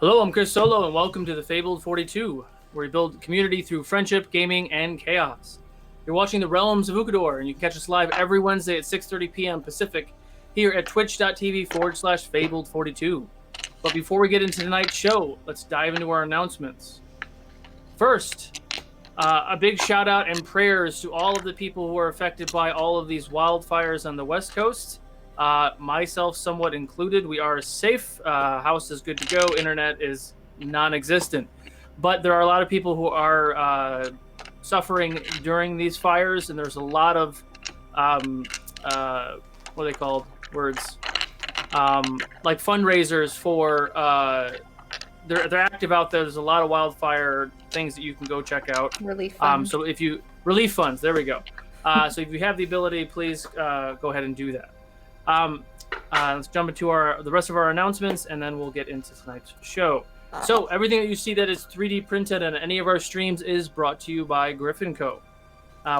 Hello, I'm Chris Solo, and welcome to the Fabled 42, where we build community through friendship, gaming, and chaos. You're watching the Realms of Ukodor, and you can catch us live every Wednesday at 6:30 p.m. Pacific here at twitch.tv/Fabled42. But before we get into tonight's show, let's dive into our announcements. First, a big shout out and prayers to all of the people who are affected by all of these wildfires on the West Coast. Myself somewhat included. We are safe. House is good to go. Internet is non-existent. But there are a lot of people who are suffering during these fires, and there's a lot of what are they called? Words. Like fundraisers for they're active out there. There's a lot of wildfire things that you can go check out. Relief funds. So if you relief funds, there we go. So if you have the ability, please go ahead and do that. Let's jump into the rest of our announcements, and then we'll get into tonight's show. So everything that you see that is 3D printed on any of our streams is brought to you by Griffin Co.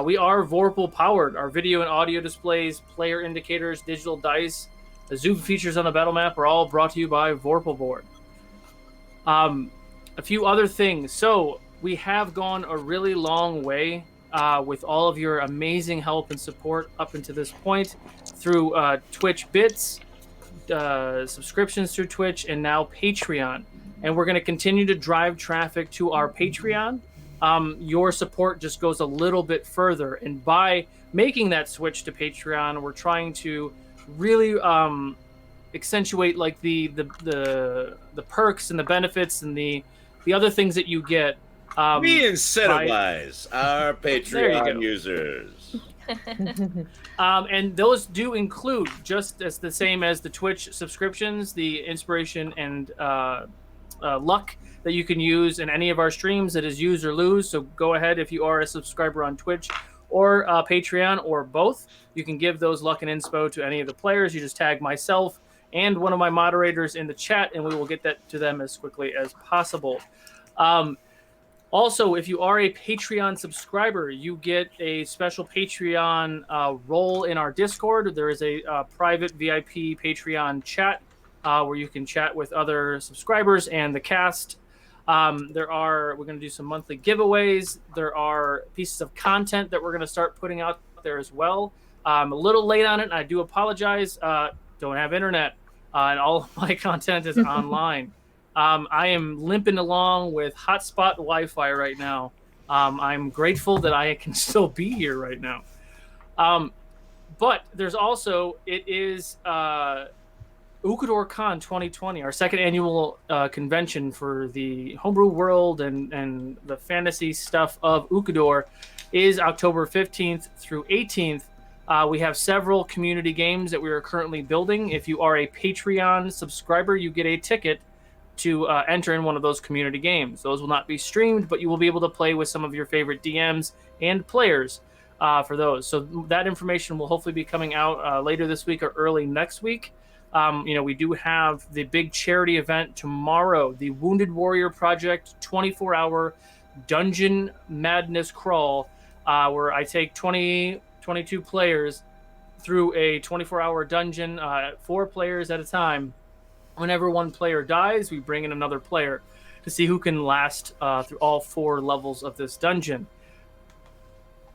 We are Vorpal powered. Our video and audio displays, player indicators, digital dice, the zoom features on the battle map are all brought to you by Vorpal Board. A few other things. So we have gone a really long way with all of your amazing help and support up until this point through Twitch bits, subscriptions through Twitch, and now Patreon. And we're going to continue to drive traffic to our Patreon. Your support just goes a little bit further. And by making that switch to Patreon, we're trying to really accentuate like the perks and the benefits and the other things that you get. We incentivize our Patreon users. And those do include, just as the same as the Twitch subscriptions, the inspiration and luck that you can use in any of our streams that is use or lose. So go ahead, if you are a subscriber on Twitch or Patreon or both, you can give those luck and inspo to any of the players. You just tag myself and one of my moderators in the chat, and we will get that to them as quickly as possible. Also, if you are a Patreon subscriber, you get a special Patreon role in our Discord. There is a private VIP Patreon chat where you can chat with other subscribers and the cast. We're going to do some monthly giveaways. There are pieces of content that we're going to start putting out there as well. I'm a little late on it, and I do apologize. Don't have internet, and all of my content is online. I am limping along with hotspot Wi-Fi right now. I'm grateful that I can still be here right now. But there's also, it is Ukodor Con 2020, our second annual convention for the homebrew world and the fantasy stuff of Ukodor is October 15th through 18th. We have several community games that we are currently building. If you are a Patreon subscriber, you get a ticket to enter in one of those community games. Those will not be streamed, but you will be able to play with some of your favorite DMs and players for those. So that information will hopefully be coming out later this week or early next week. We do have the big charity event tomorrow, the Wounded Warrior Project 24-hour Dungeon Madness Crawl, where I take 22 players through a 24-hour dungeon, 4 players at a time. Whenever one player dies, we bring in another player to see who can last through all 4 levels of this dungeon.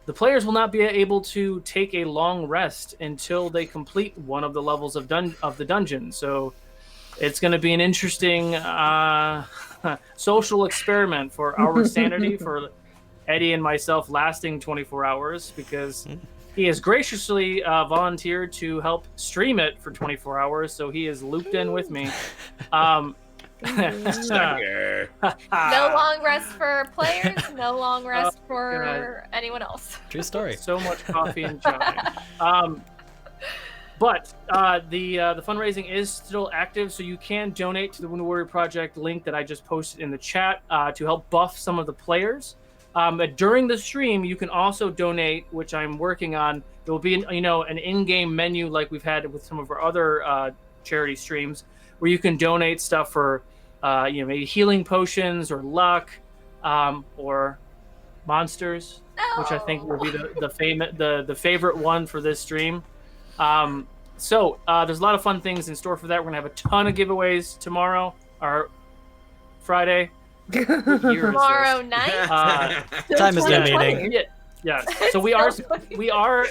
The players will not be able to take a long rest until they complete one of the levels of the dungeon. So it's going to be an interesting social experiment for our sanity, for Eddie and myself lasting 24 hours, because he has graciously volunteered to help stream it for 24 hours, so he is looped in with me. Sucker. No long rest for players, no long rest for anyone else. True story. So much coffee and chai. But the fundraising is still active, so you can donate to the Wounded Warrior Project link that I just posted in the chat to help buff some of the players. During the stream, you can also donate, which I'm working on. There will be an in-game menu like we've had with some of our other charity streams, where you can donate stuff for maybe healing potions or luck or monsters, which I think will be the favorite one for this stream. So there's a lot of fun things in store for that. We're gonna have a ton of giveaways tomorrow, or Friday. What year is Tomorrow this? night. Time is no 2020. meaning. Yeah. So we are.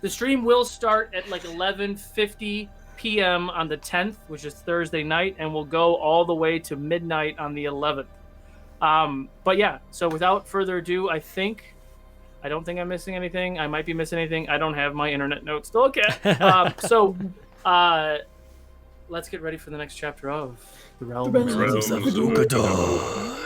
The stream will start at like 11:50 p.m. on the 10th, which is Thursday night, and will go all the way to midnight on the 11th. But yeah. So without further ado, I don't think I'm missing anything. I might be missing anything. I don't have my internet notes to look at. So let's get ready for the next chapter of the Realms of Ukodor.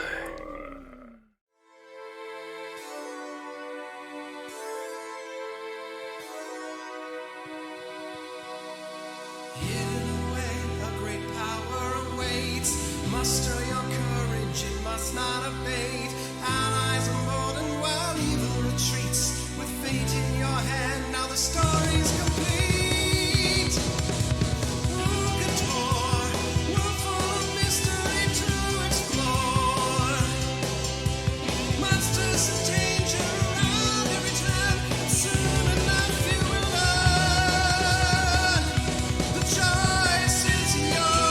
Muster your courage, it must not abate. Allies are more than well, evil retreats. With fate in your hand, now the story's complete. Ukodor, world full of mystery to explore. Monsters and danger around every turn, and soon enough you will learn. The choice is yours.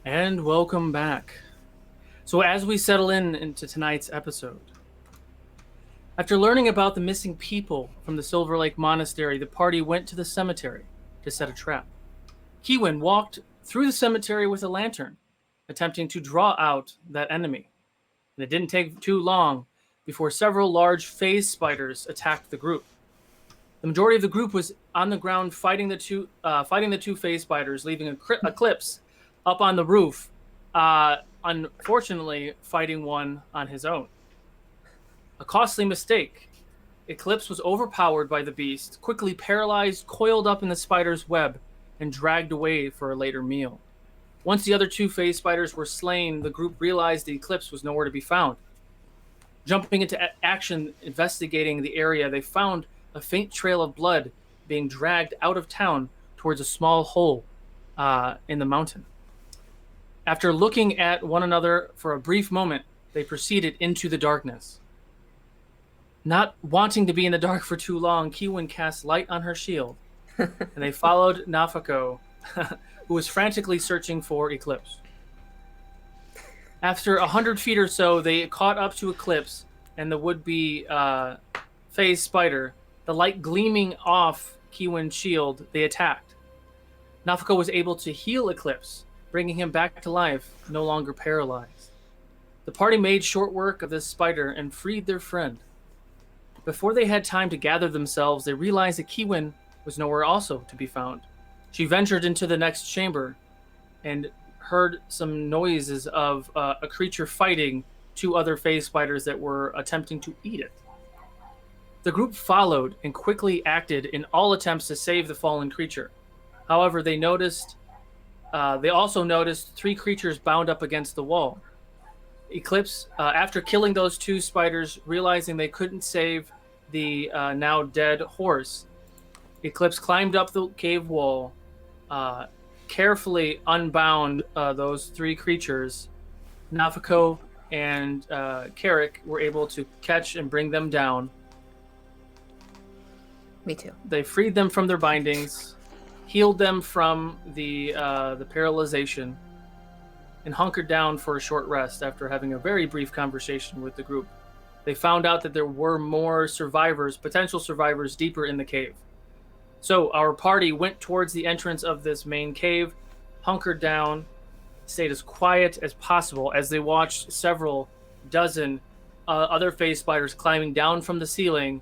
And welcome back. So as we settle into tonight's episode, after learning about the missing people from the Silver Lake Monastery, the party went to the cemetery to set a trap. Kiwin walked through the cemetery with a lantern, attempting to draw out that enemy. And it didn't take too long before several large phase spiders attacked the group. The majority of the group was on the ground fighting the two phase spiders, leaving Eclipse up on the roof, unfortunately fighting one on his own. A costly mistake. Eclipse was overpowered by the beast, quickly paralyzed, coiled up in the spider's web, and dragged away for a later meal. Once the other two phase spiders were slain, the group realized the Eclipse was nowhere to be found. Jumping into action, investigating the area, they found a faint trail of blood being dragged out of town towards a small hole in the mountain. After looking at one another for a brief moment, they proceeded into the darkness. Not wanting to be in the dark for too long, Kiwin cast light on her shield, and they followed Nafako, who was frantically searching for Eclipse. After 100 feet or so, they caught up to Eclipse and the would-be phase spider. The light gleaming off Kiwin's shield, they attacked. Nafako was able to heal Eclipse, bringing him back to life, no longer paralyzed. The party made short work of this spider and freed their friend. Before they had time to gather themselves, they realized that Kiwin was nowhere also to be found. She ventured into the next chamber and heard some noises of a creature fighting two other phase spiders that were attempting to eat it. The group followed and quickly acted in all attempts to save the fallen creature. However, they also noticed three creatures bound up against the wall. Eclipse, after killing those two spiders, realizing they couldn't save the now dead horse, Eclipse climbed up the cave wall, carefully unbound those three creatures. Nafako and Carrick were able to catch and bring them down. Me too. They freed them from their bindings, healed them from the paralyzation, and hunkered down for a short rest after having a very brief conversation with the group. They found out that there were more survivors, potential survivors, deeper in the cave. So our party went towards the entrance of this main cave, hunkered down, stayed as quiet as possible as they watched several dozen other phase spiders climbing down from the ceiling,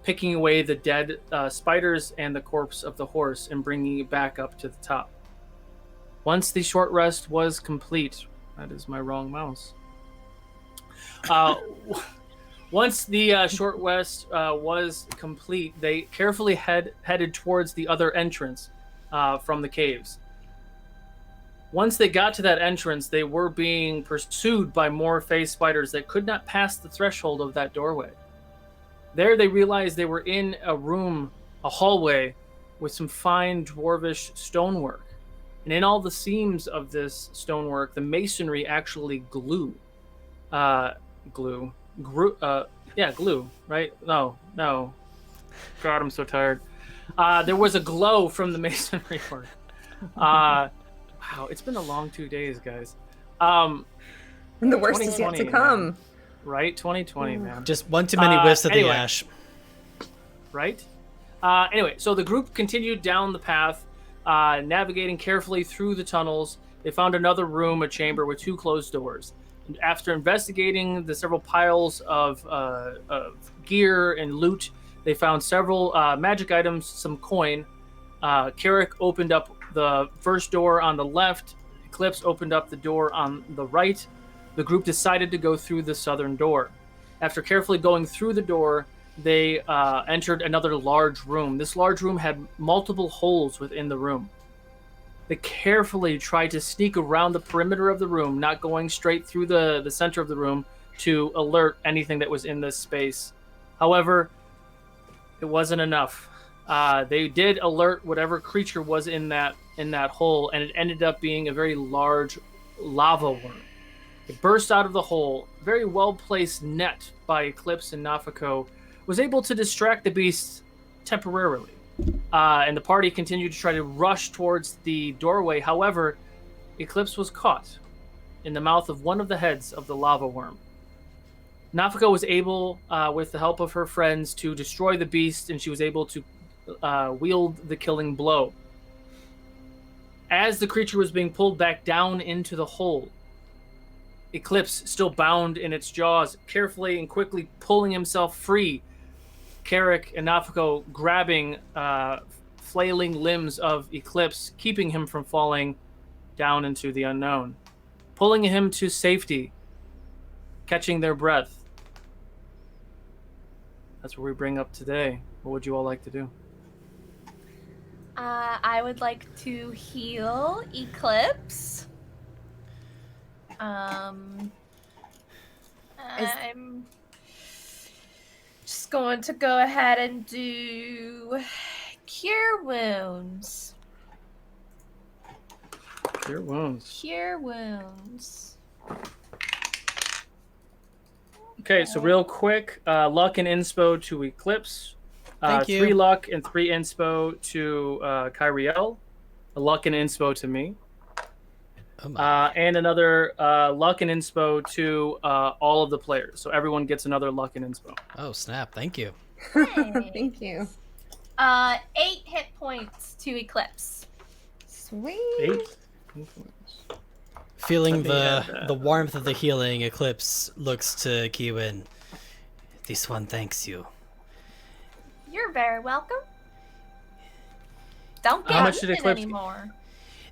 picking away the dead spiders and the corpse of the horse and bringing it back up to the top. Once the short rest was complete, that is my wrong mouse. Once the short rest was complete, they carefully headed towards the other entrance from the caves. Once they got to that entrance, they were being pursued by more phase spiders that could not pass the threshold of that doorway. There they realized they were in a room, a hallway, with some fine dwarvish stonework. And in all the seams of this stonework, the masonry actually glue, right? No. God, I'm so tired. There was a glow from the masonry work. Wow, it's been a long 2 days, guys. And the worst is yet to come. Man. Right? 2020, man. Just one too many whiffs of anyway. the ash. Right? Anyway, so the group continued down the path, navigating carefully through the tunnels. They found another room, a chamber with 2 closed doors. And after investigating the several piles of gear and loot, they found several magic items, some coin. Carrick opened up the first door on the left. Eclipse opened up the door on the right. The group decided to go through the southern door. After carefully going through the door, they entered another large room. This large room had multiple holes within the room. They carefully tried to sneak around the perimeter of the room, not going straight through the center of the room to alert anything that was in this space. However, it wasn't enough. They did alert whatever creature was in that hole, and it ended up being a very large lava worm. It burst out of the hole. A very well-placed net by Eclipse and Nafako was able to distract the beast temporarily. And the party continued to try to rush towards the doorway. However, Eclipse was caught in the mouth of one of the heads of the lava worm. Nafako was able, with the help of her friends, to destroy the beast, and she was able to wield the killing blow. As the creature was being pulled back down into the hole, Eclipse, still bound in its jaws, carefully and quickly pulling himself free. Carrick and Nafako grabbing flailing limbs of Eclipse, keeping him from falling down into the unknown. Pulling him to safety, catching their breath. That's what we bring up today. What would you all like to do? I would like to heal Eclipse. I'm just going to go ahead and do Cure Wounds. Cure Wounds. Cure Wounds. Okay, so real quick, luck and inspo to Eclipse. Thank you. 3 luck and 3 inspo to Kyriel. A luck and inspo to me. And another luck and inspo to all of the players. So everyone gets another luck and inspo. Oh, snap. Thank you. Thank you. 8 hit points to Eclipse. Sweet. 8. Feeling the warmth of the healing, Eclipse looks to Kiwin. This one thanks you. You're very welcome. Don't How much get did it Eclipse anymore.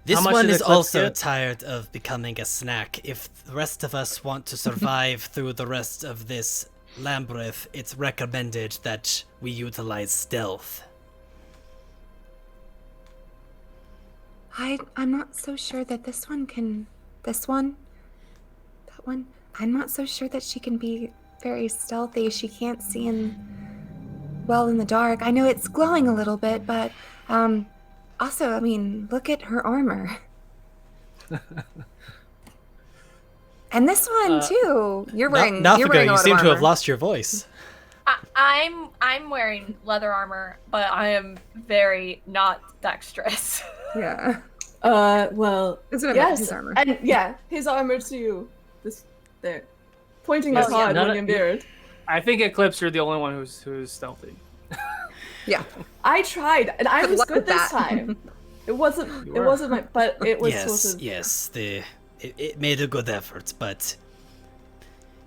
This How much one did is Eclipse also get? tired of becoming a snack. If the rest of us want to survive through the rest of this labyrinth, it's recommended that we utilize stealth. I'm not so sure that that one, I'm not so sure that she can be very stealthy. She can't see in the dark. I know it's glowing a little bit, but also, I mean, look at her armor. And this one too. You're wearing Nafaka, you're wearing a you lot seem of to have armor. lost your voice. I'm wearing leather armor, but I am very not dexterous. Yeah. Well, That's what I meant, yes, his armor. and yeah, his armor too. This there, pointing Yes, is hard none when of- you're mirrored. I think Eclipse, you're the only one who's stealthy. Yeah. I tried, and I Good was luck good with this that. time. It wasn't my, but it was sort of. Yes. It made a good effort, but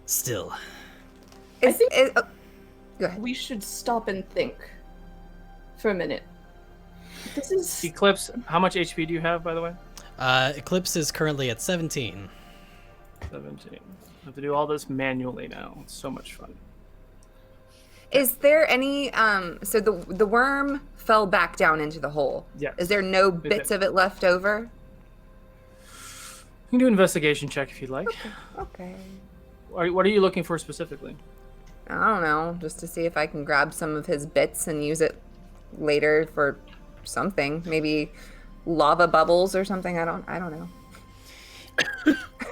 still. I think go ahead. we should stop and think for a minute. This is Eclipse, how much HP do you have, by the way? Eclipse is currently at 17. 17. I have to do all this manually now. It's so much fun. Is there any so the worm fell back down into the hole? Yes. Is there no bits of it left over? You can do an investigation check if you'd like. Okay. What are you looking for specifically? I don't know, just to see if I can grab some of his bits and use it later for something. Maybe lava bubbles or something. I don't know.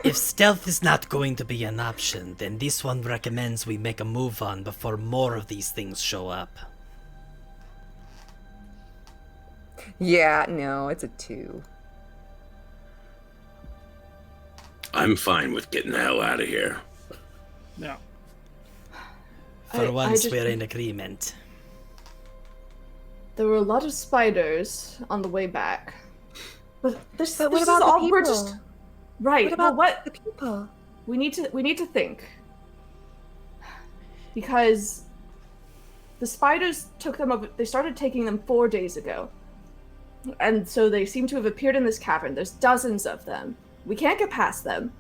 If stealth is not going to be an option, then this one recommends we make a move on before more of these things show up. Yeah, no, it's a 2. I'm fine with getting the hell out of here. No. For once, just- we're in agreement. There were a lot of spiders on the way back. But this But what is about the all people? we're just right. What about what the people? we need to think. Because the spiders took them up, they started taking them 4 days ago. And so they seem to have appeared in this cavern. There's dozens of them. We can't get past them.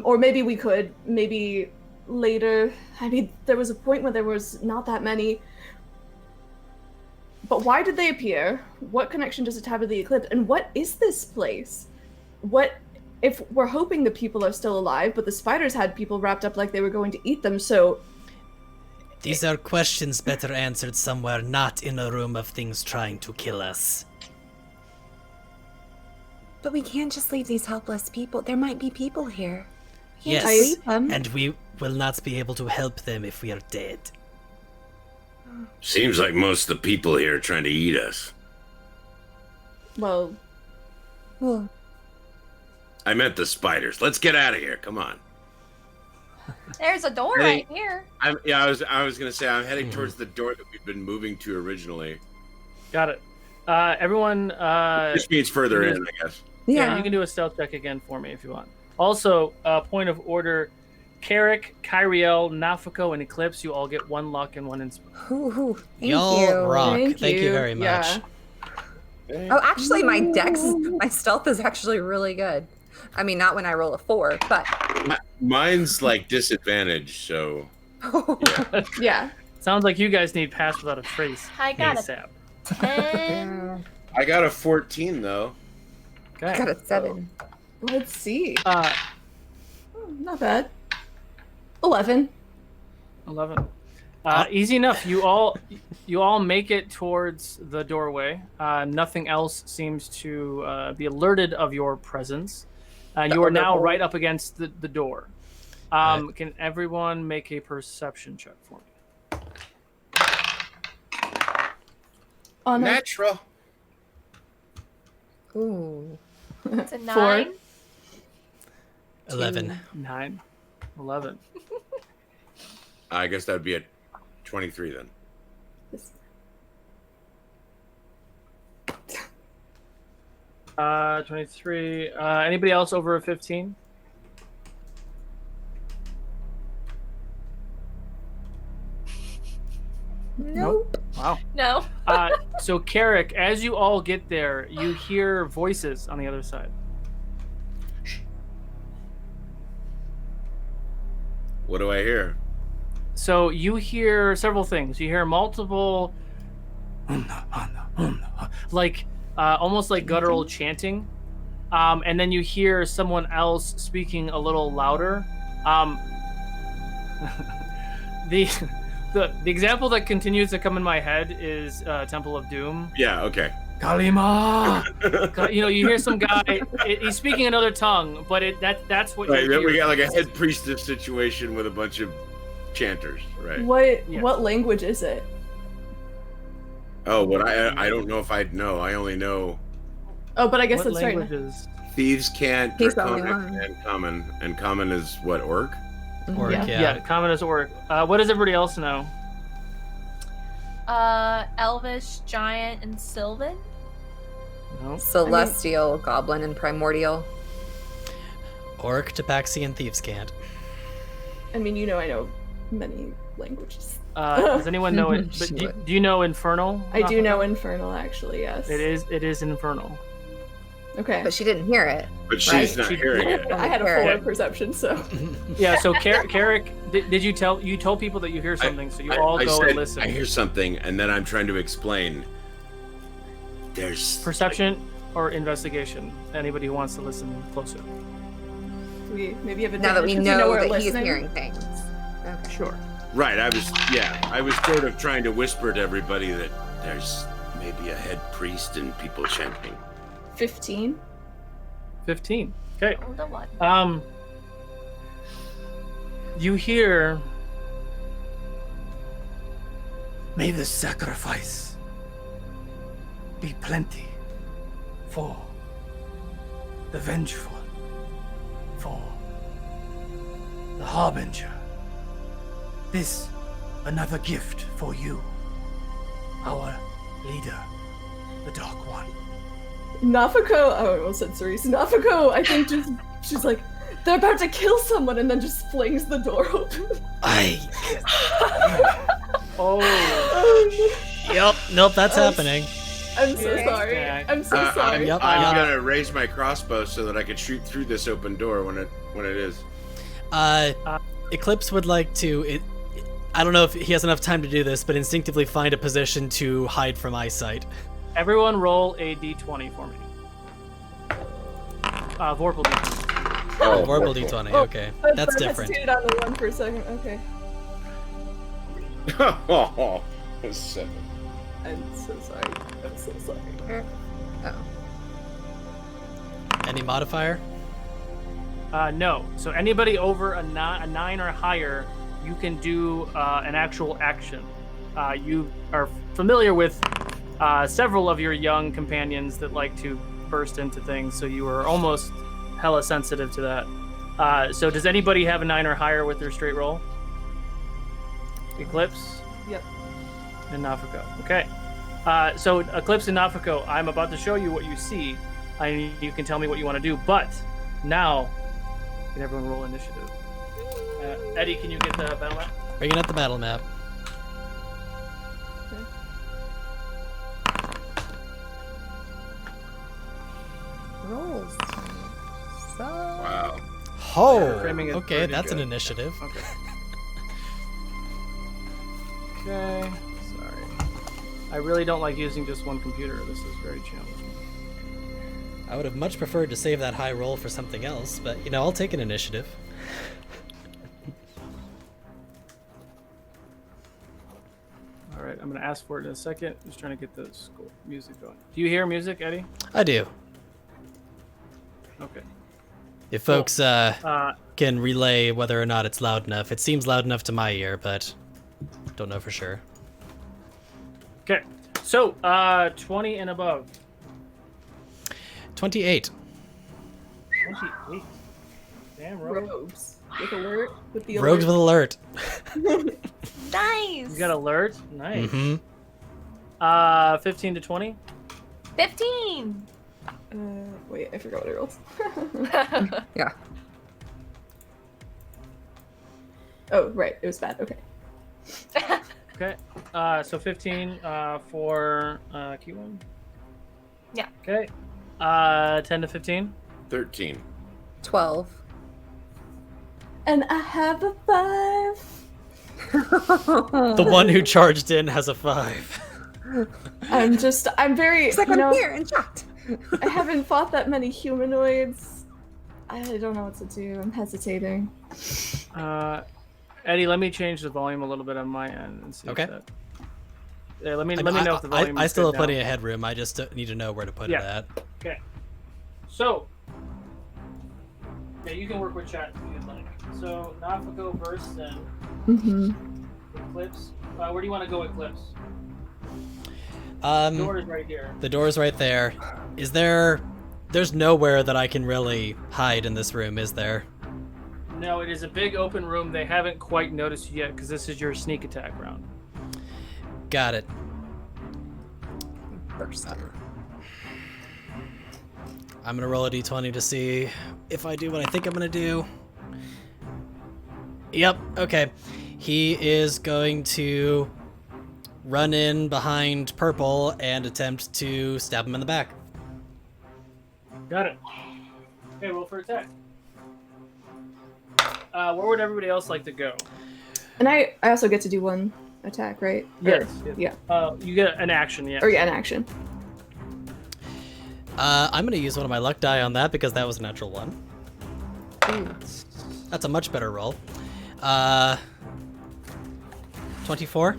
Or maybe we could, maybe later. I mean, there was a point when there was not that many. But why did they appear? What connection does it have to the eclipse? And what is this place? What if we're hoping the people are still alive, but the spiders had people wrapped up like they were going to eat them, so These are questions better answered somewhere not in a room of things trying to kill us. But we can't just leave these helpless people. There might be people here. We can't Yes, just leave them. and we will not be able to help them if we are dead. Seems like most of the people here are trying to eat us. well, Well, I meant the spiders. Let's get out of here. Come on. There's a door Hey. right here. I was gonna say I'm heading towards the door that we've been moving to originally. Got it. Everyone. Which means further in, I guess. Yeah, you can do a stealth check again for me if you want. Also, point of order: Carrick, Kyriel, Nafako, and Eclipse. You all get 1 luck and 1 inspiration. Ooh, thank Y'all you. rock. Thank Thank you you. very much. Yeah. Oh, actually, my stealth is actually really good. I mean, not when I roll a 4, but Mine's like disadvantage, so Yeah. Sounds like you guys need pass without a trace. I got a ASAP. 10. I got a 14 though. Okay. I got a 7. Let's see. Uh, Not bad. 11. 11. Easy enough. You all make it towards the doorway. Nothing else seems to be alerted of your presence. You are now right up against the door. Right. Can everyone make a perception check for me? On a Natural. Ooh. It's a 4. 9. 11. 9, 11. I guess that would be a 23 then. 23. Anybody else over a 15? Nope. Wow. No. So, Carrick, as you all get there, you hear voices on the other side. What do I hear? So you hear several things. You hear multiple, like almost like guttural chanting, and then you hear someone else speaking a little louder. The example that continues to come in my head is Temple of Doom. Yeah, okay. Kalima. You hear some guy. He's speaking another tongue, but that's what Right, you hear. we got like a head priestess situation with a bunch of chanters, right? What language is it? Oh, what I don't know if I'd know. I only know Oh, but I guess What that's right. languages? thieves can't, He's the only draconic, one. and common. And common is what, orc? Or, Yeah. Yeah, common as orc. What does everybody else know? Elvish, Giant, and Sylvan. No. Celestial, Goblin, and Primordial. Orc, Tabaxi, and Thieves' Cant. I mean, you know, I know many languages. Does anyone know it? But do you know Infernal? I do know Infernal, actually, yes. It is Infernal. Okay. But she didn't hear it. But she's Right? not hearing it. I had a Hear 4 it. perception, so. Yeah. So Carrick, did you told people that you hear something, so you all I go said, and listen. I hear something, and then I'm trying to explain. There's Perception or investigation? Anybody who wants to listen closer. We maybe have a Now that we advantage 'cause know we're that he's listening. hearing things. Okay. Sure. Right, I was sort of trying to whisper to everybody that there's maybe a head priest and people chanting. 15. 15. Okay. Oh, the one. You hear. May the sacrifice be plenty for the vengeful, for the harbinger. This another gift for you, our leader, the Dark One. Nafako, oh, I almost said Cerise. Nafako, I think she's like, they're about to kill someone, and then just flings the door open. Oh. Yep, nope, that's happening. I'm so sorry. Yeah. I'm so sorry. Yep. I'm gonna raise my crossbow so that I can shoot through this open door when it is. Eclipse would like to. I don't know if he has enough time to do this, but instinctively find a position to hide from eyesight. Everyone roll a d20 for me. Vorpal d20. Oh, Vorpal D20. Okay, that's I different. hesitated on the 1 for a second. Okay. Oh, 7. I'm so sorry. I'm so sorry. Oh. Any modifier? No. So anybody over a 9 or higher, you can do an actual action. You are familiar with several of your young companions that like to burst into things, so you are almost hella sensitive to that. So does anybody have a 9 or higher with their straight roll? Eclipse? Yep. And Nafako. Okay. So Eclipse and Nafako, I'm about to show you what you see. You can tell me what you want to do, but now can everyone roll initiative? Eddie, can you get the battle map? Bringing up the battle map. Rolls. So. Wow. Oh, Framing is okay, pretty that's an good. initiative. Okay. Okay. Sorry. I really don't like using just one computer. This is very challenging. I would have much preferred to save that high roll for something else, but you know, I'll take an initiative. All right, I'm gonna ask for it in a second. Just trying to get the music going. Do you hear music, Eddie? I do. Okay. If folks can relay whether or not it's loud enough. It seems loud enough to my ear, but don't know for sure. Okay. So, 20 and above. 28. 28. Damn, Rogue. Rogues. With alert. With the Rogues with alert. alert. Nice. You got alert? Nice. Mm-hmm. 15 to 20. 15. Wait, I forgot what I rolled. Yeah. Oh, right. It was bad. Okay. Okay. So 15 for Q1. Yeah. Okay. 10 to 15. 13. 12. And I have a 5. The one who charged in has a 5. I'm very, It's like I'm here and shocked. I haven't fought that many humanoids. I don't know what to do. I'm hesitating. Eddie, let me change the volume a little bit on my end and see. Okay. If that... Yeah, let me know if the volume. I is still good have plenty now. of headroom. I just need to know where to put it at. Okay. So. Yeah, you can work with chat if you'd like. So Nafako bursts in. Mm-hmm. Eclipse. Where do you want to go, Eclipse? Um, The door is right here. The door's right there. Is there... There's nowhere that I can really hide in this room, is there? No, it is a big open room. They haven't quite noticed you yet because this is your sneak attack round. Got it. First. I'm gonna roll a d20 to see if I do what I think I'm gonna do. Yep, okay. He is going to run in behind Purple and attempt to stab him in the back. Got it. Okay, roll for attack. Where would everybody else like to go? And I also get to do one attack, right? Yes. Yeah. You get an action, yeah. Or yeah, an action. I'm gonna use one of my luck die on that because that was a natural one. That's a much better roll. 24.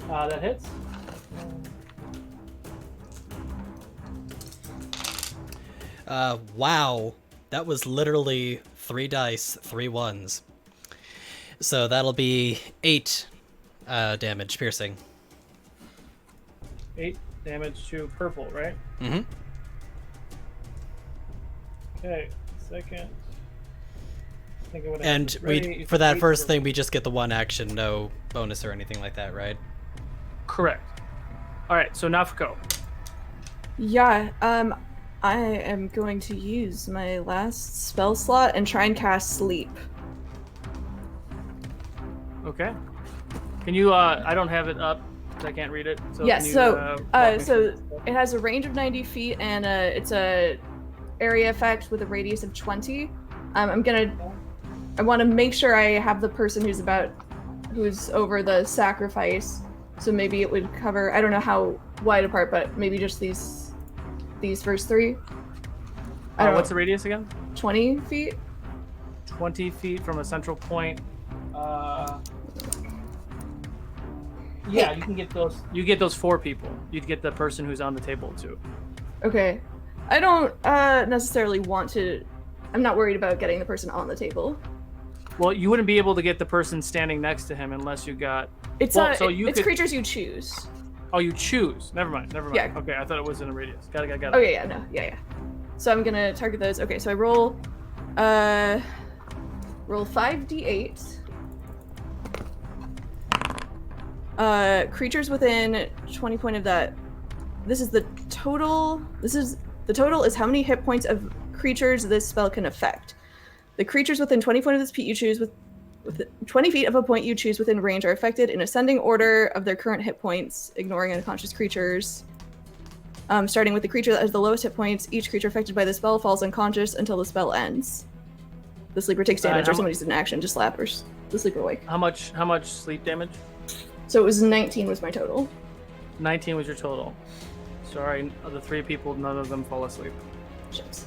That hits. Wow. That was literally 3 dice, 3 ones. So that'll be 8 damage piercing. 8 damage to Purple, right? Mm-hmm. Okay, second. And we for that first thing, we just get the 1 action, no bonus or anything like that, right? Correct. All right, so Nafuko. Yeah, I am going to use my last spell slot and try and cast Sleep. Okay. Can you? I don't have it up. I can't read it. So Yes, can you, so walk me so through it has a range of 90 feet and it's a area effect with a radius of 20. I want to make sure I have the person who's over the sacrifice. So maybe it would cover, I don't know how wide apart, but maybe just these first 3. I don't what's know, the radius again? 20 feet? 20 feet from a central point. Yeah, you can get those. You get those 4 people. You'd get the person who's on the table too. Okay. I don't necessarily want to, I'm not worried about getting the person on the table. Well, you wouldn't be able to get the person standing next to him unless you got. It's could... creatures you choose. Oh, you choose. Never mind. Yeah. Okay, I thought it was in a radius. Got it. Oh yeah, no, yeah. So I'm gonna target those. Okay, so I roll 5d8. Creatures within 20 point of that. This is the total is how many hit points of creatures this spell can affect. The creatures within 20 point of this feat you choose with 20 feet of a point you choose within range are affected in ascending order of their current hit points, ignoring unconscious creatures. Starting with the creature that has the lowest hit points, each creature affected by the spell falls unconscious until the spell ends. The sleeper takes damage, or somebody's in action to slap or the sleeper awake. How much sleep damage? So it was 19 was my total. 19 was your total. Sorry, of the 3 people, none of them fall asleep. Shucks.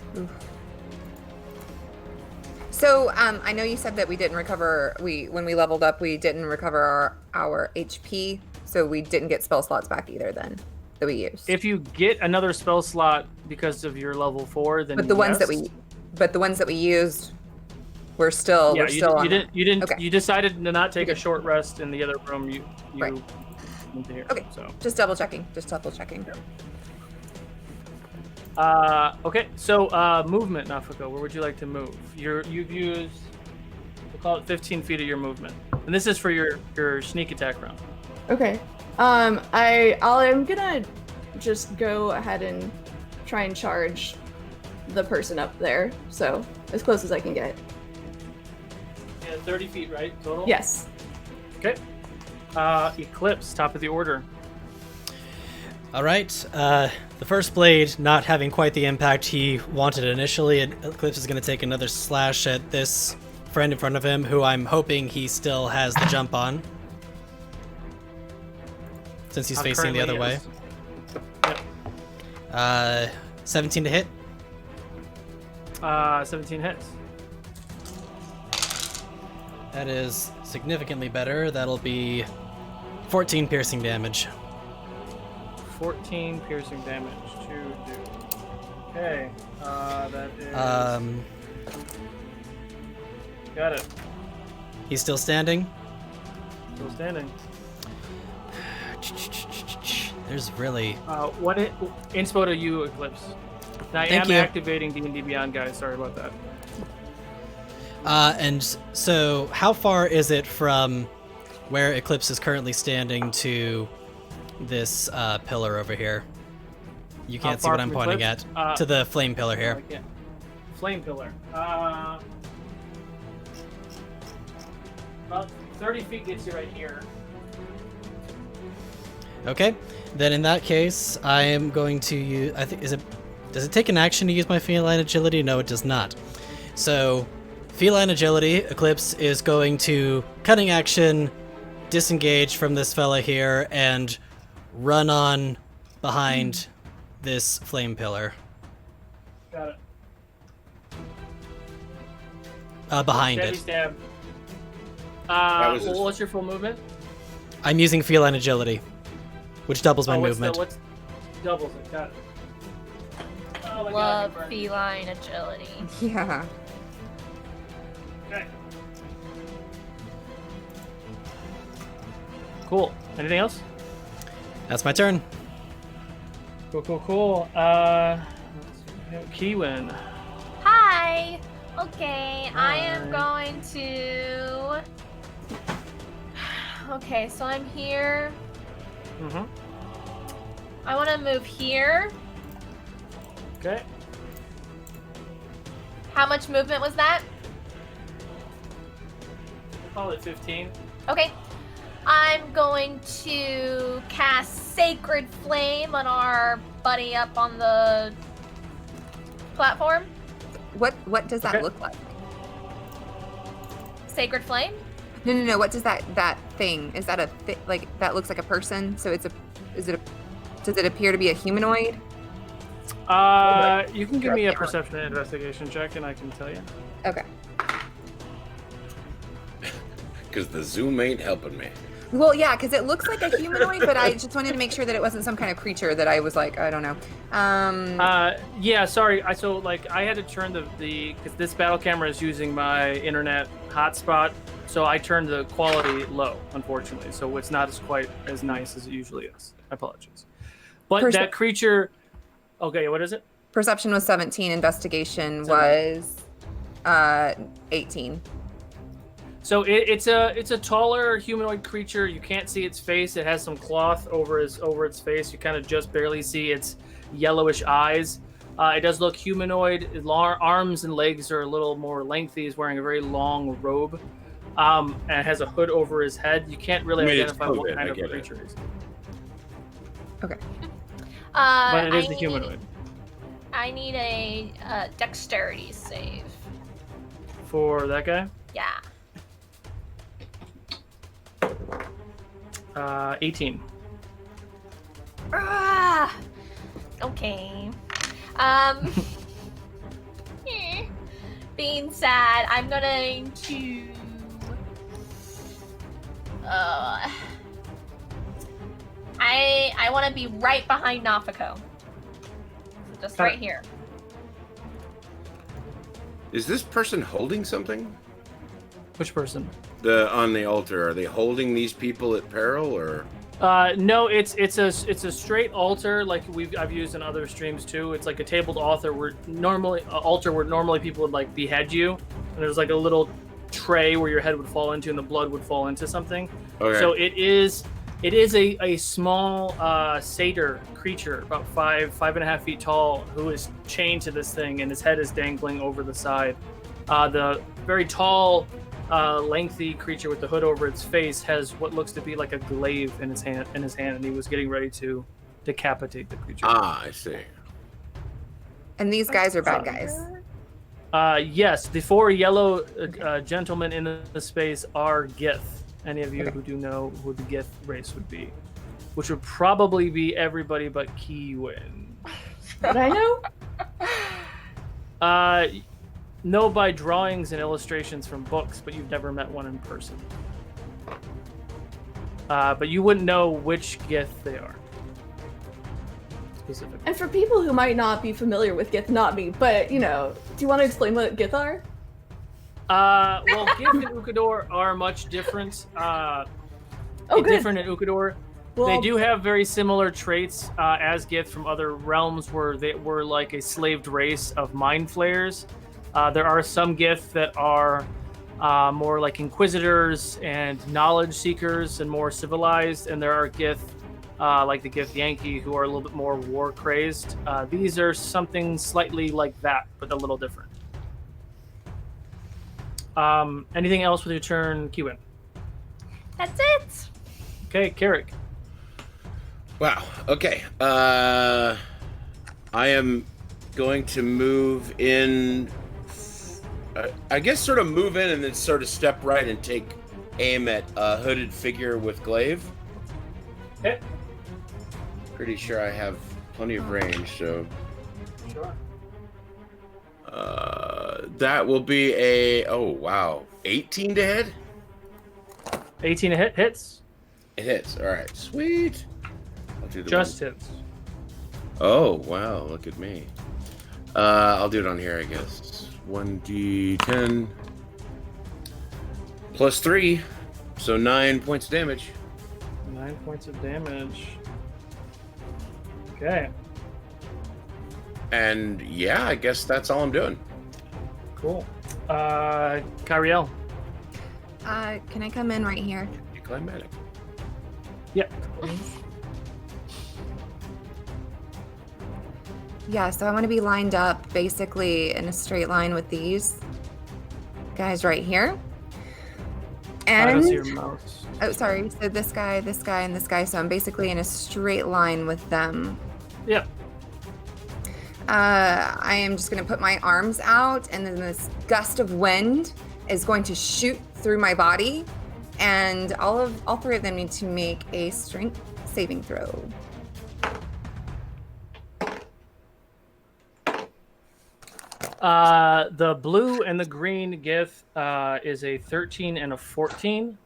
So, I know you said that we didn't recover. When we leveled up, we didn't recover our HP, so we didn't get spell slots back either. Then that we used. If you get another spell slot because of your level 4, then the ones that we used, we're still. Yeah, we're still on that. you didn't. Okay. You decided to not take a short rest in the other room. You Right. went to here. Okay. So. Just double checking. Okay, so movement, Nafuko. Where would you like to move? You've used, we'll call it 15 feet of your movement, and this is for your sneak attack round. Okay. I'm gonna just go ahead and try and charge the person up there. So as close as I can get. Yeah, 30 feet, right? Total? Yes. Okay. Eclipse, top of the order. All right. The first blade not having quite the impact he wanted initially. Eclipse is going to take another slash at this friend in front of him, who I'm hoping he still has the jump on, since he's facing the other way. Yep. 17 to hit. 17 hits. That is significantly better. That'll be 14 piercing damage. 14 piercing damage to do. Okay, that is. Got it. He's still standing. Still standing. There's really. What inspo to you, Eclipse? I Thank am you. activating D&D Beyond, guys. Sorry about that. And so, how far is it from where Eclipse is currently standing to this pillar over here. You can't see far what I'm from pointing Eclipse? at. To the flame pillar here. Flame pillar. About 30 feet gets you right here. Okay, then in that case, I am going to use. I think does it take an action to use my feline agility? No, it does not. So, feline agility, Eclipse is going to cutting action, disengage from this fella here, and run on behind this flame pillar. Got it. Behind Stabby it. stab. What's your full movement? I'm using feline agility, which doubles my what's movement. What's doubles it? Got it. Oh my Love God, feline agility. Yeah. Okay. Cool. Anything else? That's my turn. Cool. Keywin. Hi. Okay, I am Hi. going to. Okay, so I'm here. Mm-hmm. I want to move here. Okay. How much movement was that? We'll call it 15. Okay. I'm going to cast Sacred Flame on our buddy up on the platform. What does that Okay. look like? Sacred Flame? No. What does that thing? Is that like that looks like a person? So does it appear to be a humanoid? You can give me a perception and investigation check, and I can tell you. Okay. Because the zoom ain't helping me. Well, yeah, because it looks like a humanoid, but I just wanted to make sure that it wasn't some kind of creature that I was like, I don't know. Yeah, sorry. I had to turn the because this battle camera is using my internet hotspot, so I turned the quality low, unfortunately. So it's not quite as nice as it usually is. I apologize. But that creature. Okay, what is it? Perception was 17. Investigation 17. was 18. So it's a taller humanoid creature. You can't see its face. It has some cloth over its face. You kind of just barely see its yellowish eyes. It does look humanoid. Arms and legs are a little more lengthy. He's wearing a very long robe, and it has a hood over his head. You can't really identify what kind of creature it is. Okay. But it is the humanoid. I need a dexterity save. For that guy? Yeah. 18. Okay. Being sad, I'm going to. I want to be right behind Nafako. Just right here. Is this person holding something? Which person? On the altar, are they holding these people at peril, or? No, it's a straight altar like I've used in other streams too. It's like a tabled altar where normally people would like behead you, and there's like a little tray where your head would fall into and the blood would fall into something. Okay. So it is a small satyr creature, about 5.5 feet tall, who is chained to this thing, and his head is dangling over the side. The very tall, lengthy creature with the hood over its face has what looks to be like a glaive in his hand, and he was getting ready to decapitate the creature. I see. And these guys are bad guys. Yes, the 4 yellow gentlemen in the space are Gith. Any of you who do know who the Gith race would be, which would probably be everybody but Keywin. Would I know? No, by drawings and illustrations from books, but you've never met one in person. But you wouldn't know which Gith they are. Specifically. And for people who might not be familiar with Gith, not me, but do you want to explain what Gith are? Well, Gith and Ukodor are much different. Different in Ukodor. Well, they do have very similar traits as Gith from other realms, where they were like a slaved race of mind flayers. There are some Gith that are more like inquisitors and knowledge seekers and more civilized, and there are Gith, like the Gith Yankee, who are a little bit more war crazed. These are something slightly like that, but a little different. Anything else with your turn, Kiwin? That's it. Okay, Carrick. Wow. Okay. I am going to move in. I guess sort of move in and then sort of step right and take aim at a hooded figure with glaive. Okay. Pretty sure I have plenty of range, so. Sure. That will be a 18 to hit. 18 to hit, hits. It hits. All right, sweet. I'll do the Just one. hits. Oh wow, look at me. I'll do it on here, I guess. 1d10 plus 3, so 9 points of damage. 9 points of damage. Okay. And yeah, I guess that's all I'm doing. Cool. Kyriel. Can I come in right here? Climatic. Yep. Yeah, so I want to be lined up basically in a straight line with these guys right here. I don't see your And mouse. oh, sorry. So this guy, and this guy. So I'm basically in a straight line with them. Yep. I am just going to put my arms out, and then this gust of wind is going to shoot through my body, and all three of them need to make a strength saving throw. The blue and the green Gith is a 13 and a 14.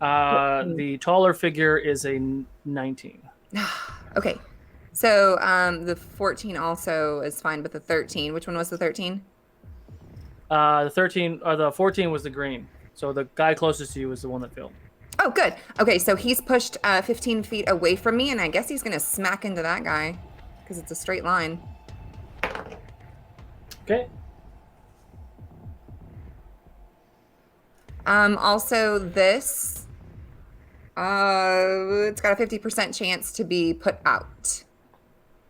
The taller figure is a 19. Okay. So the 14 also is fine with the 13. Which one was the 13? The 14 was the green. So the guy closest to you was the one that failed. Oh, good. Okay, so he's pushed 15 feet away from me, and I guess he's going to smack into that guy because it's a straight line. Okay. Also, this, it's got a 50% chance to be put out,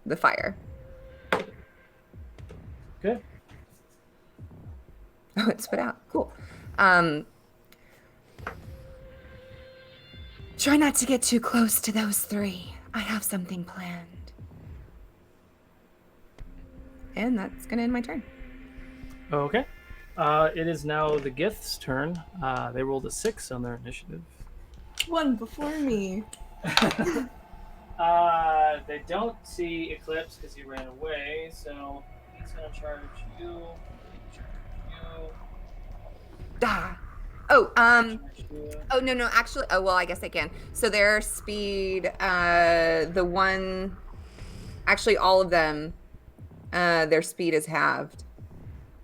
the fire. Okay. Oh, it's put out. Cool. Try not to get too close to those three. I have something planned. And that's going to end my turn. Okay. It is now the Gith's turn. They rolled a 6 on their initiative. One before me. They don't see Eclipse because he ran away, so he's gonna charge you. Ah. Oh, Charge you. oh, no, actually, oh, well, I guess I can. So their speed, actually all of them, their speed is halved.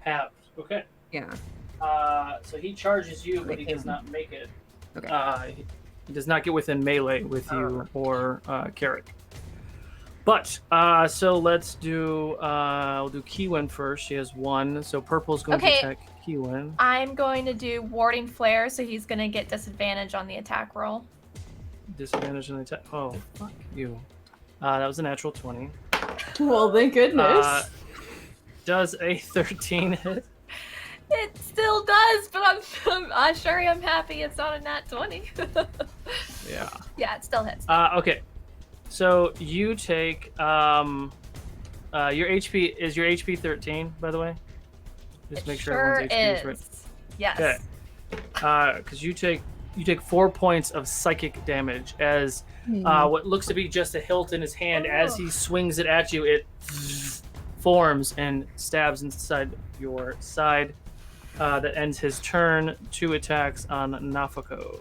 Halved. Okay. Yeah. So he charges you, but he does not make it. Okay. He does not get within melee with you or Carrick. But so let's do. We'll do Kiwin first. She has 1, so purple's going to attack Kiwin. I'm going to do warding flare, so he's going to get disadvantage on the attack roll. Disadvantage on the attack. Oh, fuck you. That was a natural 20. Well, thank goodness. Does a 13 hit? It still does, but I'm sure I'm happy it's not a nat 20. Yeah. Yeah, it still hits. Okay. So you take your HP is your HP 13, by the way. Just it make sure sure everyone's HP is right. Yes. Okay. Because you take 4 points of psychic damage as what looks to be just a hilt in his hand. As he swings it at you, it forms and stabs inside your side. That ends his turn. 2 attacks on Nafako.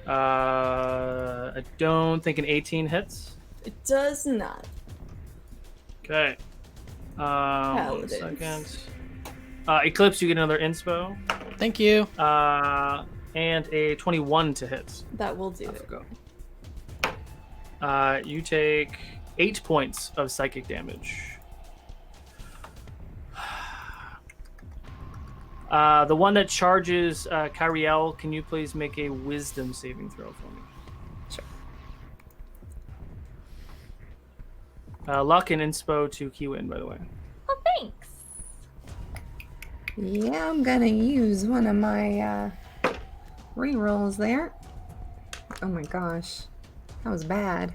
I don't think an 18 hits. It does not. Okay. One Paladins. second. Eclipse, you get another inspo. Thank you. And a 21 to hit. That will do it. Go. You take 8 points of psychic damage. The one that charges Cariel, can you please make a wisdom saving throw for me? Sure. Luck and inspo to Kiwin, by the way. Oh, thanks. Yeah, I'm gonna use one of my rerolls there. Oh my gosh, that was bad.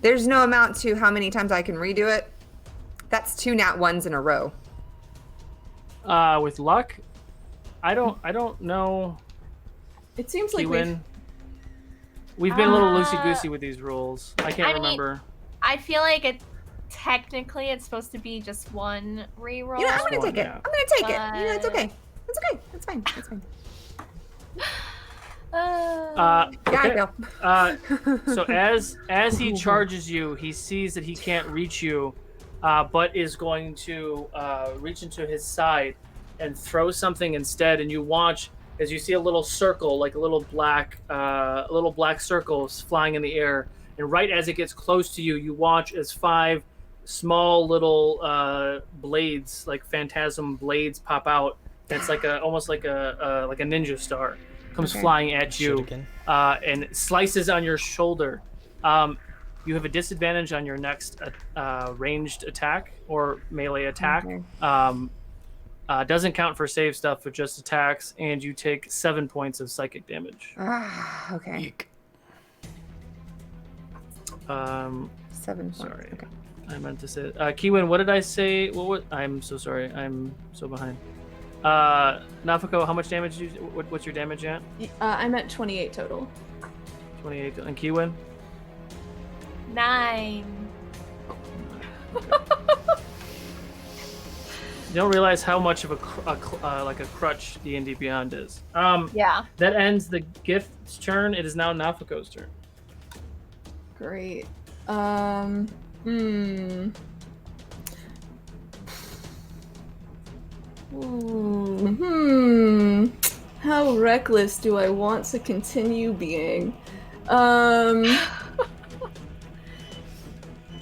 There's no amount to how many times I can redo it. That's 2 nat 1s in a row. With luck, I don't know. It seems like Kiwin, we've been a little loosey goosey with these rules. I can't remember. I feel like technically it's supposed to be just one reroll. You know, I'm gonna take it. Yeah. I'm gonna take it. You know, it's okay. It's okay. It's fine. It's fine. Yeah, Okay. I know. So as he charges you, he sees that he can't reach you, but is going to reach into his side and throw something instead. And you watch as you see a little circle, like a little black circle flying in the air. And right as it gets close to you, you watch as 5 small little blades, like phantasm blades, pop out. And it's like almost like a ninja star comes flying at you and slices on your shoulder. You have a disadvantage on your next ranged attack or melee attack. Doesn't count for save stuff, but just attacks, and you take 7 points of psychic damage. Okay. Eek. 7 points. Sorry. Okay. I meant to say Kiwin, what did I say? What I'm so sorry. I'm so behind. Nafako, how much damage did you what's your damage at? I'm at 28 total. 28. And Kiwin? 9. You don't realize how much of a crutch D&D Beyond is. Yeah. That ends the gift's turn. It is now Nafako's turn. Great. How reckless do I want to continue being?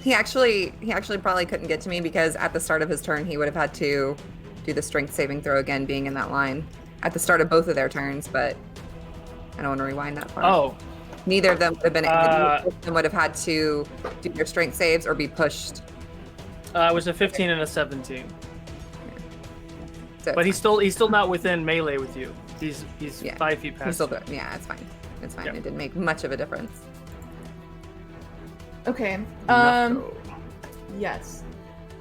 He actually probably couldn't get to me because at the start of his turn he would have had to do the strength saving throw again, being in that line at the start of both of their turns. But I don't want to rewind that far. Oh, Neither of them would have been. Neither of them would have had to do their strength saves or be pushed. it was a 15 and a 17. So But he's still not within melee with you. He's Yeah. 5 feet he's past. still you. there. Yeah, it's fine. It's fine. Yep. It didn't make much of a difference. Okay. Nafako. Yes.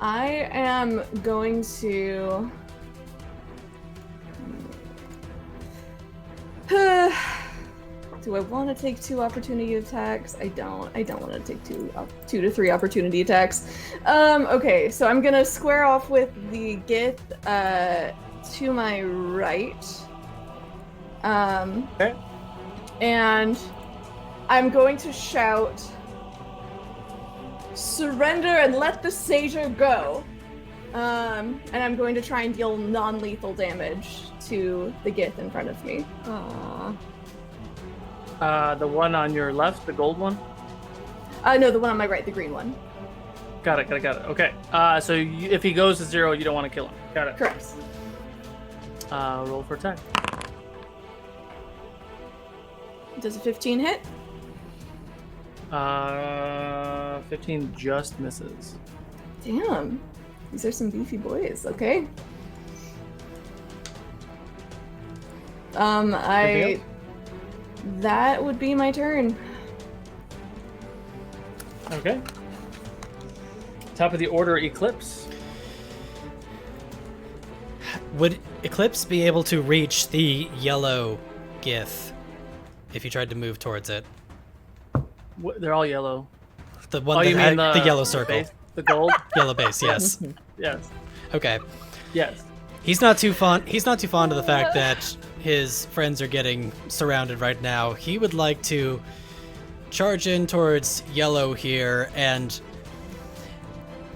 I am going to. Do I want to take 2 opportunity attacks? I don't. I don't want to take 2 to 3 opportunity attacks. Okay, so I'm gonna square off with the Gith to my right. Okay. And I'm going to shout, "Surrender and let the Satyr go." And I'm going to try and deal non-lethal damage to the Gith in front of me. Aww. The one on your left, the gold one? No, the one on my right, the green one. Got it. Okay. So if he goes to 0, you don't want to kill him. Got it. Correct. Roll for attack. Does a 15 hit? 15 just misses. Damn. These are some beefy boys, okay. Anything That would be my turn. Okay. Top of the order, Eclipse. Would Eclipse be able to reach the yellow Gith if you tried to move towards it? They're all yellow. The one Oh, that you had mean the yellow circle. base? The gold? Yellow base, yes. Yes. Okay. Yes. He's not too fond of the fact that his friends are getting surrounded right now. He would like to charge in towards yellow here, and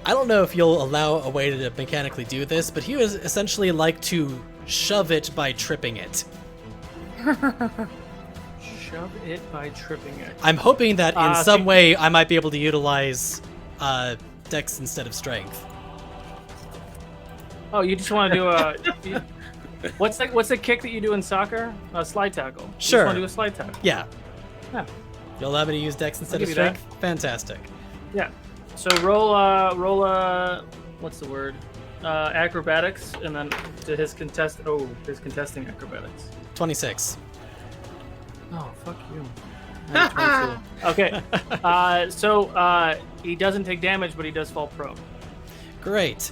I don't know if you'll allow a way to mechanically do this, but he would essentially like to shove it by tripping it. Shove it by tripping it. I'm hoping that in some okay. way I might be able to utilize Dex instead of Strength. Oh, you just want to do what's the kick that you do in soccer? A slide tackle. You Sure. just want to do a slide tackle. Yeah. Yeah. You'll allow me to use Dex instead of give you that. Strength? Fantastic. Yeah. So roll what's the word? Acrobatics, and then to his contesting acrobatics. 26. Oh, fuck you. 22. Okay. So he doesn't take damage, but he does fall prone. Great.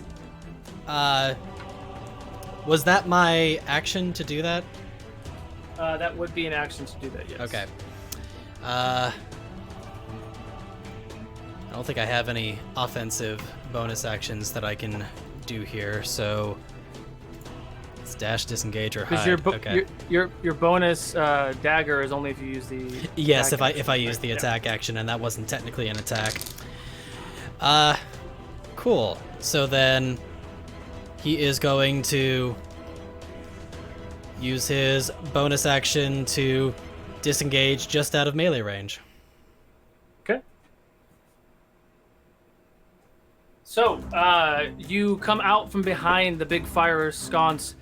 Was that my action to do that? That would be an action to do that, yes. Okay. I don't think I have any offensive bonus actions that I can do here, so it's dash, disengage, or hide. Because your bonus dagger is only if you use the Yes, attack if I use action. the attack action, and that wasn't technically an attack. Cool. So then he is going to use his bonus action to disengage just out of melee range. Okay. So, you come out from behind the big fire sconce,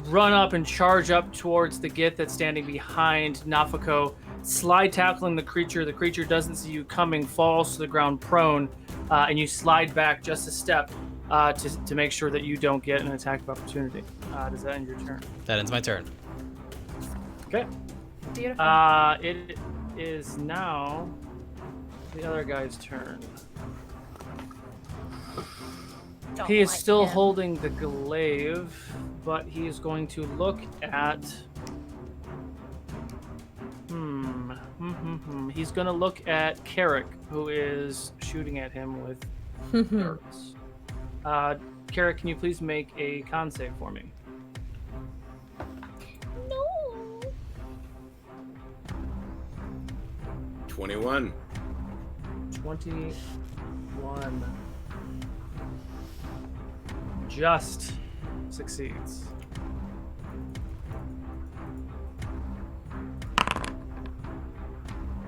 run up and charge up towards the Gith that's standing behind Nafako, slide tackling the creature. The creature doesn't see you coming, falls to the ground prone, and you slide back just a step to make sure that you don't get an attack of opportunity. Does that end your turn? That ends my turn. Okay. Beautiful. It is now the other guy's turn. Don't He is like still him. holding the glaive, but he is going to look at. He's going to look at Carrick, who is shooting at him with darts. Carrick, can you please make a con save for me? No. 21. 21. Just succeeds.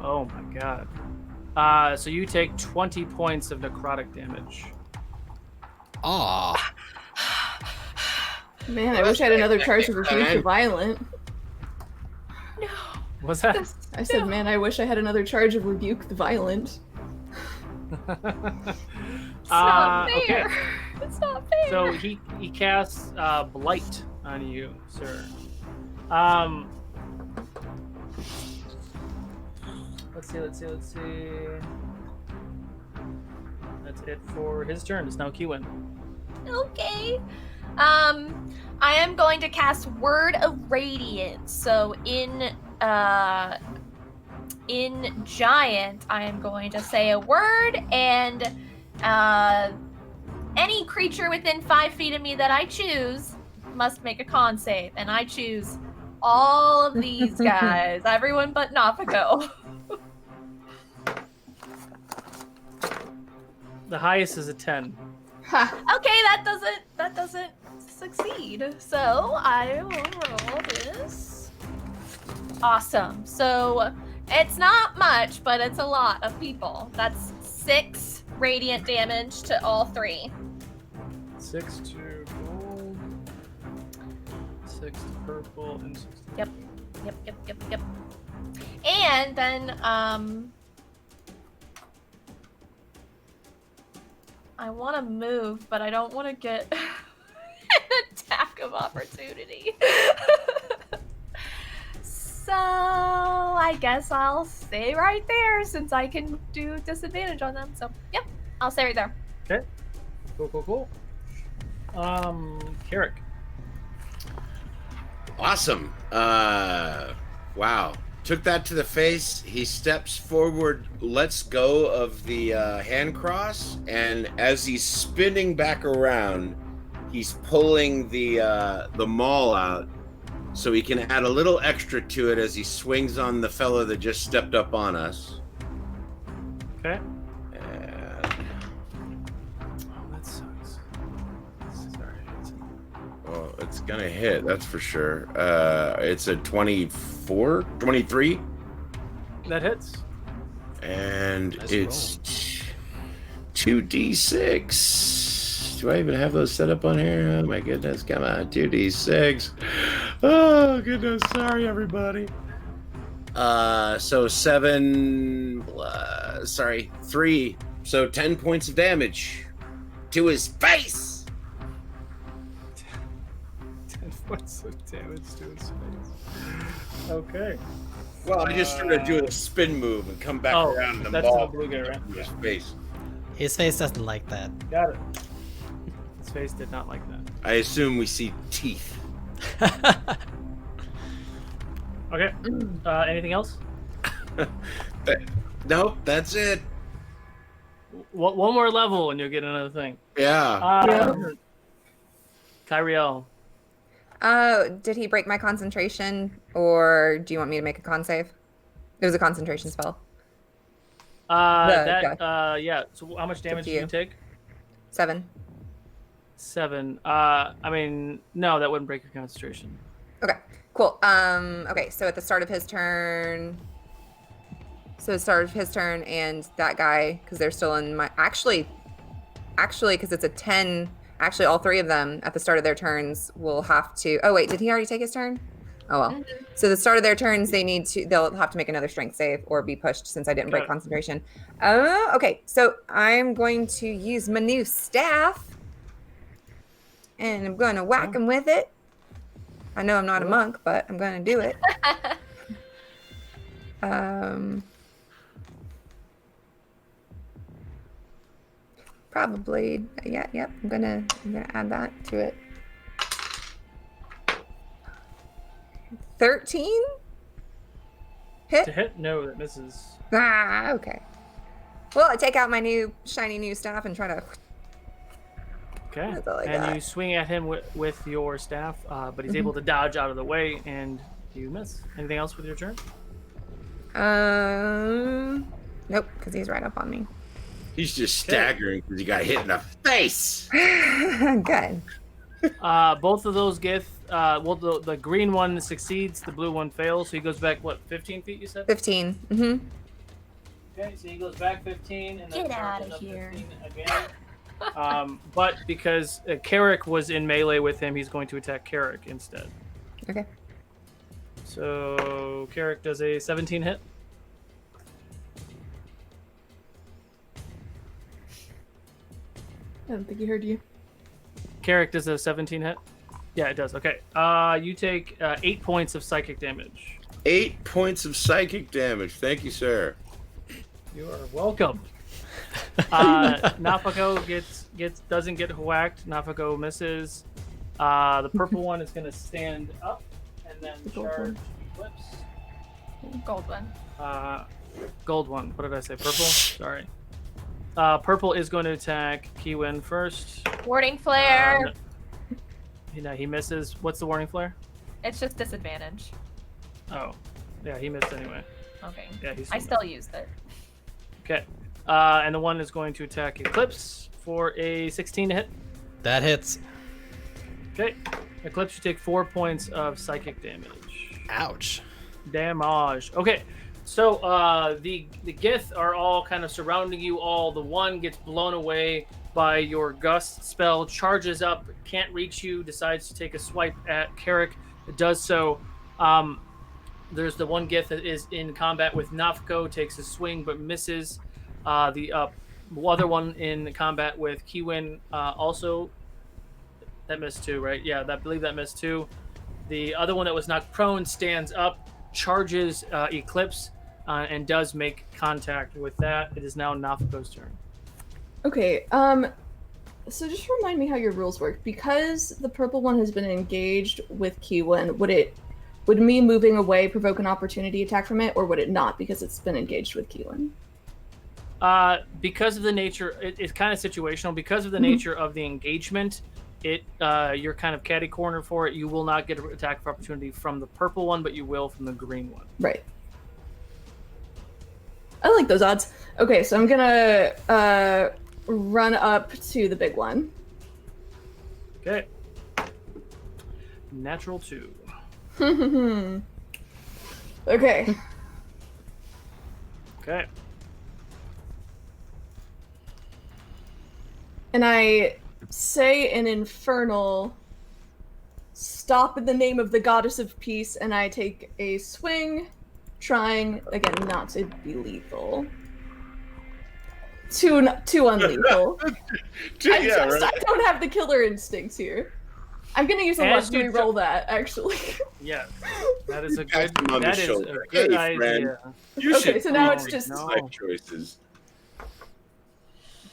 Oh my god. So you take 20 points of necrotic damage. Aw. Man, I wish I had another charge of Rebuke the Violent. No. What's that? I said, man, I wish I had anher charge of Rebuke the Violent. It's not fair. Okay. It's not fair. So he casts Blight on you, sir. Let's see. That's it for his turn. It's now Kiwin. Okay. I am going to cast Word of Radiance. So in Giant, I am going to say a word, and any creature within 5 feet of me that I choose must make a con save, and I choose all of these guys, everyone but Nafako. The highest is a 10. Ha! Okay, that doesn't succeed. So I will roll this. Awesome. So it's not much, but it's a lot of people. That's 6 radiant damage to all 3. 6 to gold, 6 to purple, and 6 to Yep. Yep. And then I want to move, but I don't want to get an attack of opportunity. So I guess I'll stay right there since I can do disadvantage on them. So yep, I'll stay right there. Okay. Cool. Carrick. Awesome. Wow. Took that to the face. He steps forward, lets go of the hand cross, and as he's spinning back around, he's pulling the maul out so he can add a little extra to it as he swings on the fellow that just stepped up on us. Okay. And, Oh, that sucks. Sorry. oh, it's gonna hit, that's for sure. It's a 23? That hits. And Nice it's 2d6. Do I even have those set up on here? Oh my goodness, come on, 2d6. Oh goodness, sorry everybody. So 3. So 10 points of damage to his face. 10 points of damage to his face. Okay. Well, I just started doing a spin move and come back around and the that's ball the blue guy, right? to his face. His face doesn't like that. Got it. His face did not like that. I assume we see teeth. Okay. Anything else? Nope, that's it. One more level and you'll get another thing. Yeah. Kyriel. Did he break my concentration, or do you want me to make a con save? It was a concentration spell. Yeah. So how much damage did you take? 7. 7. I mean, no, that wouldn't break your concentration. Okay, cool. Okay, so at the start of his turn. And that guy, because they're still in my. Actually, because it's a 10. Actually, all 3 of them at the start of their turns will have to. Oh wait, did he already take his turn? Oh well. So the start of their turns, they'll have to make another strength save or be pushed since I didn't break concentration. Okay, so I'm going to use my new staff, and I'm going to whack him with it. I know I'm not a monk, but I'm going to do it. Probably, yeah, yep. I'm gonna add that to it. 13 hit. To hit? No, that misses. Ah, okay. Well, I take out my new shiny new staff and try to. Okay. That's all I And got. you swing at him with your staff, but he's able to dodge out of the way, and you miss. Anything else with your turn? Nope, because he's right up on me. He's just staggering because he got hit in the face. Good. Both of those get. The green one succeeds, the blue one fails, so he goes back, what, 15 feet, you said? 15. Mm-hmm. Okay, so he goes back 15, and then Get charges outta up here. 15 again. But because Carrick was in melee with him, he's going to attack Carrick instead. Okay. So Carrick does a 17 hit. I don't think he heard you. Carrick does a 17 hit. Yeah, it does. Okay. You take 8 points of psychic damage. 8 points of psychic damage. Thank you, sir. You are welcome. Nafako doesn't get whacked. Nafako misses. The purple one is going to stand up and then charge Eclipse. Gold one. Gold one. What did I say? Purple? Sorry. Purple is going to attack Kiwin first. Warning flare. He misses. What's the warning flare? It's just disadvantage. Oh, yeah, he missed anyway. Okay. Yeah, he's. I still used it. Okay. And the one is going to attack Eclipse for a 16 to hit. That hits. Okay. Eclipse, you take 4 points of psychic damage. Ouch. Damage. Okay. So the Gith are all kind of surrounding you all. The one gets blown away by your gust spell, charges up, can't reach you, decides to take a swipe at Carrick. It does so. There's the one Gith that is in combat with Nafko, takes a swing but misses. The other one in combat with Kiwin also, that missed too, right? Yeah, I believe that missed too. The other one that was knocked prone stands up, charges Eclipse, and does make contact with that. It is now Nafko's turn. Okay, so just remind me how your rules work. Because the purple one has been engaged with Kiwin, would me moving away provoke an opportunity attack from it, or would it not because it's been engaged with Kiwin? Because of the nature, it's kind of situational. Because of the nature of the engagement, you're kind of catty corner for it. You will not get an attack of opportunity from the purple one, but you will from the green one. Right. I like those odds. Okay, so I'm gonna run up to the big one. Okay. Natural 2. Okay. Okay. And I say an infernal stop in the name of the goddess of peace, and I take a swing, trying again not to be lethal. Too unlethal. I don't have the killer instincts here. I'm gonna use a luck to re-roll that, actually. Yeah, that is a Pat good. him on the That is shoulder. a good Hey, friend. idea. You Okay, should so now read it's just- these No. life choices.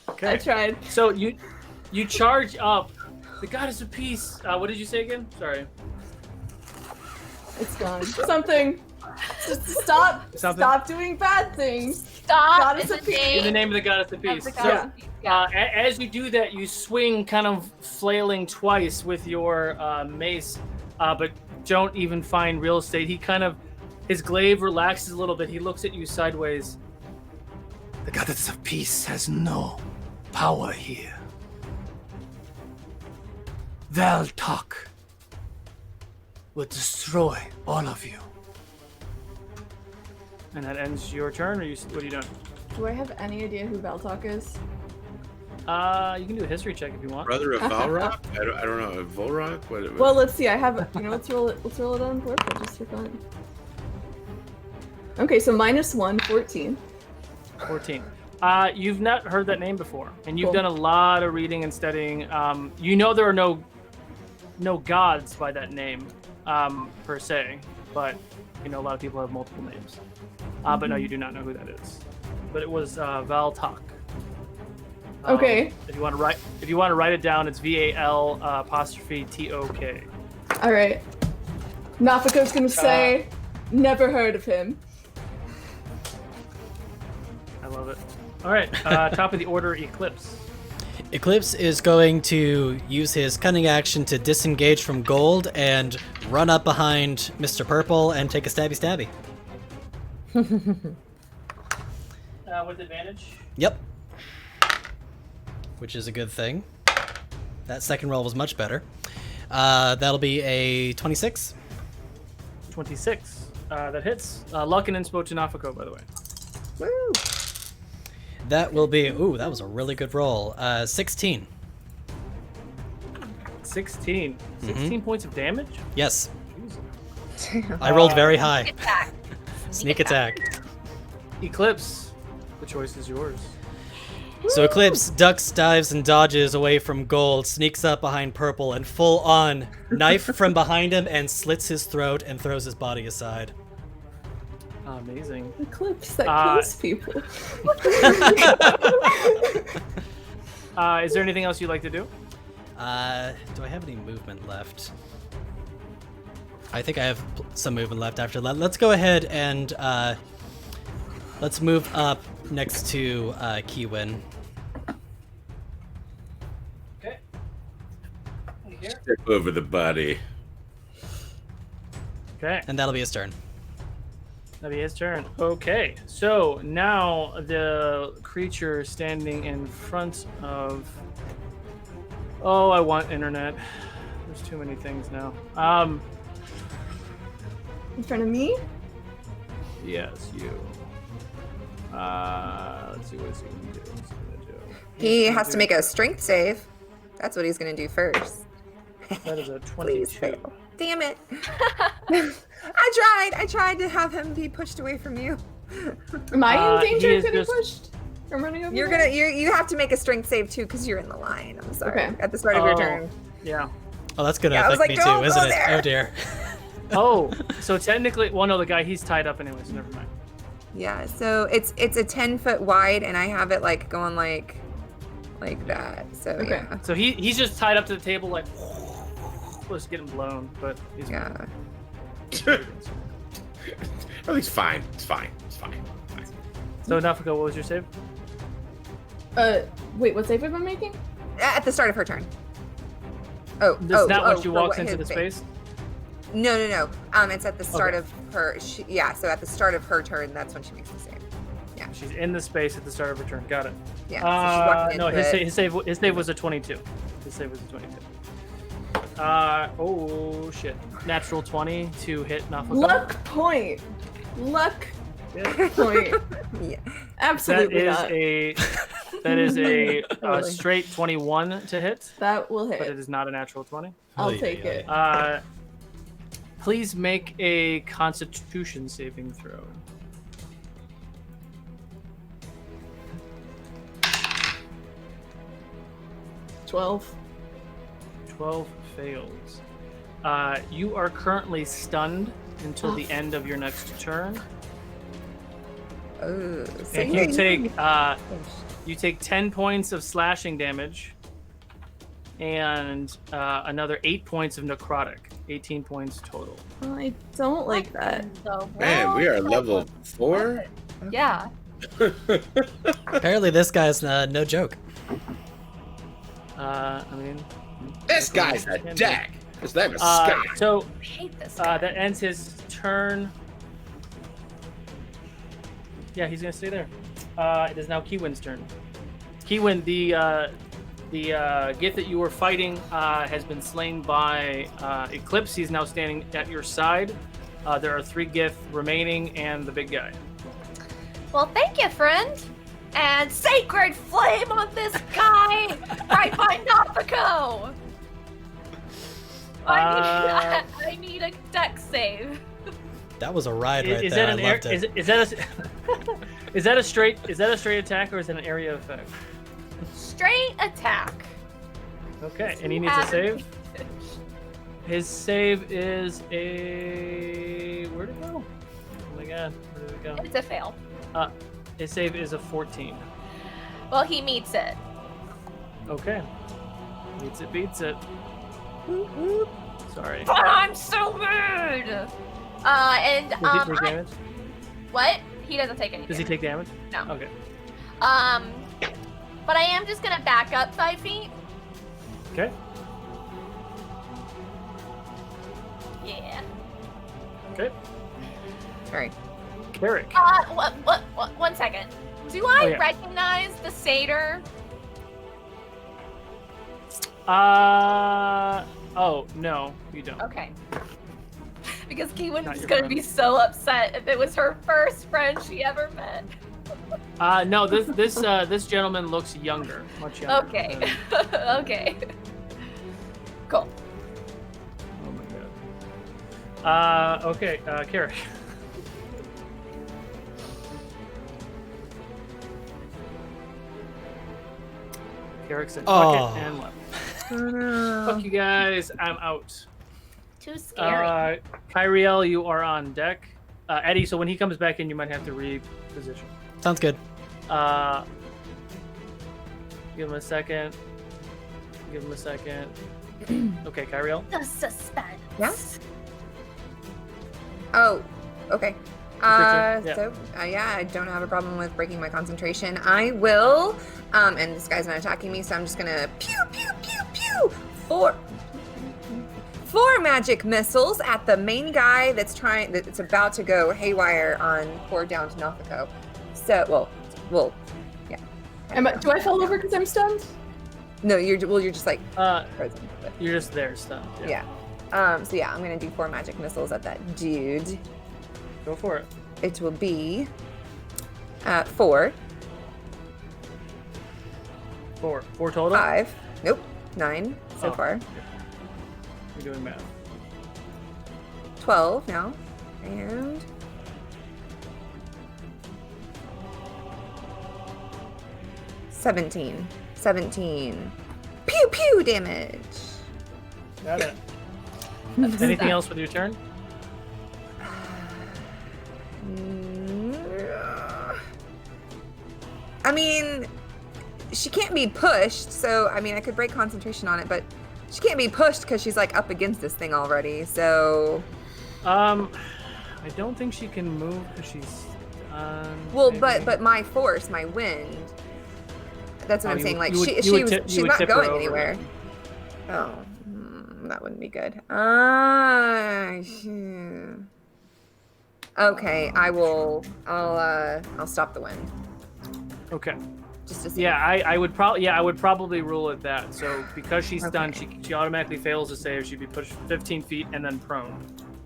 Okay. I tried. So you charge up. The goddess of peace. What did you say again? Sorry. It's gone. Something. Just stop. Something. Stop doing bad things. Stop Goddess in of the peace. In the name name of the goddess of of peace. the So, goddess of peace. Yeah. as you do that, you swing, kind of flailing twice with your mace, but don't even find real estate. He kind of, his glaive relaxes a little bit. He looks at you sideways. The goddess of peace has no power here. Valtok will destroy all of you. And that ends your turn, or what are you doing? Do I have any idea who Valtok is? You can do a history check if you want. Brother of Valrock? I don't know. Volrock? What? Well, let's see. I have. You know, let's roll it. Let's roll it on purple just for fun. Okay, so -1, 14. 14. You've not heard that name before, and you've Cool. done a lot of reading and studying. You know there are no gods by that name, per se, but you know a lot of people have multiple names. But no, you do not know who that is. But it was Valtok. Okay. If you want to write it down, it's VAL''TOK. All right. Nafiko's gonna say, never heard of him. I love it. All right, top of the order, Eclipse. Eclipse is going to use his cunning action to disengage from Gold and run up behind Mr. Purple and take a stabby. With advantage. Yep. Which is a good thing. That second roll was much better. That'll be a 26. 26. That hits. Luck and inspo to Nafiko, by the way. Woo! That will be... Ooh, that was a really good roll. 16. 16. 16 points of damage? Yes. I rolled very high. Attack. Sneak attack. Eclipse. The choice is yours. So Eclipse ducks, dives, and dodges away from Gold, sneaks up behind Purple, and full on knife from behind him and slits his throat and throws his body aside. Amazing. Eclipse that kills people. Is there anything else you'd like to do? Do I have any movement left? I think I have some movement left after that. Let's go ahead and let's move up next to Kiwin. Okay. Here. Step over the body. Okay. And that'll be his turn. That'll be his turn. Okay. So now the creature standing in front of. Oh, I want internet. There's too many things now. In front of me? Yes, you. Let's see what he's gonna do. He has to make a strength save. That's what he's gonna do first. That is a Please 22. fail. Damn it. I tried to have him be pushed away from you. Am I in He danger is of getting just- pushed? From running over You have to make a strength save too because you're in the line. I'm sorry. Okay. At the start of your Oh. turn. Yeah. Oh, that's gonna Yeah, I was affect like, me "Don't too, isn't go it? there." Oh dear. Oh, so technically, well, no, the guy he's tied up anyway, so never mind. Yeah, so it's a 10-foot wide and I have it like going like that. So Okay. yeah. So he's just tied up to the table, like, just getting blown, but he's Yeah. Oh, he's fine. It's fine. It's fine. So Nafiko, what was your save? Wait, what save am I making? At the start of her turn. Oh, That's not when she for walks what into the his space. No. It's at the start Okay. of her. So at the start of her turn, that's when she makes the save. Yeah. She's in the space at the start of her turn. Got it. Yeah. So she's walking No, into his it. save was a 22. His save was a 22. Oh shit! Natural 20 to hit Nafiko. Luck point. Luck Yeah. point. Yeah. That Absolutely is not. a That is a Really? straight 21 to hit, That will but it hit. is not a natural 20. I'll Oy, take oy, it. Please make a Constitution saving throw. 12. 12 fails. You are currently stunned until the end of your next turn. Oh, so And you take 10 points of slashing damage and another 8 points of necrotic. 18 points total. I don't like that. Man, we are level 4. Yeah. Apparently, this guy's no joke. I mean, This guy's a deck. His name is Scott. so I hate this guy. that ends his turn. Yeah, he's gonna stay there. It is now Keywin's turn. Keywin, the Gith that you were fighting has been slain by Eclipse. He's now standing at your side. There are 3 Gith remaining and the big guy. Well, thank you, friend. And sacred flame on this guy right by Nothico. I need a deck save. That was a ride right Is there. that an I loved it. is that a is that a straight attack or is it an area effect? Straight attack. Okay, and he needs a save. His save is a where'd it go? Oh my god, where did it go? It's a fail. His save is a 14. Well, he meets it. Okay. Meets it, beats it. Sorry. But I'm so mad. And Does he take damage? what? He doesn't take any. Does he damage. take damage? No. Okay. But I am just gonna back up 5 feet. Okay. Yeah. Okay. Sorry. Carrick. What? 1 second. Do I Oh, yeah. recognize the satyr? Oh no, you don't. Okay. Because Keywin Not is your gonna friend. be so upset if it was her first friend she ever met. No, this gentleman looks younger, much younger. Okay. Okay. Cool. Oh my god. Okay, Carrick. Carrick said fuck Oh. it and left. Fuck you guys, I'm out. Too scary. Kyriel, you are on deck. Eddie, so when he comes back in, you might have to reposition. Sounds good. Give him a second. Give him a second. Okay, Kyriel. The suspense. Yeah? Oh, okay. turn, yeah. So, yeah, I don't have a problem with breaking my concentration. I will, and this guy's not attacking me, so I'm just gonna pew, pew, pew, pew, four magic missiles at the main guy that's about to go haywire on poor down to Nothico. So, well, yeah. Do I fall over because I'm stunned? No, you're just like frozen. But, You're just there, stunned. yeah. So yeah, I'm gonna do 4 magic missiles at that dude. Go for it. It will be 4, 4 total. 5, nope, 9 so Oh. far. You're doing math. 12 now, and 17. Pew pew damage. Got it. Anything else with your turn? I mean, she can't be pushed, so I mean, I could break concentration on it, but she can't be pushed because she's like up against this thing already. So, I don't think she can move because she's. well, maybe. but my force, my wind. That's what Oh, I'm you- saying. Like you would- you she's would tip- you would not tip her going over. anywhere. Oh, that wouldn't be good. Okay, I'll stop the wind. Okay. Just to see. Yeah, I would probably rule it that. So because she's stunned, Okay. she automatically fails to save. She'd be pushed 15 feet and then prone.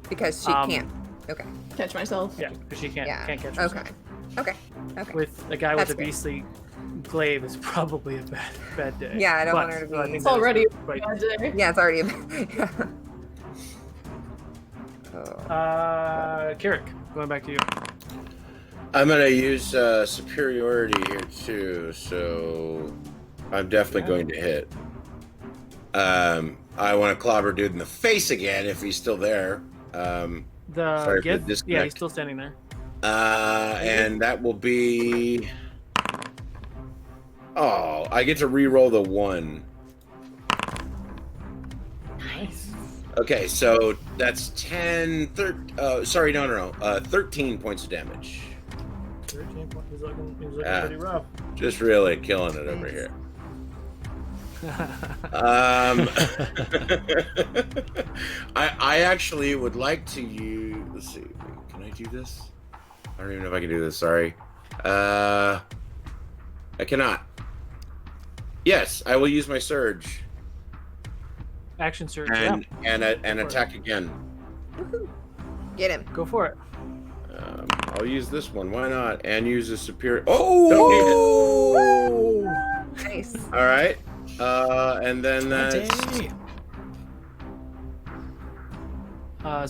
Because she can't. Okay. Catch myself. Yeah, because she can't Yeah. catch herself. Okay. Okay. With a guy with That's a good. beastly glaive is probably a bad day. Yeah, I don't want But, her to I be- think It's that is already a quite- bad day. Yeah, it's already. Yeah. Oh. Carrick, going back to you. I'm gonna use superiority here too, so I'm definitely going to hit. I want to clobber dude in the face again if he's still there. The Sorry for the gift. disconnect. Yeah, he's still standing there. And that will be. Oh, I get to re-roll the 1. Nice. Okay, so that's 10. 13 points of damage. 13 points. He's looking Yeah. pretty rough. Just really killing it over here. I actually would like to use. Let's see. Can I do this? I don't even know if I can do this. Sorry. I cannot. Yes, I will use my surge Action surge. and Yeah, attack again. Get him. go for it. I'll use this one. Why not? And use a superior. Oh, don't need it. Nice. All right. And then that's.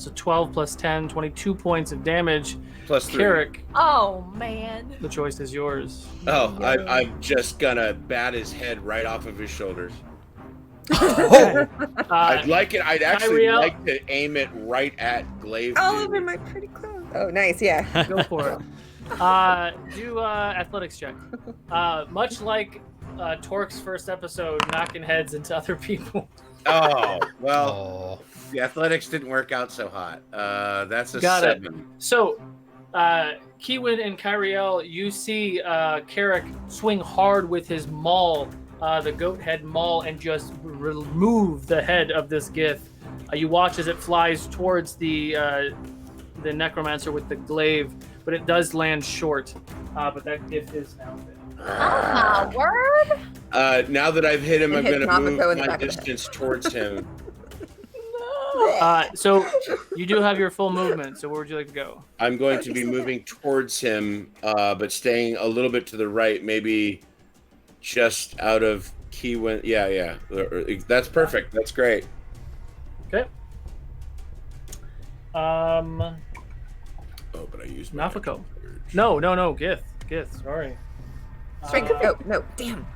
So 12 plus 10, 22 points of damage. Plus 3. Carrick, Oh man. the choice is yours. Oh, I'm just gonna bat his head right off of his shoulders. I'd like it. I'd actually Kyriel. like to aim it right at Glaive. All dude. over my pretty clothes. Oh, nice. Yeah. Go for it. Do athletics check. Much like Torque's first episode, knocking heads into other people. Oh well, Oh. the athletics didn't work out so hot. That's a Got it. 7. So, Kiwin and Kyriel, you see Carrick swing hard with his maul, the goat head maul, and just remove the head of this Gith. You watch as it flies towards the necromancer with the glaive, but it does land short. But that Gith is now dead. Oh my word. Now that I've hit him, And I'm hit going to Namako move in the my back of the head. distance towards him. So you do have your full movement. So where would you like to go? I'm going to be moving towards him, but staying a little bit to the right, maybe just out of Kiwin. Yeah. That's perfect. That's great. Okay. Oh, but I used my Nafako. No, Gith. Sorry. Strength of goat. No. Damn.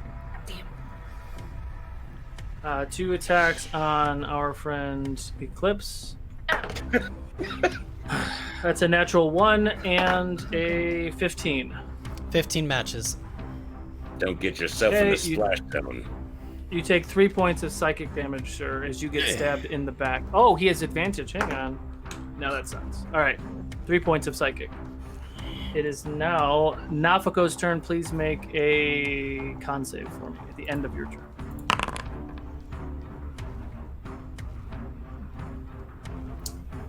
2 attacks on our friend Eclipse. That's a natural 1 and a 15. 15 matches. Don't get yourself in Okay, the you- splash zone. You take 3 points of psychic damage, sir, as you get stabbed in the back. Oh, he has advantage. Hang on. No, that sucks. All right. 3 points of psychic. It is now Nafako's turn. Please make a con save for me at the end of your turn.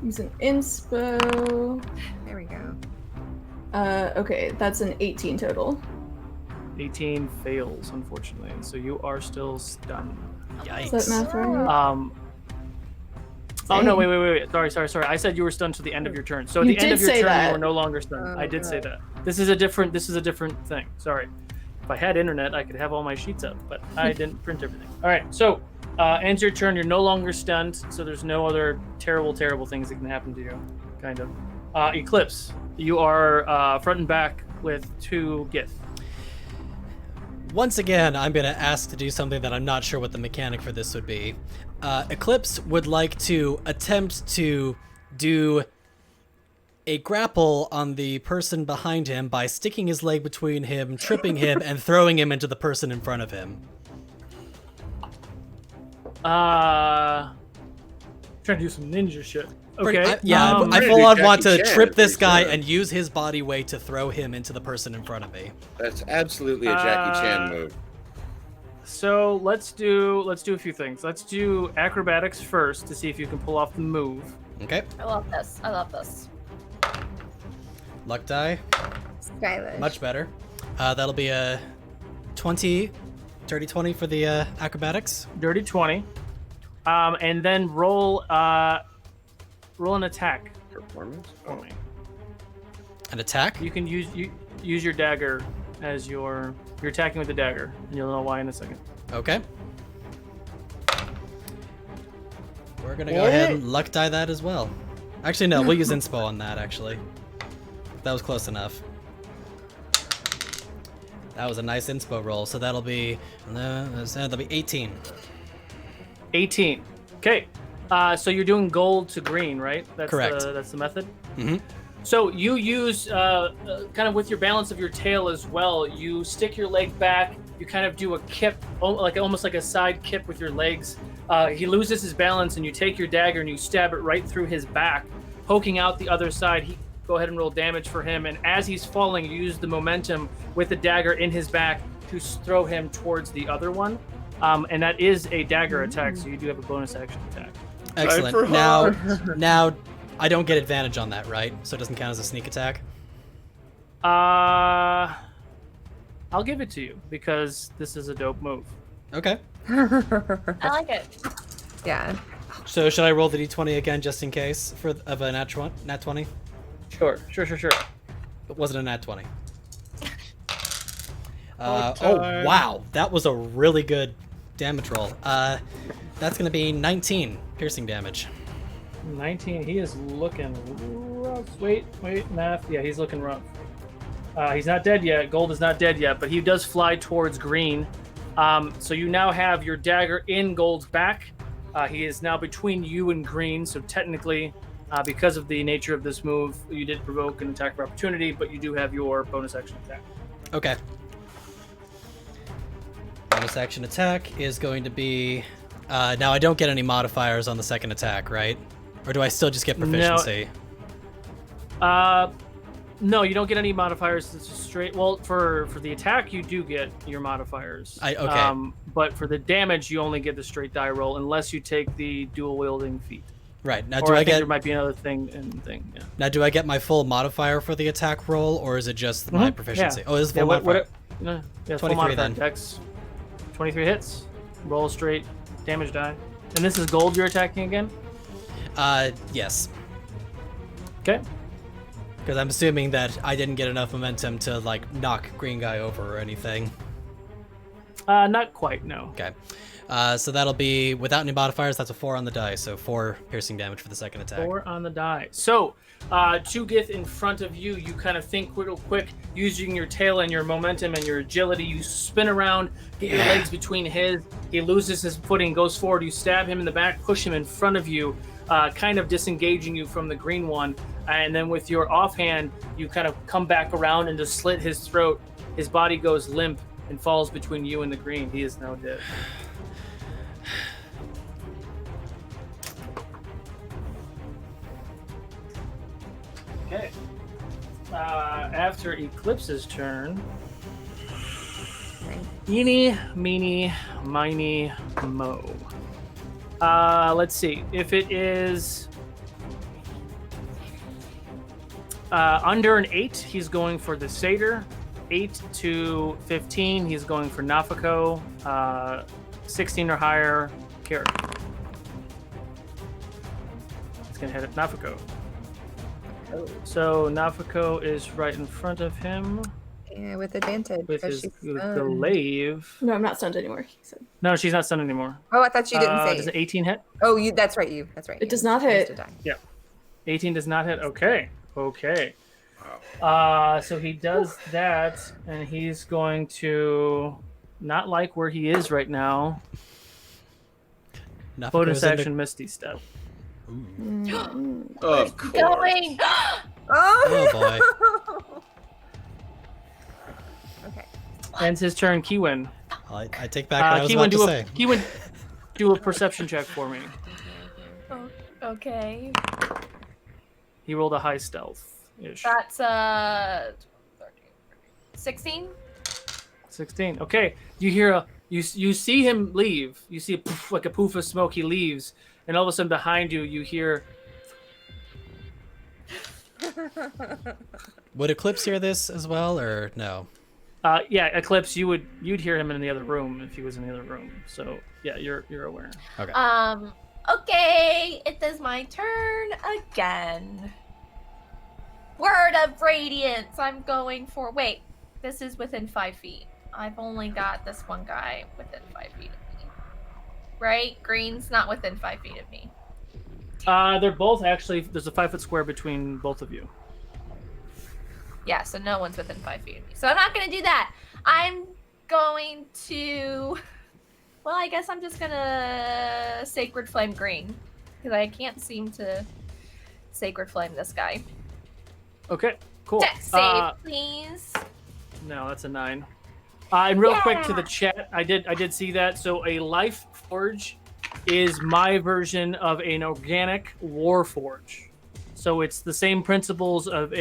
Use an inspo. There we go. Okay, that's an 18 total. 18 fails, unfortunately. So you are still stunned. Is that Yikes. math right? Oh no! Wait! Sorry. I said you were stunned to the end of your turn. So at You the end did of your say turn, that. you are no longer stunned. Oh, I did say God. that. This is a different thing. Sorry. If I had internet, I could have all my sheets up, but I didn't print everything. All right. So ends your turn. You're no longer stunned. So there's no other terrible things that can happen to you. Kind of. Eclipse. You are front and back with 2 Gith. Once again, I'm going to ask to do something that I'm not sure what the mechanic for this would be. Eclipse would like to attempt to do a grapple on the person behind him by sticking his leg between him, tripping him, and throwing him into the person in front of him. Trying to do some ninja shit. Okay. I Pretty full on Jackie want to Chan, trip this pretty guy sure. and use his body weight to throw him into the person in front of me. That's absolutely a Jackie Chan move. So let's do a few things. Let's do acrobatics first to see if you can pull off the move. Okay. I love this. Luck die. Stylish. Much better. That'll be a 20, dirty 20 for the acrobatics. Dirty 20. And then roll an attack Performance? for me. An attack. You can use your dagger as your You're attacking with the dagger, and you'll know why in a second. Okay. We're gonna go ahead and luck die that as well. Actually, no, we'll use inspo on that, actually. That was close enough. That was a nice inspo roll, so that'll be 18. 18. Okay. So you're doing gold to green, right? That's Correct. That's the method? Mm-hmm. So you use, kind of with your balance of your tail as well, you stick your leg back, you kind of do a kip, almost like a side kip with your legs. He loses his balance, and you take your dagger and you stab it right through his back, poking out the other side. Go ahead and roll damage for him, and as he's falling, you use the momentum with the dagger in his back to throw him towards the other one. And that is a dagger attack, so you do have a bonus action attack. Excellent. Now, I don't get advantage on that, right? So it doesn't count as a sneak attack? I'll give it to you, because this is a dope move. Okay. I like it. Yeah. So should I roll the d20 again, just in case, of a nat 20? Sure. It wasn't a nat 20. Oh, wow. That was a really good damage roll. That's going to be 19 piercing damage. 19. He is looking rough. Wait, math. Yeah, he's looking rough. He's not dead yet. Gold is not dead yet, but he does fly towards green. So you now have your dagger in Gold's back. He is now between you and green, so technically, because of the nature of this move, you did provoke an attack of opportunity, but you do have your bonus action attack. Okay. Bonus action attack is going to be... now, I don't get any modifiers on the second attack, right? Or do I still just get proficiency? No, you don't get any modifiers. It's just straight. Well, for the attack, you do get your modifiers. Okay. But for the damage, you only get the straight die roll unless you take the dual wielding feat. Right. Now, Or I think there might be another thing. Yeah. Now, do I get my full modifier for the attack roll, or is it just my proficiency? Yeah. Oh, it is full modifier. No, yeah, 23 full modifier. then. Dex, 23 hits. Roll a straight damage die. And this is Gold you're attacking again? Yes. Okay. Because I'm assuming that I didn't get enough momentum to, like, knock green guy over or anything. Not quite, no. Okay. So that'll be, without any modifiers, that's a 4 on the die, so 4 piercing damage for the second attack. 4 on the die. So, Chugith in front of you, you kind of think real quick, using your tail and your momentum and your agility, you spin around, get your legs between his, he loses his footing, goes forward, you stab him in the back, push him in front of you, kind of disengaging you from the green one, and then with your offhand, you kind of come back around and just slit his throat. His body goes limp and falls between you and the green. He is now dead. Okay. After Eclipse's turn, eeny, meeny, miny, mo. Let's see. If it is under an 8, he's going for the Satyr. 8 to 15, he's going for Nafako. 16 or higher, Carrot. It's going to hit at Nafako. So Nafako is right in front of him. Yeah, with advantage. With because his she's stunned. glaive. No, I'm not stunned anymore. He said. No, she's not stunned anymore. Oh, I thought you didn't say. Does it 18 hit? Oh, you. That's right. You. That's right. It you. does not I used hit. to die. Yeah. 18 does not hit. Okay. So he does that, and he's going to not like where he is right now. Nafuko's Bonus in the- action Misty Step. Of course. Going. Oh boy. Okay. Ends his turn. Kiwin. I take back what I was Kiwin, about to say. Kiwin, do a perception check for me. Oh, okay. He rolled a high stealth-ish. That's 16. 16. Okay. You hear you see him leave. You see a poof, like a poof of smoke. He leaves, and all of a sudden behind you, you hear. Would Eclipse hear this as well, or no? Yeah, Eclipse. You'd hear him in the other room if he was in the other room. So yeah, you're aware. Okay. Okay, it is my turn again. Word of Radiance. I'm going for. Wait, this is within 5 feet. I've only got this one guy within 5 feet of me. Right? Green's not within 5 feet of me. They're both actually. There's a 5 foot square between both of you. Yeah, so no one's within 5 feet of me. So I'm not gonna do that. I'm going to. Well, I guess I'm just gonna Sacred Flame Green. Because I can't seem to Sacred Flame this guy. Okay, cool. Dex save, please. No, that's a 9. And real quick to the chat, I did see that. So a Life Forge is my version of an organic War Forge. So it's the same principles of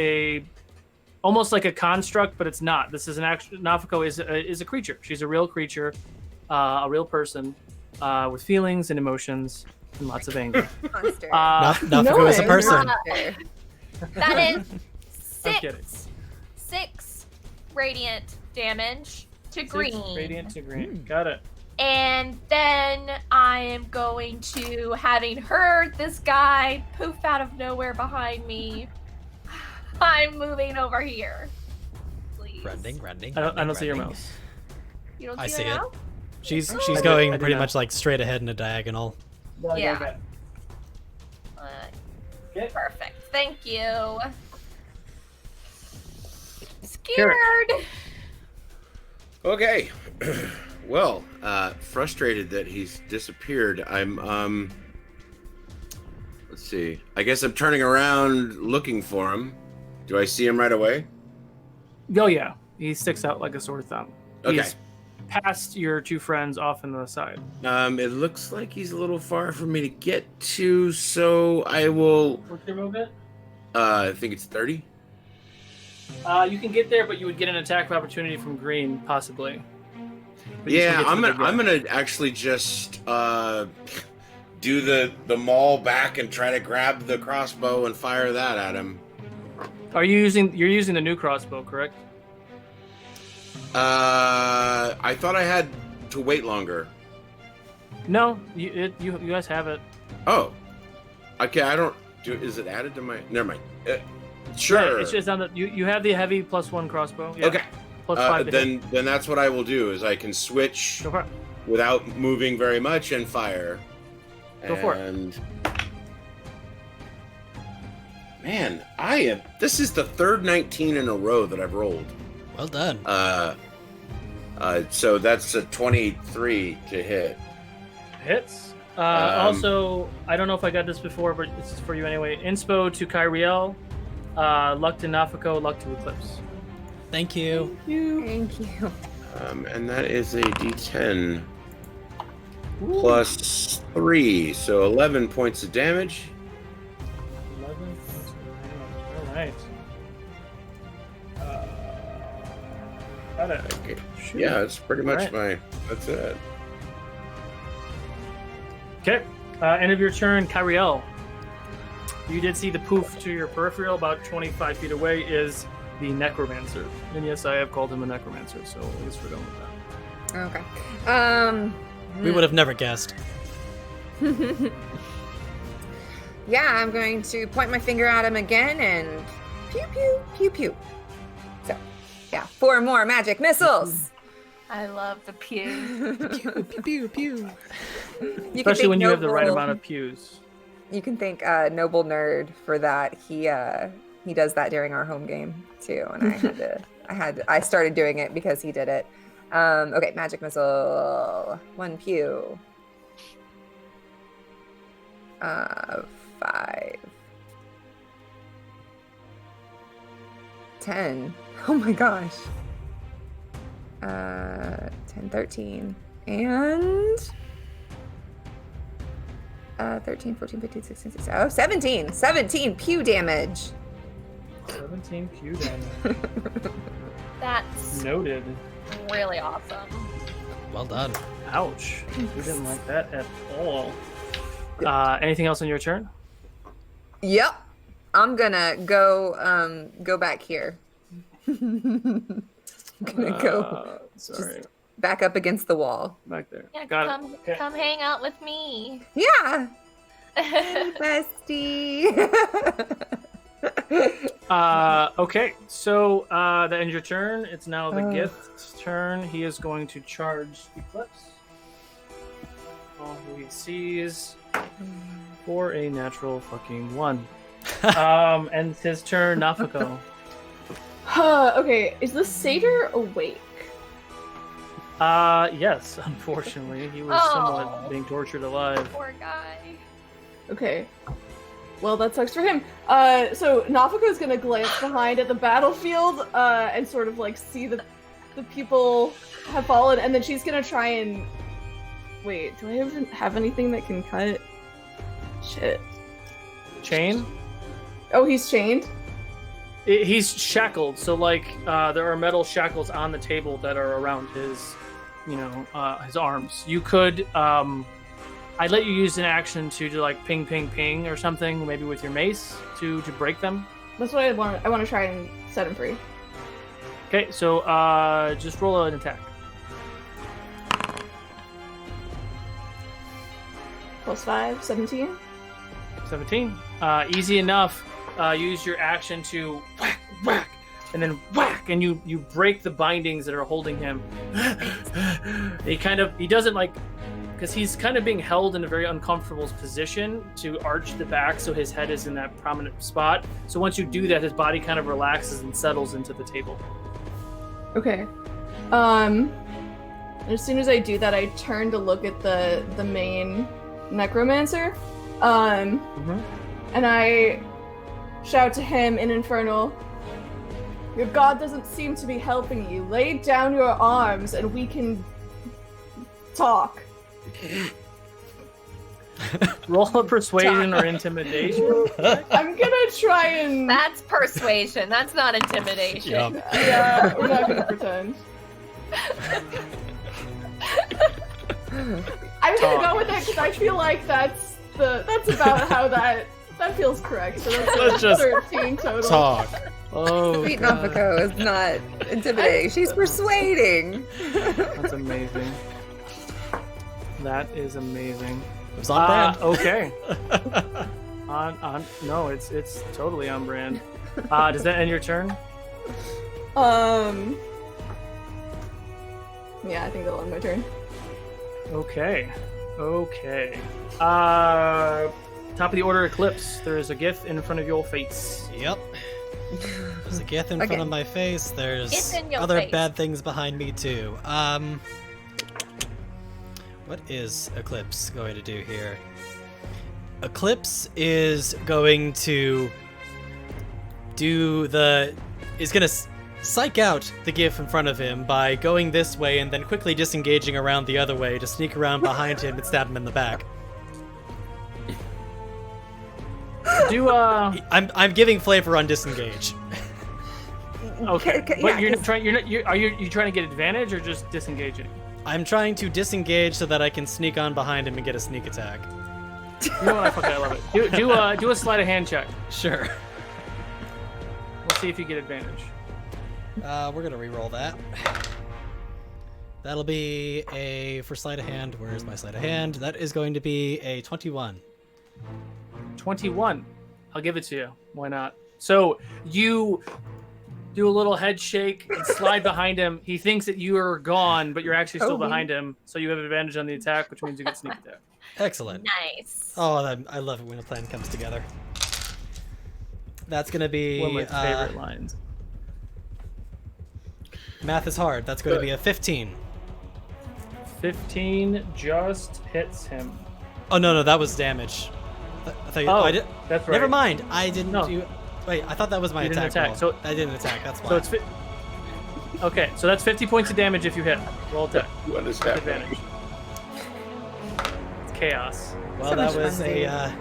almost like a construct, but it's not. This is an actual. Nafako is a creature. She's a real creature, a real person with feelings and emotions and lots of anger. Monster. Nafako is a person. That is I'm kidding. 6 radiant damage to green. 6 radiant to green. Got it. And then I am going to, having heard this guy poof out of nowhere behind me, I'm moving over here. Please. Running. I don't see your mouse. You don't see I see it it. now? She's I going did pretty not. much like straight ahead in a diagonal. Yeah. Okay. Perfect. Thank you. Carrot. Scared. Okay. Well, frustrated that he's disappeared. I'm let's see. I guess I'm turning around looking for him. Do I see him right away? Oh yeah, he sticks out like a sore thumb. Okay. He's past your 2 friends off in the side. It looks like he's a little far for me to get to, so I will What's your movement? I think it's 30. You can get there, but you would get an attack of opportunity from green, possibly. But you Yeah, still get to I'm the gonna big guy. I'm gonna actually just do the maul back and try to grab the crossbow and fire that at him. You're using the new crossbow, correct? I thought I had to wait longer. No, you guys have it. Oh, okay. I don't do. Is it added to my? Never mind. Sure. Yeah, it's just on the you have the heavy +1 crossbow. Yeah. Okay. Plus 5 to hit. Then that's what I will do. Is I can switch Go for it. without moving very much and fire. Go for it. And man, this is the third 19 in a row that I've rolled. Well done. So that's a 23 to hit. Hits. Also, I don't know if I got this before, but this is for you anyway. Inspo to Kyriel, luck to Nafako, luck to Eclipse. Thank you. Thank you. And that is a D10 plus 3, so 11 points of damage. 11 points of damage. All right. Got it. Okay. Shoot. Yeah, that's pretty much Alright. that's it. Okay. End of your turn, Kyriel. You did see the poof to your peripheral, about 25 feet away, is the necromancer. And yes, I have called him a necromancer, so I guess we're going with that. Okay. We would have never guessed. Yeah, I'm going to point my finger at him again and pew pew pew pew. So, yeah, 4 more magic missiles. I love the pew. Pew pew pew. You can Especially thank when you have the right Noble- amount of pews. You can thank Noble Nerd for that. He does that during our home game too, and I started doing it because he did it. Okay, magic missile. 1 pew. 5. 10. Oh my gosh. 10, 13. And 13, 14, 15, 16, 17. Oh, 17. 17 pew damage. 17 pew damage. That's Noted. really awesome. Well done. Ouch. We didn't like that at all. Anything else on your turn? Yep. I'm gonna go back here. I'm gonna go Sorry. back up against the wall. Back there. Yeah, Got come it. Okay. come hang out with me. Yeah. Hey, bestie. Okay, so that ends your turn. It's now the Gith's turn. He is going to charge Eclipse. Who he sees for a natural fucking 1. Ends his turn, Nafako. Okay, is the satyr awake? Yes, unfortunately. He was somewhat being tortured alive. Poor guy. Okay. Well, that sucks for him. So Nafako's gonna glance behind at the battlefield, and sort of like see the people have fallen, and then she's gonna try and wait. Do I even have anything that can cut? Shit. Chain? Oh, he's chained. He's shackled, so like there are metal shackles on the table that are around his, his arms. You could, I'd let you use an action to do like ping, ping, ping or something, maybe with your mace to break them. That's what I want. I want to try and set him free. Okay, so just roll an attack. +5, 17. 17. Easy enough. Use your action to whack, whack, and then whack, and you break the bindings that are holding him. He doesn't like, because he's kind of being held in a very uncomfortable position to arch the back so his head is in that prominent spot. So once you do that, his body kind of relaxes and settles into the table. Okay. As soon as I do that, I turn to look at the main necromancer. And I shout to him in Infernal, "Your god doesn't seem to be helping you. Lay down your arms and we can talk." Roll a persuasion or intimidation. I'm gonna try and... That's persuasion. That's not intimidation. Yep. Yeah, we're not gonna pretend. I'm gonna go with it because I feel like that's about how that feels correct. So that's just 13 total. Talk. Oh, Sweet God. Nafako is not intimidating. She's persuading. That's amazing. That is amazing. It was on brand. Okay. No, it's totally on brand. Does that end your turn? Yeah, I think that'll end my turn. Okay. Top of the order, Eclipse. There is a Gith in front of your face. Yep. There's a Gith in front of my face. There's Gith in your other face. bad things behind me too. What is Eclipse going to do here? Eclipse is going to psych out the Gith in front of him by going this way and then quickly disengaging around the other way to sneak around behind him and stab him in the back. I'm giving flavor on disengage. Okay, Okay, but yeah, you're 'cause- not trying. Are you trying to get advantage or just disengaging? I'm trying to disengage so that I can sneak on behind him and get a sneak attack. You know what? I love it. Do a sleight of hand check. Sure. We'll see if you get advantage. We're gonna re-roll that. That'll be for sleight of hand. Where's my sleight of hand? That is going to be a 21. 21. I'll give it to you. Why not? So you do a little head shake and slide behind him. He thinks that you are gone, but you're actually still behind him. So you have advantage on the attack, which means you get sneak attack. Excellent. Nice. Oh, I love it when a plan comes together. That's gonna be One of my favorite lines. math is hard. That's going to be a 15. 15 just hits him. Oh no, that was damage. I thought you, Oh, I did. that's right. Never mind. I didn't No. do. Wait, I thought that was my You didn't attack. attack, roll. so- I didn't attack. That's why. So it's okay. So that's 50 points of damage if you hit. Roll attack. You With understand? advantage. It's chaos. well, so that much was fun, a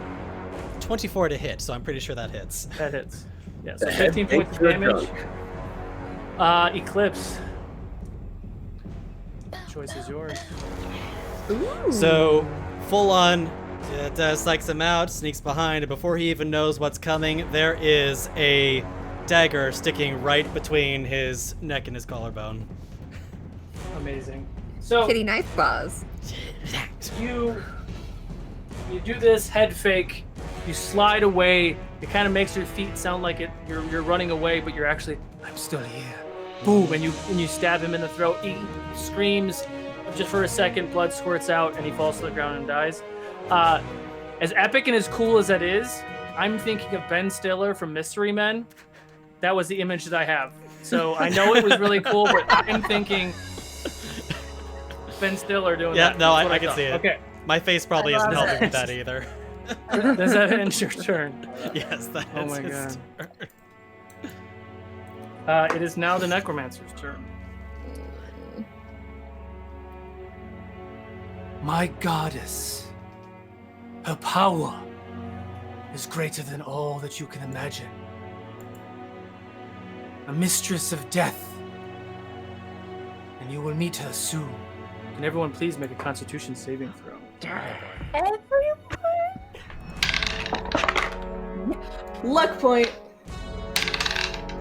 24 to hit, so I'm pretty sure that hits. That hits. Yeah. So The head 15 points of makes you damage. drunk. Eclipse. Choice is yours. So, full on, psychs him out, sneaks behind, and before he even knows what's coming, there is a dagger sticking right between his neck and his collarbone. Amazing. So Kitty knife claws. you do this head fake. You slide away. It kind of makes your feet sound like you're running away, but you're actually, I'm still here. Boom, and you stab him in the throat. He screams just for a second, blood squirts out, and he falls to the ground and dies. As epic and as cool as that is, I'm thinking of Ben Stiller from Mystery Men. That was the image that I have. So I know it was really cool, but I'm thinking Ben Stiller doing that. Yeah, no, That's what I can see it. Okay. My face probably isn't helping with that either. Does that end your turn? Yes, that Oh is my his God. turn. It is now the necromancer's turn. My goddess, her power is greater than all that you can imagine. A mistress of death, and you will meet her soon. Can everyone please make a Constitution saving throw? Everyone. Luck point.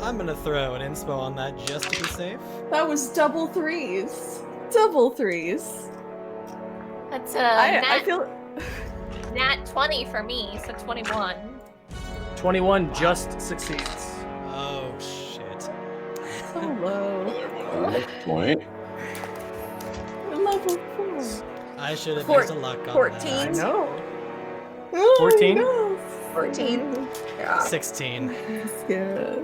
I'm gonna throw an inspo on that just to be safe. That was double threes. Double threes. That's I feel. nat 20 for me, so 21. 21 just succeeds. Oh shit. So low. Luck point. Level 4. I should have Four- used a luck on 14. that. No. Oh, 14? no. 14. Yeah. 16. Yes.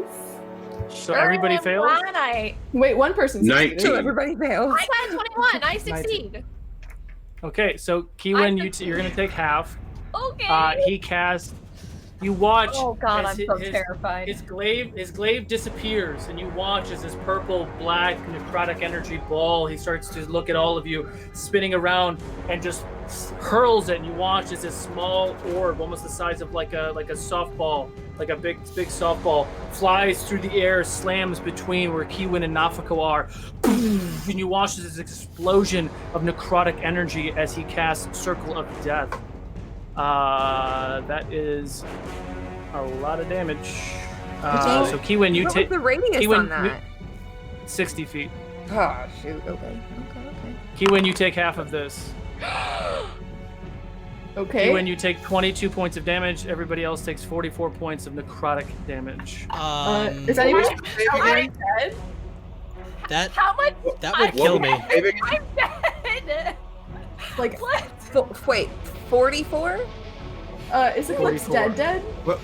So everybody I'm fails? glad I Wait, one person. 19. So everybody fails. got a 21. I succeed. Okay, so Kiwin, you're going to take half. Okay. He casts. You watch. Oh God, as I'm so terrified. His glaive disappears, and you watch as this purple, black, necrotic energy ball. He starts to look at all of you, spinning around, and just hurls it. And you watch as this small orb, almost the size of like a softball, like a big softball, flies through the air, slams between where Kiwin and Nafako are. And you watch this explosion of necrotic energy as he casts Circle of Death. That is a lot of damage. So Kiwin, you What was take the radius Kiwin, on that? 60 feet. Oh, shoot. Okay. Kiwin, you take half of this. Okay. Kiwin, you take 22 points of damage. Everybody else takes 44 points of necrotic damage. Is anyone I'm dead. that How much? that would kill me. I'm dead. like? What? Wait, 44? Is Eclipse 44. dead? What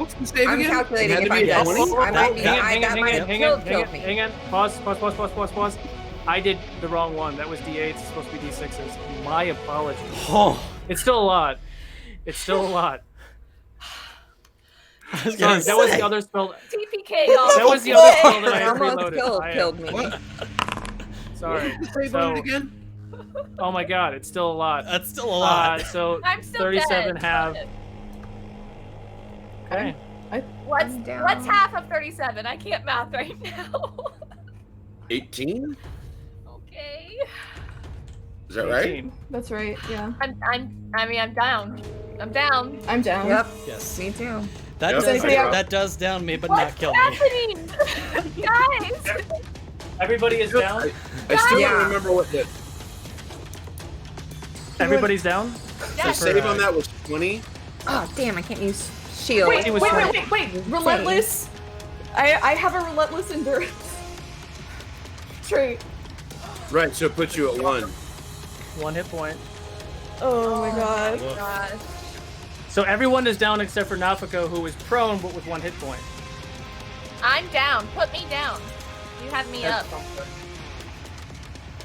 was the save I'm again? calculating It had if to I'm be dead. 20? I might be. That might have killed me. Hang on. Pause. I did the wrong one. That was D8s. It's supposed to be D6s. My apologies. Oh, It's still a lot. It's still a lot. I was Sorry, gonna that was say. the other spell. TPK off. That was the other spell that I It had almost reloaded. killed me. What? Sorry. Save on it again? Oh my god, it's still a lot. That's still a lot. So I'm still 37 dead. have. Okay. What's I'm down. what's half of 37? I can't math right now. 18? Okay. Is that right? 18. That's right. Yeah. I'm down. I'm down. I'm down. Yep. Yes. Me too. That Yep. does, Yeah. that does down me, but What's not kill me. happening? Guys! Everybody is down? I still Yeah. don't remember what the Everybody's down? the save on that was 20. Oh, damn, I can't use shield. Wait, It was wait. Relentless. I have a relentless endurance trait. Right, so it puts you at 1. 1 hit point. Oh my god. Gosh. So everyone is down except for Nafako, who is prone but with 1 hit point. I'm down. Put me down. You have me up.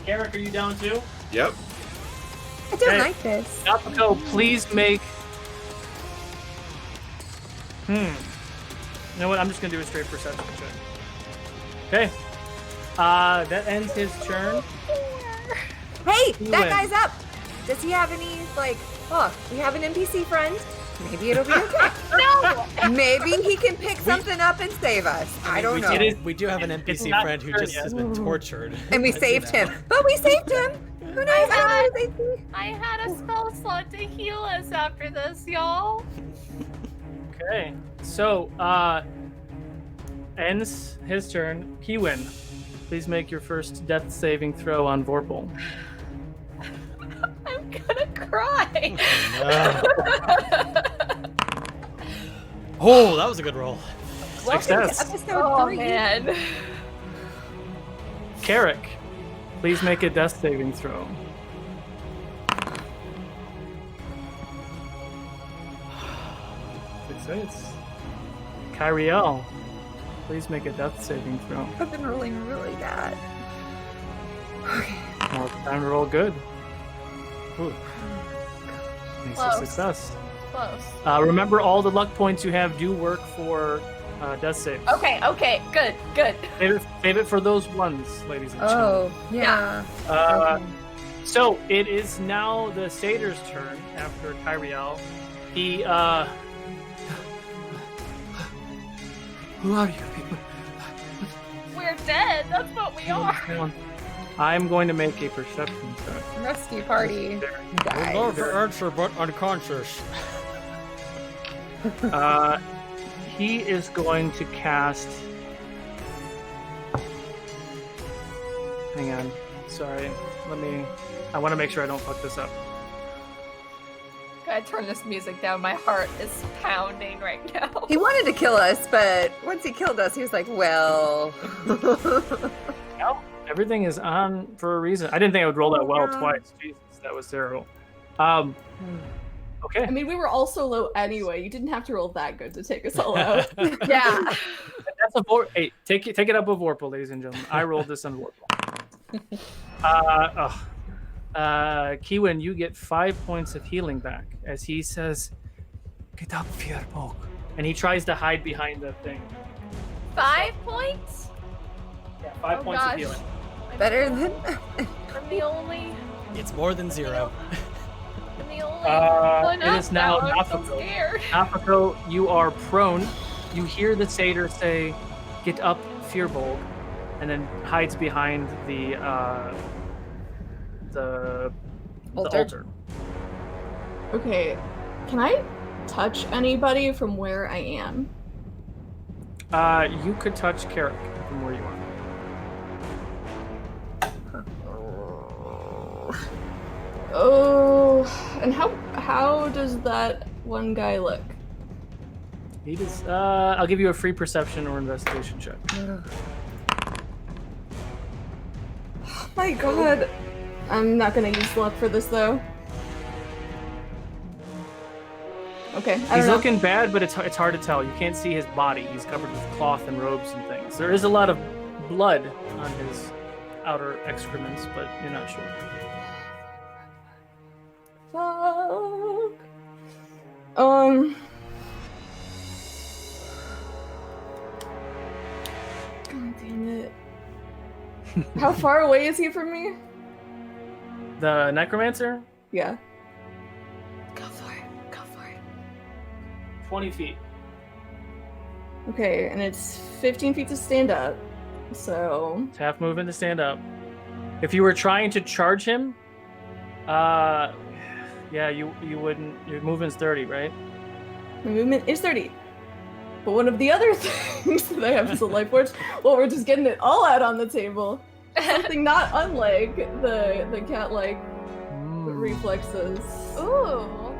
Eric, are you down too? Yep. I don't Okay. like this. Nafako, please make. You know what? I'm just gonna do a straight perception check. Okay. That ends his turn. Hey, You that win. guy's up. Does he have any, like, oh, we have an NPC friend? Maybe it'll be okay. No! Maybe he can pick something up and save us. I don't know. We do have an NPC not friend who turn just yet. has been tortured. And we Let's saved see him. that. But we saved him. Who knows? I don't know. I had a spell slot to heal us after this, y'all. Okay. So, ends his turn. Kiwin, please make your first death saving throw on Vorpal. I'm gonna cry. Oh, that was a good roll. Success. Episode Oh 3. man. Carrick, please make a death saving throw. Success. Kyriel, please make a death saving throw. I've been rolling really bad. Okay. Well, it's time to roll good. Ooh. Makes a Close. success. Close. Remember, all the luck points you have do work for death saves. Okay, good, good. Save it for those ones, ladies and gentlemen. Oh, yeah. Uh, So it is now the satyr's turn after Kyriel. He Who are you people? We're dead. That's what we are. I'm going to make a perception check. Rescue party. Guys. answer, but unconscious. He is going to cast. Hang on. Sorry. I want to make sure I don't fuck this up. Gotta turn this music down. My heart is pounding right now. He wanted to kill us, but once he killed us, he was like, well. No, everything is on for a reason. I didn't think I would roll that well Yeah. twice. Jesus, that was terrible. Okay. I mean, we were all so low anyway. You didn't have to roll that good to take us all out. Yeah. That's a Hey, take it up a Vorpal, ladies and gentlemen. I rolled this on Vorpal. Kiwin, you get 5 points of healing back as he says, "Get up, Fierbog," and he tries to hide behind the thing. 5 points? Yeah, 5 Oh, points gosh. of healing. Better than. I'm the only It's more than 0. one It up is now I'm so Nafako. scared. Nafako, you are prone. You hear the satyr say, "Get up, Fierbog," and then hides behind the altar. Okay, can I touch anybody from where I am? You could touch Carrick from where you are. Oh, and how does that one guy look? He does. I'll give you a free perception or investigation check. Oh my god. I'm not gonna use luck for this though. Okay, I He's don't know. looking bad, but it's hard to tell. You can't see his body. He's covered with cloth and robes and things. There is a lot of blood on his outer excrements, but you're not sure. Fuck. God damn it. How far away is he from me? The necromancer, Yeah. Go for it. Go for it. 20 feet. Okay, and it's 15 feet to stand up. So It's half movement to stand up. If you were trying to charge him, yeah, you wouldn't. Your movement's 30, right? my movement is 30. But one of the other things that I have is a life force. Well, we're just getting it all out on the table. Something not unlike the cat-like reflexes. Ooh.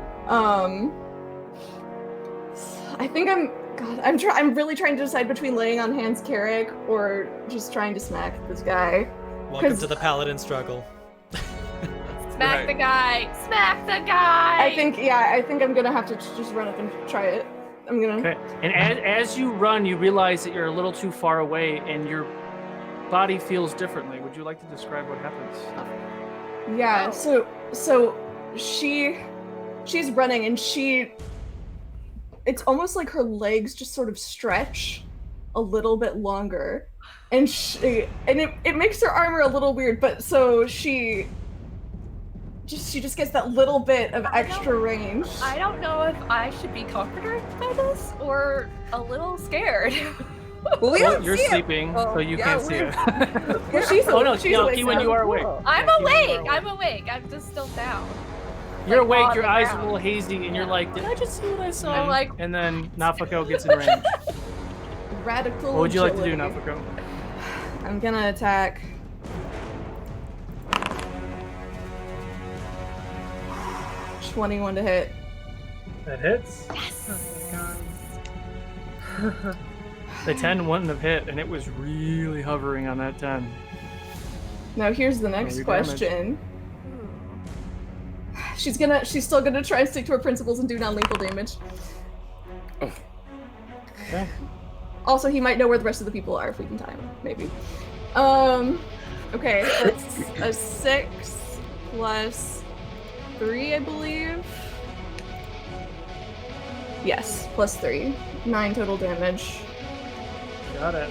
I think I'm really trying to decide between laying on hands Carrick or just trying to smack this guy. Welcome 'Cause- to the paladin struggle. Smack Right. the guy. Smack the guy. I think I'm gonna have to just run up and try it. I'm gonna. Okay. And as you run, you realize that you're a little too far away, and your body feels differently. Would you like to describe what happens? Yeah. Oh. So she's running and it's almost like her legs just sort of stretch a little bit longer, and it makes her armor a little weird. But so she just gets that little bit of extra range. I don't know if I should be comforted by this or a little scared. Well, we Well, don't you're see it. sleeping, Well, so you yeah, can't see we're- it. Well, she's Oh no, she's no, awake Kiwin, now. you are awake. I'm Yeah, Kiwin, you are awake. I'm awake. I'm just still down. You're like, awake, on your the eyes are a ground. little hazy, and you're like, did I just see what I saw? I'm like- and then Nafako gets in range. Radical. What would you like to do, agility. Nafako? I'm gonna attack. $21 to hit. That hits. Yes. The 10 wouldn't have hit, and it was really hovering on that 10. Now here's the next Your damage. question. She's still gonna try and stick to her principles and do non-lethal damage. Oh. Okay. Also, he might know where the rest of the people are if we can time him, maybe. Okay, that's a 6 plus 3, I believe. Yes, plus 3. 9 total damage. Got it.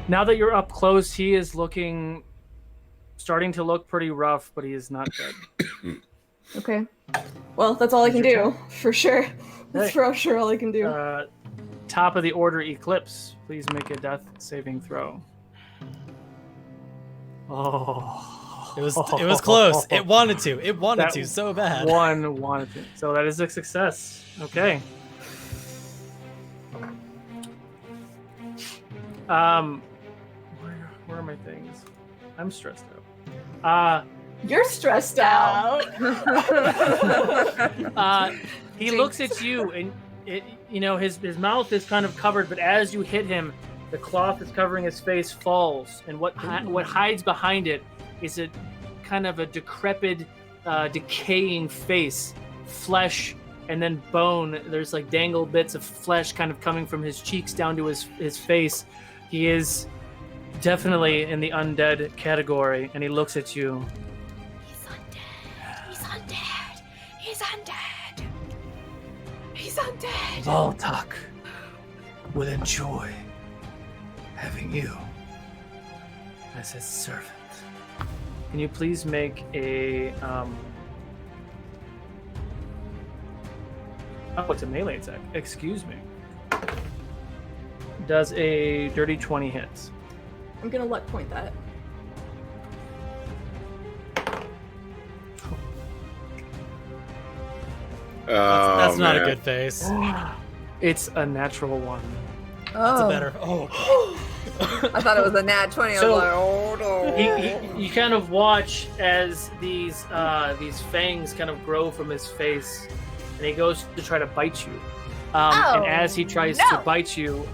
Now that you're up close, he is starting to look pretty rough, but he is not dead. Okay. Well, that's all I can do, for sure. That's Right. for sure all I can do. Top of the order, Eclipse. Please make a death saving throw. Oh. It was close. It wanted to. It wanted That to so bad. One wanted to. So that is a success. Okay. Where are my things? I'm stressed out. You're stressed out. He looks at you, and his mouth is kind of covered, but as you hit him, the cloth that's covering his face falls, and what hides behind it is a kind of a decrepit, decaying face, flesh, and then bone. There's like dangled bits of flesh kind of coming from his cheeks down to his face. He is definitely in the undead category, and he looks at you. He's undead. He's undead. He's undead. He's undead. Voltok will enjoy having you as his servant. Can you please make a oh, it's a melee attack. Excuse me. Does a dirty 20 hits? I'm gonna luck point that. That's not a man. good face. It's a natural 1. It's Oh, better. Oh. I thought it was a nat 20. I So- was like, oh no. You kind of watch as these fangs kind of grow from his face, and he goes to try to bite you. And as he tries to no. bite you,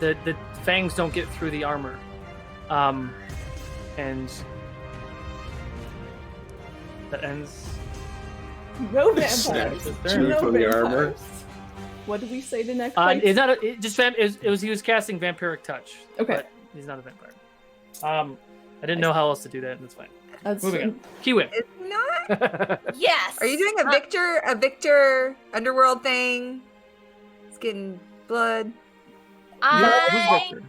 the fangs don't get through the armor, and that ends. No Snaps vampires. it through No from the vampires. armor. What did we say to next? It's not. He was casting vampiric touch. Okay. But he's not a vampire. I didn't know how else to do that, and that's fine. That's Moving on. Kiwi. It's not. Yes. Are you doing a Victor underworld thing? It's getting blood. Who's Victor?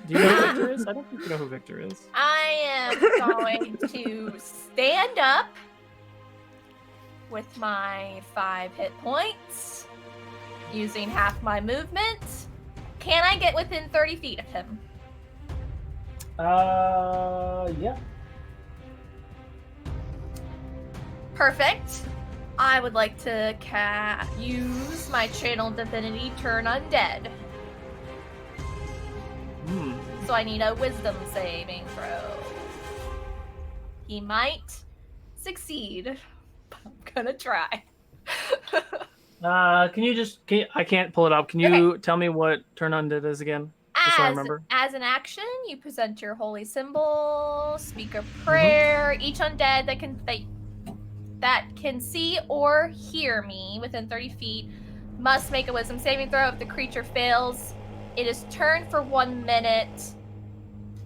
Do you know who Victor is? I don't think you know who Victor is. I am going to stand up with my 5 hit points, using half my movement. Can I get within 30 feet of him? Yeah. Perfect. I would like to use my channel divinity turn undead. So I need a wisdom saving throw. He might succeed. I'm gonna try. Can you I can't pull it up. Can you tell me what turn undead is again? Just so I remember. As an action, you present your holy symbol, speak a prayer. Each undead that can see or hear me within 30 feet must make a wisdom saving throw. If the creature fails, it is turned for 1 minute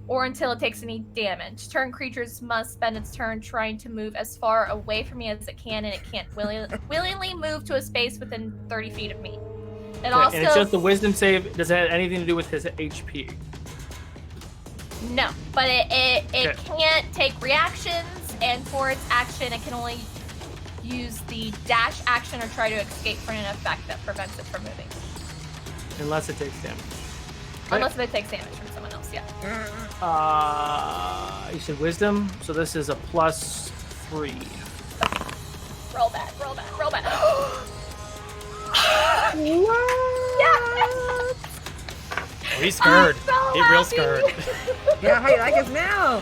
or until it takes any damage. Turn creatures must spend its turn trying to move as far away from me as it can, and it can't willingly move to a space within 30 feet of me. It also, and it's just the wisdom save. Does it have anything to do with his HP? No, but it can't take reactions, and for its action, it can only use the dash action or try to escape from an effect that prevents it from moving. Unless it takes damage. Unless it takes damage from someone else, yeah. You said wisdom, so this is a +3. Roll back, roll back, roll back. What? Oh, he's scared. I'm so He's real happy. scared. Yeah, how you like us now?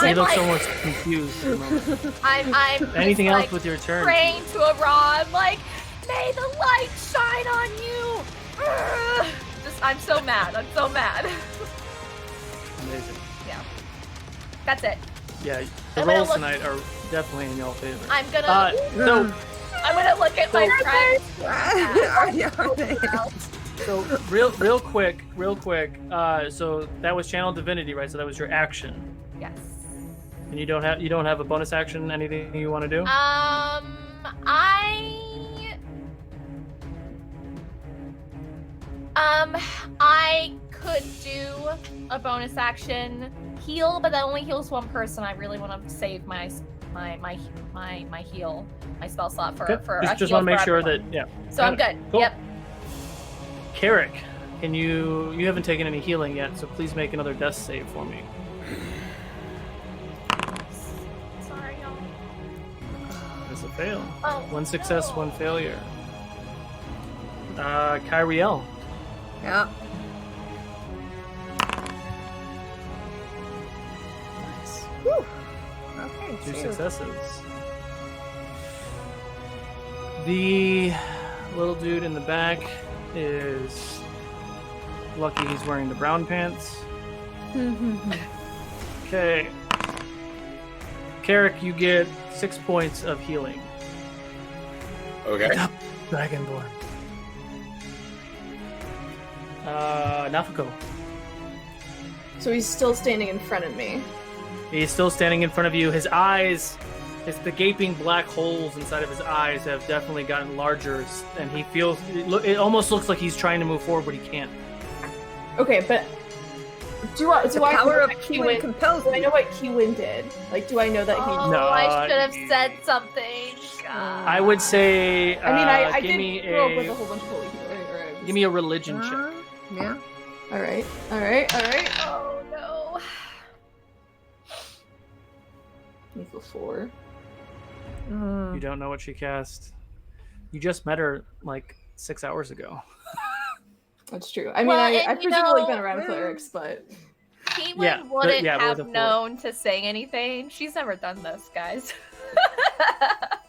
You look like- so much confused. At the moment. I'm Anything just, else like, with your turn? praying to a Ra. I'm like, may the light shine on you. Ugh. I'm so mad. I'm so mad. Amazing. Yeah. That's it. Yeah, the I'm gonna rolls look- tonight are definitely in your favor. I'm gonna look at my friends. Are they? So real quick. So that was channel divinity, right? So that was your action, Yes. and you don't have a bonus action. Anything you want to do? I could do a bonus action heal, but that only heals one person. I really want to save my heal, my spell slot for Okay. for Just a heal want to make for sure everyone. that yeah. So I'm good. Cool. Yep. Carrick, can you haven't taken any healing yet, so please make another death save for me. Sorry, y'all. That's a fail. Oh, One success, no. one failure. Kyriel. Yeah. Nice. Okay. Two two. successes. The little dude in the back is lucky he's wearing the brown pants. Okay. Carrick, you get 6 points of healing. Okay. Dragonborn. Nafako. So he's still standing in front of me. He's still standing in front of you. His eyes, the gaping black holes inside of his eyes have definitely gotten larger, and he feels, it almost looks like he's trying to move forward, but he can't. Okay, but do I The know power of what Kiwin compels Do I me. know what Kiwin did? Like, do I know that he? Oh, No, I should have said something. God. I would say, I mean, I give did me grow up with a a whole bunch of holy healer. give me a religion check. Yeah. All right. Oh no. Equal 4. You don't know what she cast. You just met her like 6 hours ago. That's true. I mean, Well, I and, you presumably know- been around clerics, but Kiwin Yeah, but- wouldn't yeah, but with have a 4. known to say anything. She's never done this, guys.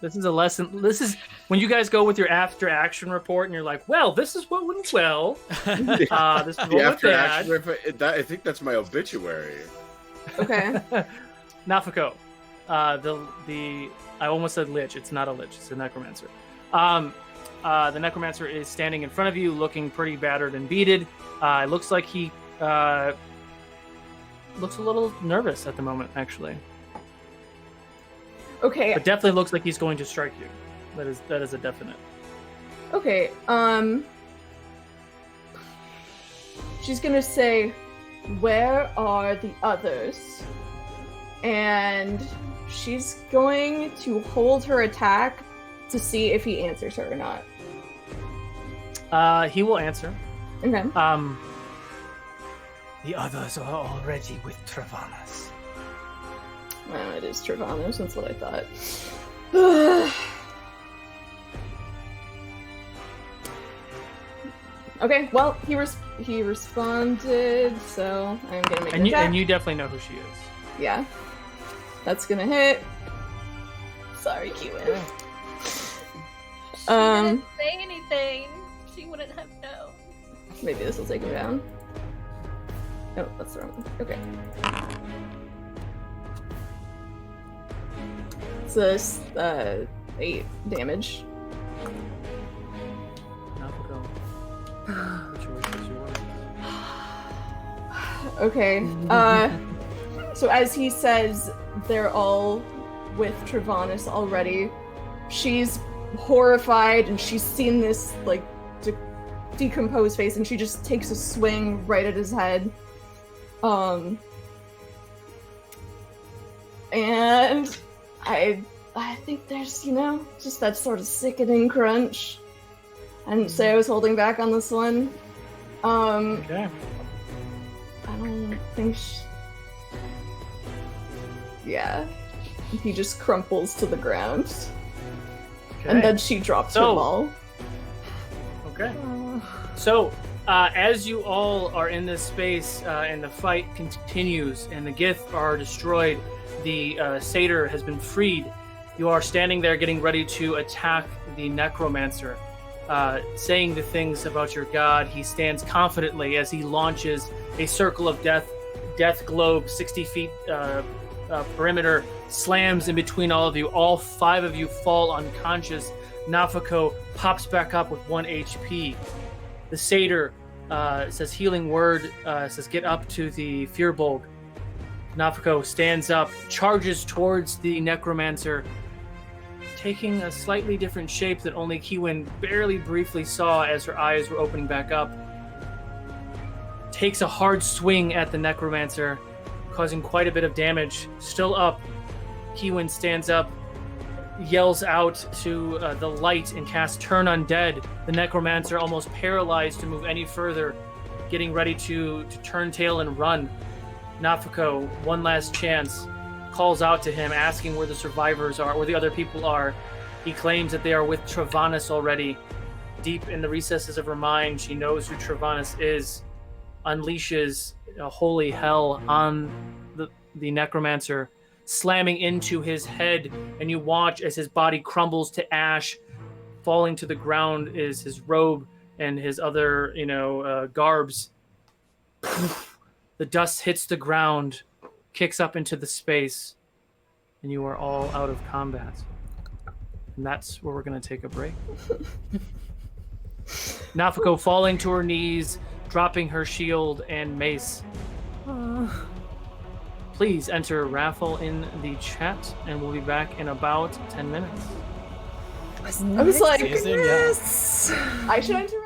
This is a lesson. This is when you guys go with your after action report and you're like, well, this is what went well. This is what The went after bad. action, I think that's my obituary. okay. Nafako. The I almost said lich. It's not a lich. It's a necromancer. The necromancer is standing in front of you, looking pretty battered and beaten. It looks like he looks a little nervous at the moment, actually. Okay. But definitely looks like he's going to strike you. That is a definite. Okay. She's gonna say, "Where are the others?" And she's going to hold her attack to see if he answers her or not. He will answer. Okay. The others are already with Travanas. Well, it is Travanos. That's what I thought. Okay. Well, he responded, so I'm gonna make an attack. And you definitely know who she is. Yeah. That's gonna hit. Sorry, Kiwin. She didn't say anything. She wouldn't have known. Maybe this will take him down. Oh, that's the wrong one. Okay. So this 8 damage. Nafako. Which is yours. Okay. So as he says, they're all with Travanis already. She's horrified, and she's seen this like decomposed face, and she just takes a swing right at his head. And I think there's, just that sort of sickening crunch. I didn't say I was holding back on this one. Okay. I don't think yeah. He just crumples to the ground. Okay. And then she drops So- her ball. Okay. So, As you all are in this space and the fight continues and the Gith are destroyed, the satyr has been freed. You are standing there getting ready to attack the necromancer. Saying the things about your god, he stands confidently as he launches a circle of death globe, 60 feet perimeter, slams in between all of you. All 5 of you fall unconscious. Nafako pops back up with 1 HP. The satyr says healing word, says get up to the Firbolg. Nafako stands up, charges towards the necromancer, taking a slightly different shape that only Kiwin barely briefly saw as her eyes were opening back up. Takes a hard swing at the necromancer, causing quite a bit of damage. Still up, Kiwin stands up, yells out to the light and casts Turn Undead. The necromancer, almost paralyzed to move any further, getting ready to turn tail and run. Nafako, one last chance, calls out to him, asking where the survivors are, where the other people are. He claims that they are with Travanis already. Deep in the recesses of her mind, she knows who Travanis is. Unleashes a holy hell on the necromancer, slamming into his head, and you watch as his body crumbles to ash. Falling to the ground is his robe and his other, garbs. The dust hits the ground, kicks up into the space, and you are all out of combat. And that's where we're going to take a break. Nafako falling to her knees, dropping her shield and mace. Please enter raffle in the chat, and we'll be back in about 10 minutes. I was like, Yes. I should enter.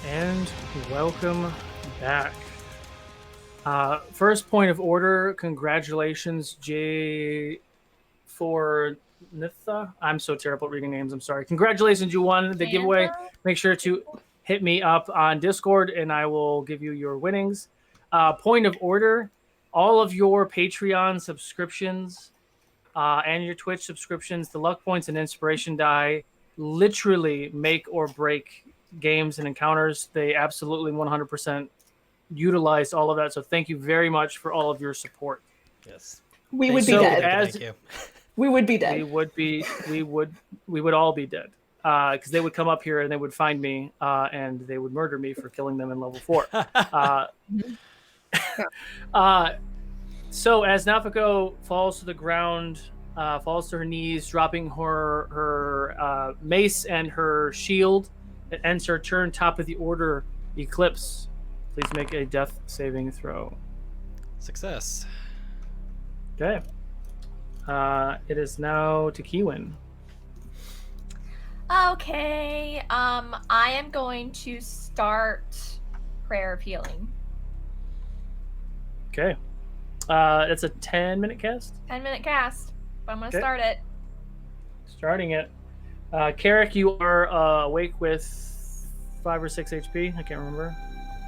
And welcome back. First point of order. Congratulations, J. For Nitha. I'm so terrible at reading names. I'm sorry. Congratulations, you won the giveaway. Make sure to hit me up on Discord, and I will give you your winnings. Point of order. All of your Patreon subscriptions and your Twitch subscriptions, the luck points and inspiration die literally make or break games and encounters. They absolutely 100% utilize all of that. So thank you very much for all of your support. Yes. We would be So dead. as- Thank you. We would be dead. we would all be dead because they would come up here and they would find me and they would murder me for killing them in level 4. So as Nafako falls to the ground, falls to her knees, dropping her mace and her shield, it ends her turn. Top of the order, Eclipse. Please make a death saving throw. Success. Okay. It is now to Kiwin. Okay. I am going to start Prayer of Healing. Okay. It's a 10-minute cast. 10-minute cast. But I'm going to Okay. start it. Starting it. Carrick, you are awake with 5 or 6 HP. I can't remember.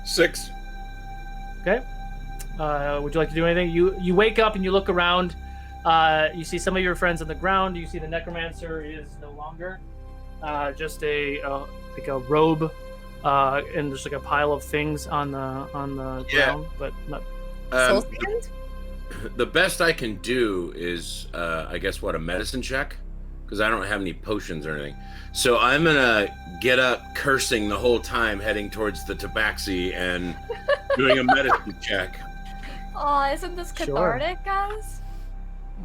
6. Okay. Would you like to do anything? You wake up and you look around. You see some of your friends on the ground. You see the necromancer is no longer. Just a robe, and there's like a pile of things on the ground, but not. Soul Sand? The best I can do is, I guess, a medicine check? Because I don't have any potions or anything. So I'm going to get up cursing the whole time, heading towards the tabaxi and doing a medicine check. Oh, isn't this Sure. cathartic, guys?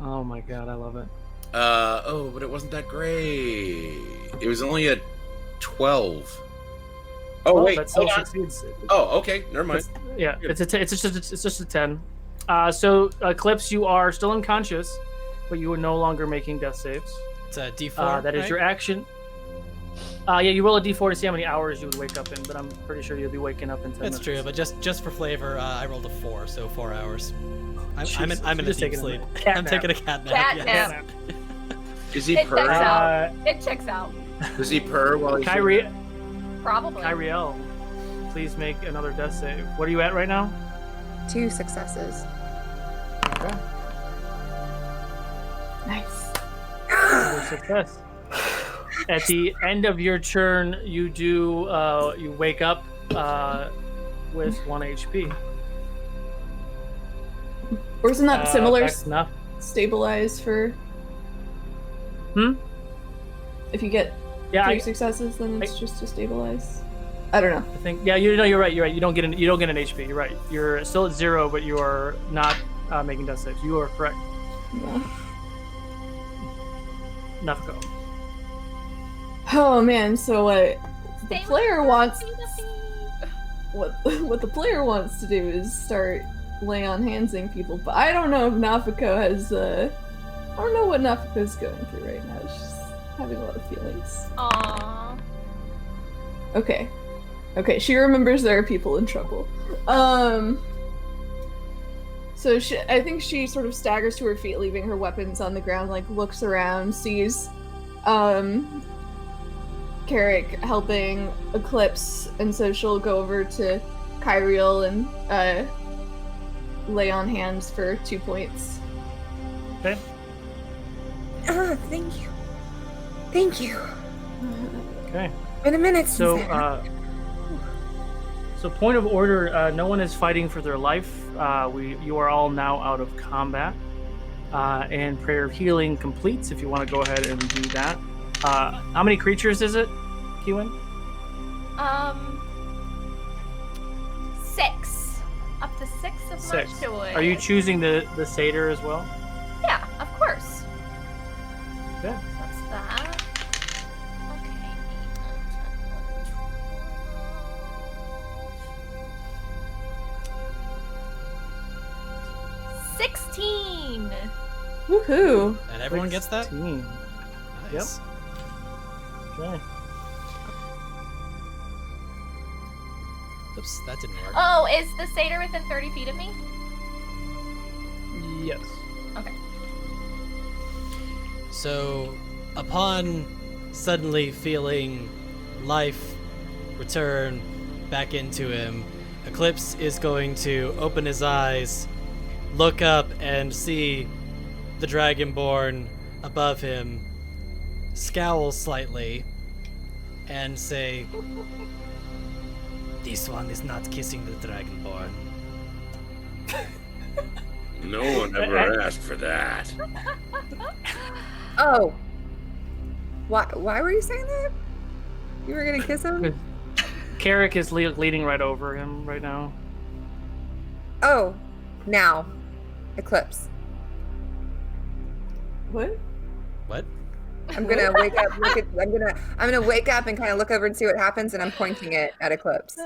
Oh my god, I love it. But it wasn't that great. It was only a 12. Oh, wait, that still hold on. succeeds. Oh, okay, never mind. Yeah, it's just a 10. So Eclipse, you are still unconscious, but you are no longer making death saves. It's a D4. That is right? your action. Yeah, you roll a d4 to see how many hours you would wake up in, but I'm pretty sure you'll be waking up in 10 minutes. That's true, but just for flavor, I rolled a 4, so 4 hours. I'm in Jesus, a you're just deep taking a sleep. cat I'm nap. taking a cat nap. Cat yes. nap. Is he It purr? checks out. It checks out. Does he purr while he's... Probably. Kyriel, please make another death save. What are you at right now? 2 successes. Okay. Nice. Another success. At the end of your turn, you wake up with 1 HP. Or isn't that similar? That's enough. Stabilize for. If you get 3 successes, then it's just to stabilize. I don't know. I think you're right. You don't get an HP. You're right. You're still at 0, but you are not making death saves. You are correct. Yeah. Nafako. Oh man, so what the Stay player with wants me. what the player wants to do is start lay on handsing people, but I don't know if Nafako has I don't know what Nafako's going through right now. She's having a lot of feelings. Aww. Okay, she remembers there are people in trouble. So I think she sort of staggers to her feet, leaving her weapons on the ground, like looks around, sees Carrick helping Eclipse, and so she'll go over to Kyriel and lay on hands for 2 points. Okay. Oh, thank you. Thank you. Okay. Been a minute since So, that. so point of order. No one is fighting for their life. You are all now out of combat, and prayer of healing completes. If you want to go ahead and do that. How many creatures is it, Kiwin? 6. Up to 6 of 6. much joy. Are you choosing the satyr as well? Yeah, of course. Okay. That's that. Okay. 16. Woohoo! And everyone gets that? 16. Nice. Okay. Oops, that didn't work. Oh, is the satyr within 30 feet of me? Yes. Okay. So, upon suddenly feeling life return back into him, Eclipse is going to open his eyes, look up, and see the Dragonborn above him, scowl slightly, and say, "This one is not kissing the Dragonborn." No one ever asked for that. Oh. Why were you saying that? You were gonna kiss him? Carrick is leaning right over him right now. Oh. Now. Eclipse. What? What? I'm gonna wake up. I'm gonna wake up and kind of look over and see what happens, and I'm pointing it at Eclipse.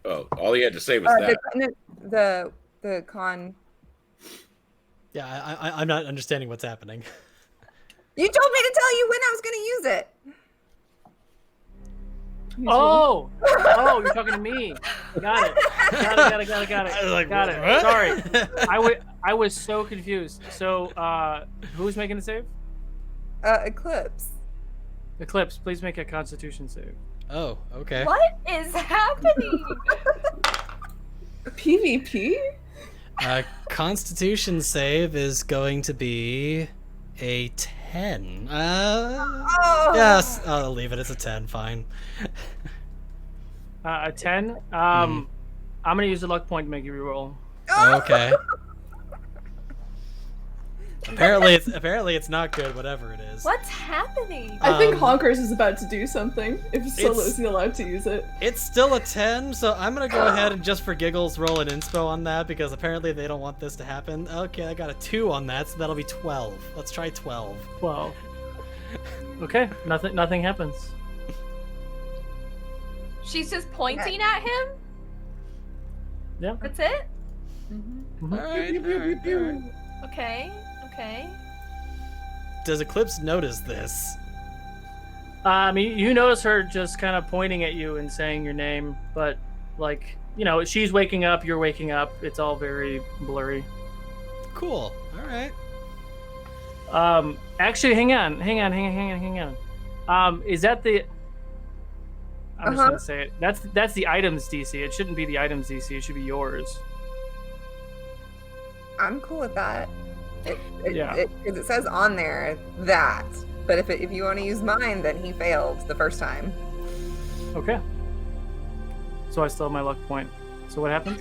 Oh, all he had to say was that. The con. Yeah, I'm not understanding what's happening. You told me to tell you when I was gonna use it. Oh, you're talking to me. Got it. Got it. I was like, got it. what? Sorry. I was so confused. So, who's making the save? Eclipse. Eclipse, please make a Constitution save. Oh, okay. What is happening? PvP? Constitution save is going to be a 10. Yes, I'll leave it. It's a 10. Fine. A 10. I'm gonna use a luck point to make you reroll. Okay. Apparently it's not good. Whatever it is. What's happening? I think Honkers is about to do something. If Solo's allowed to use it. It's still a 10, so I'm gonna go ahead and just for giggles roll an inspo on that because apparently they don't want this to happen. Okay, I got a 2 on that, so that'll be 12. Let's try 12. 12. Okay, nothing happens. She's just pointing at him? Yeah. That's it? Mm-hmm. All right. Okay. Does Eclipse notice this? You notice her just kind of pointing at you and saying your name, but like, she's waking up, you're waking up. It's all very blurry. Cool. All right. Actually, hang on. Is that the? I'm just gonna say it. That's the items DC. It shouldn't be the items DC. It should be yours. I'm cool with that. Yeah. Because it says on there that. But if you want to use mine, then he failed the first time. Okay. So I still have my luck point. So what happens?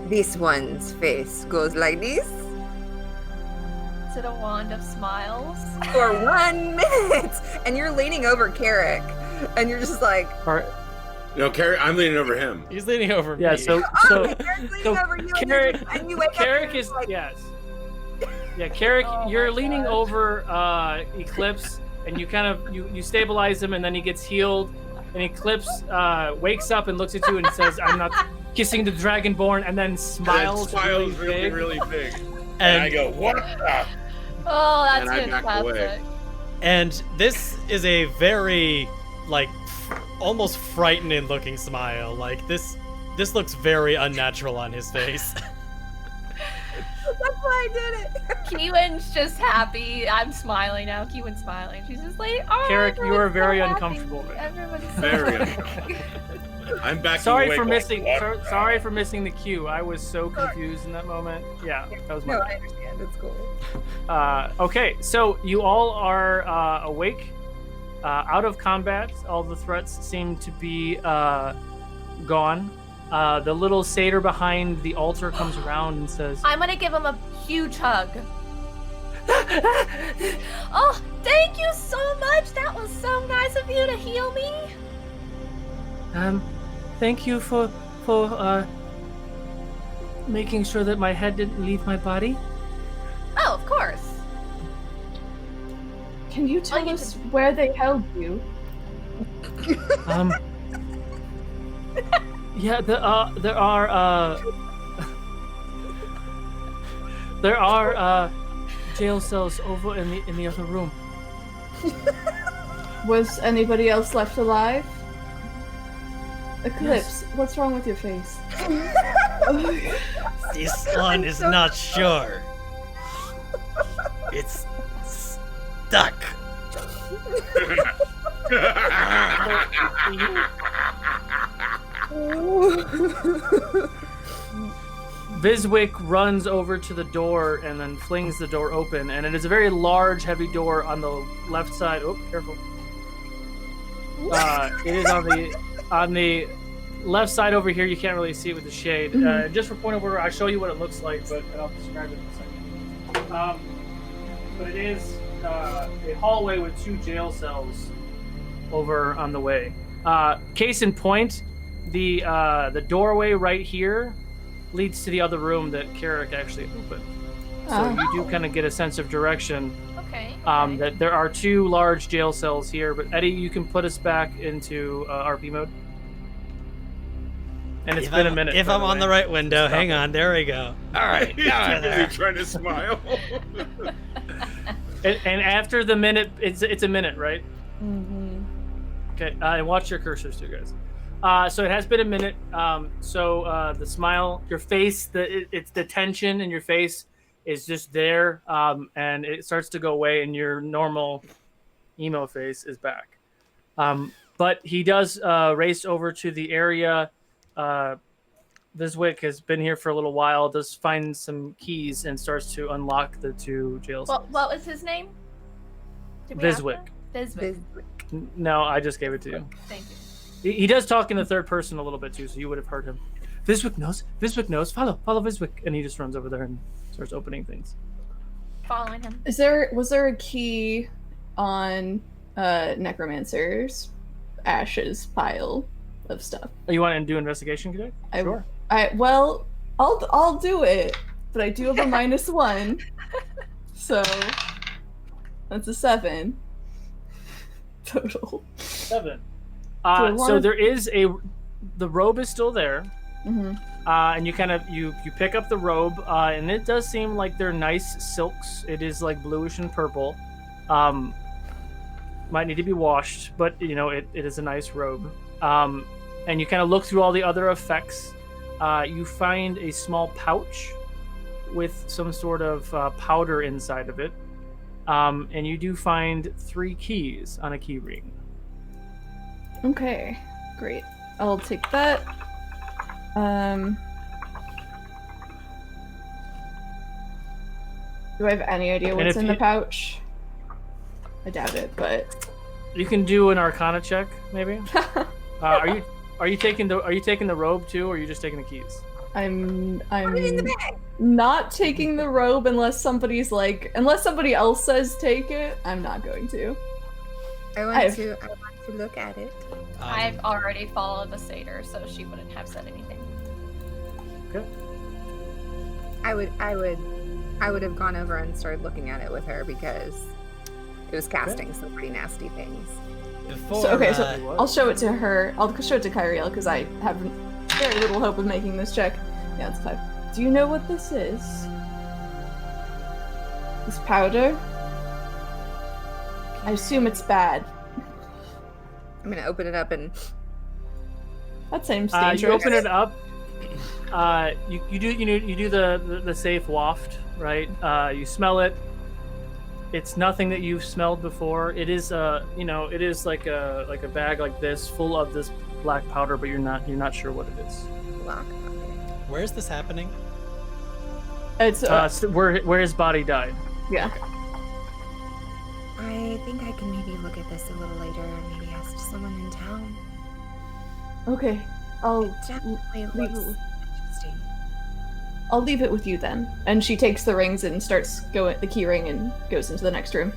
This one's face goes like this Is it a wand of smiles? for 1 minute, and you're leaning over Carrick, and you're just like, All right. No, Carrick, I'm leaning over him. He's leaning over me. Yeah. So Carrick's leaning over you, Carrick, and you wake Carrick up. is Like, yes. Yeah, Carrick, Oh you're my leaning gosh. over Eclipse, and you kind of you stabilize him, and then he gets healed, and Eclipse wakes up and looks at you and says, "I'm not kissing the Dragonborn," and then smiles, Smiles really big. really big. And I go, what the? Oh, that's And I back away. fantastic. And this is a very, almost frightening looking smile. Like, this looks very unnatural on his face. That's why I did it. Kiwan's just happy. I'm smiling now. Kiwan's smiling. She's just like, oh, Carrick, you everyone's are very so happy. uncomfortable there. Everyone's so Very happy. I'm back. Sorry for missing. Sorry for missing the cue. I was so confused in that moment. Yeah, that was my. No, I understand. It's cool. Okay, so you all are awake, out of combat. All the threats seem to be gone. The little satyr behind the altar comes around and says, I'm gonna give him a huge hug. Oh, thank you so much. That was so nice of you to heal me. Thank you for making sure that my head didn't leave my body. Oh, of course. Can you tell you us where they held you? Yeah, there are jail cells over in the other room. Was anybody else left alive? Eclipse, what's wrong with your face? This one is not sure. It's stuck. Viswick runs over to the door and then flings the door open, and it is a very large, heavy door on the left side. Oh, careful! It is on the left side over here. You can't really see it with the shade. Just for point of order, I'll show you what it looks like, but I'll describe it in a second. But it is a hallway with 2 jail cells over on the way. Case in point, the doorway right here leads to the other room that Carrick actually opened. So you do kind of get a sense of direction. Okay. That there are 2 large jail cells here, but Eddie, you can put us back into RP mode. And it's been a minute. If I'm on the right window, hang on, there we go. All right, now I'm there. Trying to smile. And after the minute, it's a minute, right? Mm-hmm. Okay, and watch your cursors too, guys. So it has been a minute. So the smile, your face, it's the tension in your face is just there, and it starts to go away, and your normal emo face is back. But he does race over to the area. Viswick has been here for a little while. Does find some keys and starts to unlock the 2 jail cells. What was his name? Did we ask Viswick. him? Viswick. No, I just gave it to you. Thank you. He does talk in the third person a little bit too, so you would have heard him. Viswick knows. Follow Viswick, and he just runs over there and starts opening things. Following him. Was there a key on necromancer's ashes pile of stuff? Oh, you want to do investigation today? Sure. Well, I'll do it, but I do have a -1, so that's a 7 total. 7. So there is the robe is still there, and you kind of you pick up the robe, and it does seem like they're nice silks. It is like bluish and purple. Might need to be washed, but it is a nice robe. And you kind of look through all the other effects. You find a small pouch with some sort of powder inside of it, and you do find 3 keys on a key ring. Okay, great. I'll take that. Do I have any idea what's in the pouch? I doubt it, but you can do an Arcana check, maybe. Are you taking the robe too, or are you just taking the keys? I'm not taking the robe unless somebody else says take it. I'm not going to. I want to look at it. I've already followed the satyr, so she wouldn't have said anything. Okay. I would have gone over and started looking at it with her because it was casting some pretty nasty things. So I'll show it to her. I'll show it to Kyriel because I have very little hope of making this check. Yeah, it's 5. Do you know what this is? This powder? I assume it's bad. I'm gonna open it up and. That seems dangerous. You open it up. You do the safe waft, right? You smell it. It's nothing that you've smelled before. It is it is like a bag like this, full of this black powder, but you're not sure what it is. Black powder. Where is this happening? It's where his body died. Yeah. I think I can maybe look at this a little later, or maybe ask someone in town. Okay, I'll Definitely looks interesting. I'll leave it with you then. And she takes the rings and starts the key ring and goes into the next room.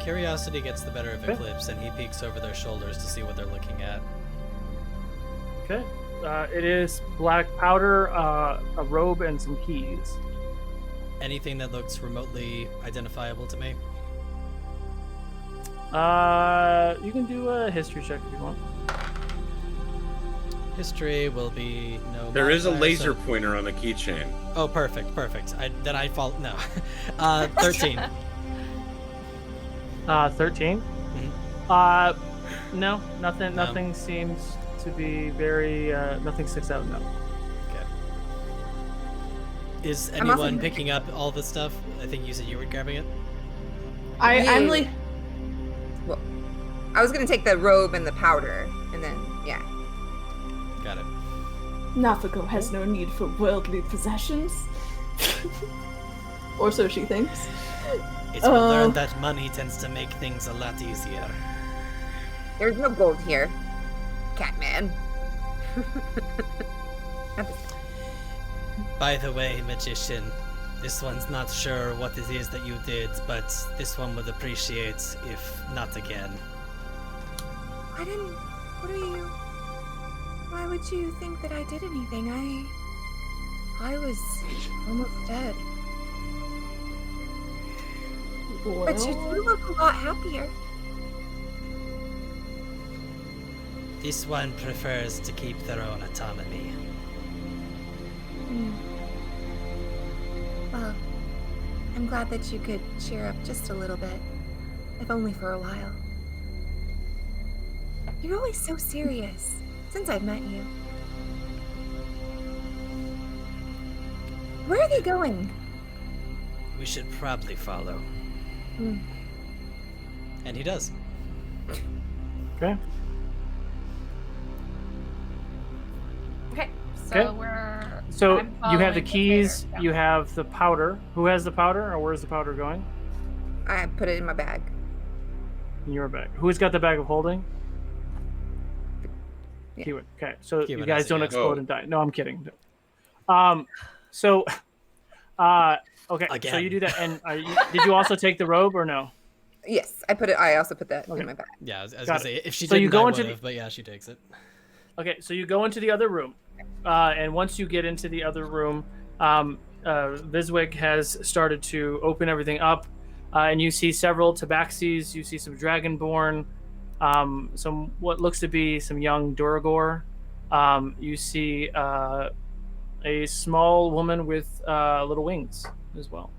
Curiosity gets the better of Eclipse, and he peeks over their shoulders to see what they're looking at. Okay. It is black powder, a robe, and some keys. Anything that looks remotely identifiable to me? You can do a history check if you want. History will be no. There is a modifier, laser so... pointer on the keychain. Oh, perfect. Then I fall. No. 13. 13. No, nothing. No. Nothing seems to be very. Nothing sticks out. No. Okay. Is I'm also- anyone picking up all this stuff? I think you said you were grabbing it. I'm Yeah. like, Well, I was gonna take the robe and the powder, and then yeah. Got it. Nafako has no need for worldly possessions. Or so she thinks. It's been learned that money tends to make things a lot easier. There's no gold here, Catman. Not this- By the way, magician, this one's not sure what it is that you did, but this one would appreciate if not again. I didn't. What are you? Why would you think that I did anything? I was almost dead. But you Well, do look a lot happier. This one prefers to keep their own autonomy. Well, I'm glad that you could cheer up just a little bit, if only for a while. You're always so serious since I've met you. Where are they going? We should probably follow. And he does. Okay. Okay, so Okay. we're. So I'm you have the following keys. trader. You have the powder. Who has the powder, or where's the powder going? I put it in my bag. In your bag. Who's got the bag of holding? Yeah. Keywin. Okay, so Keywin you guys has it, don't yeah. explode Oh. and die. No, I'm kidding. So, okay, so Again. you do that, and did you also take the robe or no? Yes, I put it. I also put that Okay. in my bag. Yeah, I was Got gonna it. say, if she So you didn't, go I into would've, but yeah, she takes it. Okay, so you go into the other room, and once you get into the other room, Viswick has started to open everything up, and you see several tabaxis. You see some dragonborn, some what looks to be some young Duragor. You see a small woman with little wings as well.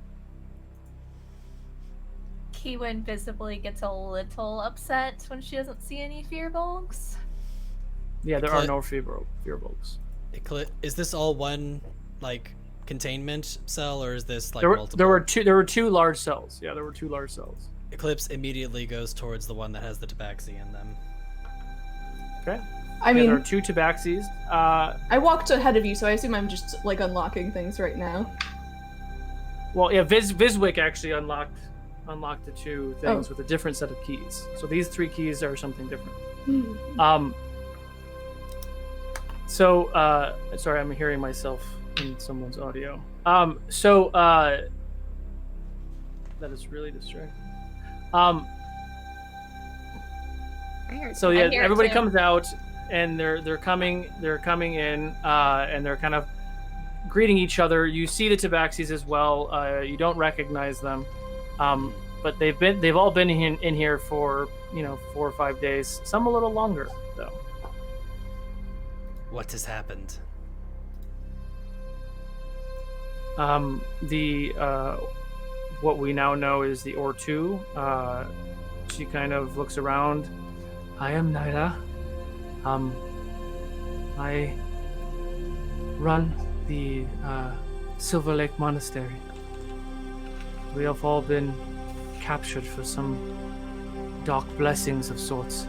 Keywin visibly gets a little upset when she doesn't see any fearbolgs. Yeah, there are no fearbolgs. Is this all one like containment cell, or is this like There multiple? were two large cells. Yeah, there were two large cells. Eclipse immediately goes towards the one that has the tabaxi in them. Okay. I Yeah, there are mean, two tabaxis. I walked ahead of you, so I assume I'm just like unlocking things right now. Well, yeah, Viswick actually unlocked the two things Oh. with a different set of keys. So these three keys are something different. Sorry, I'm hearing myself in someone's audio. That is really distracting. I heard. So yeah, I hear it everybody too. comes out, and they're coming in, and they're kind of greeting each other. You see the tabaxis as well. You don't recognize them, but they've all been in here for 4 or 5 days. Some a little longer though. What has happened? What we now know is the Or2. She kind of looks around. I am Naira. I run the Silver Lake Monastery. We have all been captured for some dark blessings of sorts.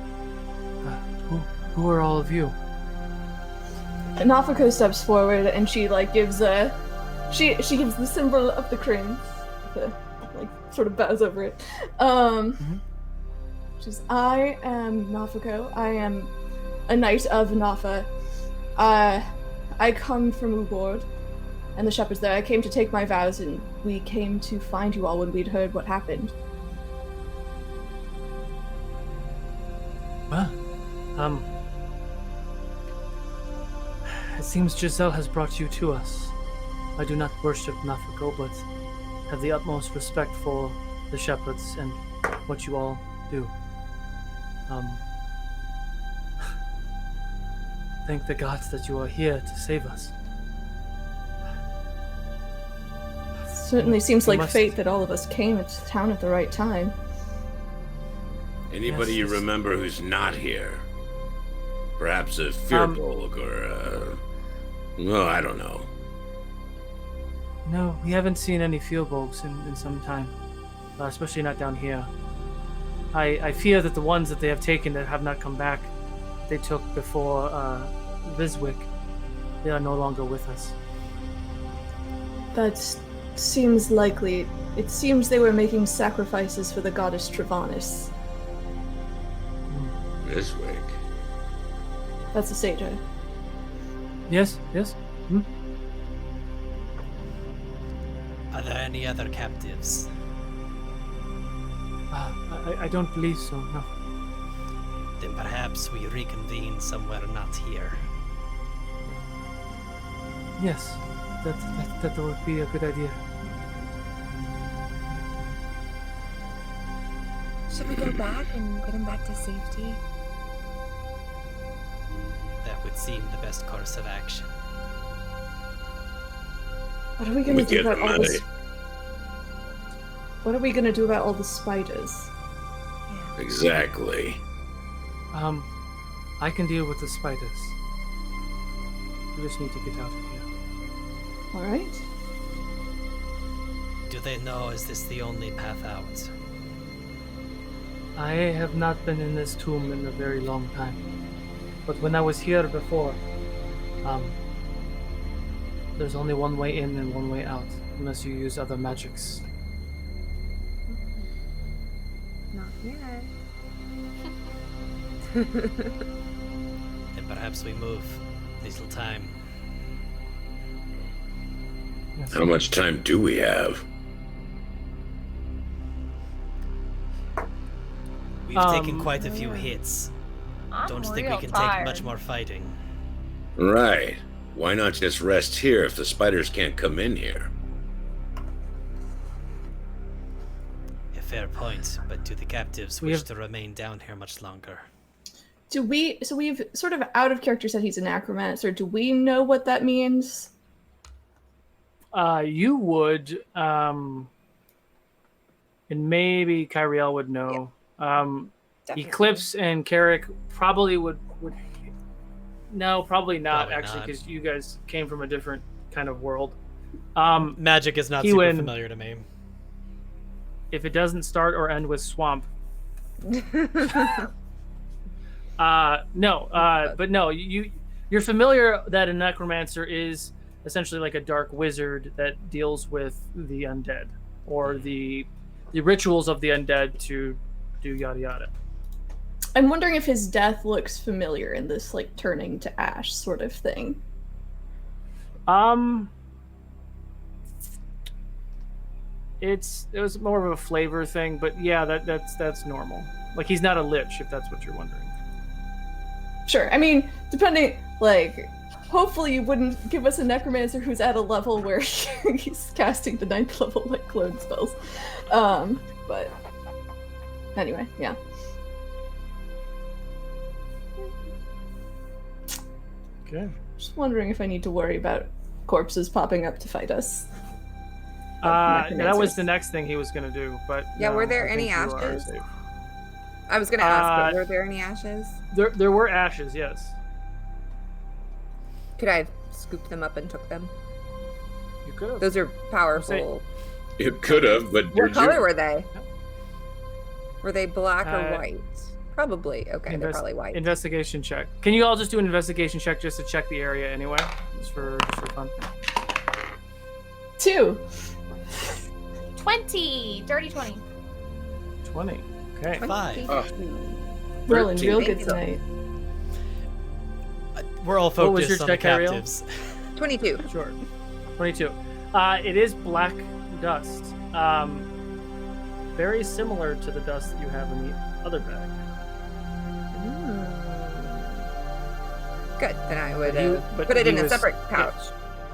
Who are all of you? Nafako steps forward and she like gives she gives the symbol of the cranes, like sort of bows over it. She's, I am Nafako. I am a knight of Nafa. I come from Ukodor and the shepherds there. I came to take my vows, and we came to find you all when we'd heard what happened. It seems Giselle has brought you to us. I do not worship Nafako, but have the utmost respect for the shepherds and what you all do. Thank the gods that you are here to save us. Certainly seems You like must- fate that all of us came to town at the right time. Anybody you yes. remember who's not here? Perhaps a Fearbolg or well, I don't know. No, we haven't seen any Fearbolgs in some time, especially not down here. I fear that the ones that they have taken that have not come back, they took before Viswick, they are no longer with us. That seems likely. It seems they were making sacrifices for the goddess Travanis. Viswick. That's a satyr. Yes, yes. Hmm? Are there any other captives? I don't believe so, no. Then perhaps we reconvene somewhere not here. Yes, that would be a good idea. Should we go back and get him back to safety? That would seem the best course of action. What are we gonna We do get about all money. this? What are we gonna do about all the spiders? Yeah. Exactly. I can deal with the spiders. We just need to get out of here. All right. Do they know, is this the only path out? I have not been in this tomb in a very long time. But when I was here before, there's only one way in and one way out, unless you use other magics. Not yet. Then perhaps we move. Little time. Yes. How much time do we have? We've taken quite a few hits. I'm Don't think we real can tired. take much more fighting. Right. Why not just rest here if the spiders can't come in here? A fair point, but do the captives We wish have- to remain down here much longer? So we've sort of out of character said he's a necromancer. Do we know what that means? You would, and maybe Kyriel would know. Definitely. Eclipse and Carrick probably would. No, probably not, Probably actually, not. because you guys came from a different kind of world. Magic is not He super win. familiar to me. If it doesn't start or end with swamp. But no, you're familiar that a necromancer is essentially like a dark wizard that deals with the undead or the rituals of the undead to do yada yada. I'm wondering if his death looks familiar in this like turning to ash sort of thing. It was more of a flavor thing, but yeah, that's normal. Like he's not a lich, if that's what you're wondering. Sure. I mean, depending, like, hopefully you wouldn't give us a necromancer who's at a level where he's casting the 9th level like clone spells. But anyway, yeah. Okay. Just wondering if I need to worry about corpses popping up to fight us. That was necromancers. the next thing he was gonna do, but Yeah, no, were there I any think you are ashes? safe. I was gonna ask, but Uh, were there any ashes? There were ashes, yes. Could I have scooped them up and took them? You could have. Those are powerful. You could have, but What did color you? were they? Were they black or Uh, white? Probably. Okay, they're Invest- probably white. Investigation check. Can you all just do an investigation check just to check the area anyway? Just for fun. 2. 20! Dirty 20. 20. Okay. 5. Rolling real 13. good tonight. We're all What was focused your on the check, Ariel? captives. 22. Sure. 22. It is black dust. Very similar to the dust that you have in the other bag. Good. Then I would But he- but put it he in a was- separate yeah. pouch.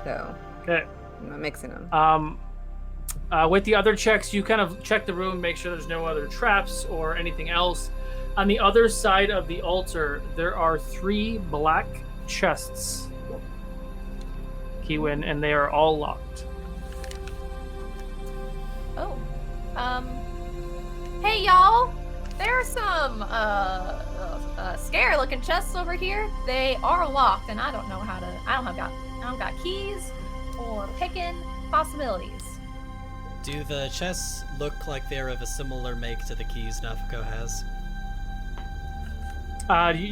So Okay. I'm not mixing them. With the other checks, you kind of check the room, make sure there's no other traps or anything else. On the other side of the altar, there are 3 black chests, Kiwin, and they are all locked. Oh. Hey, y'all! There are some scary-looking chests over here. They are locked, and I don't know how to. I don't got keys or picking possibilities. Do the chests look like they're of a similar make to the keys Nafako has?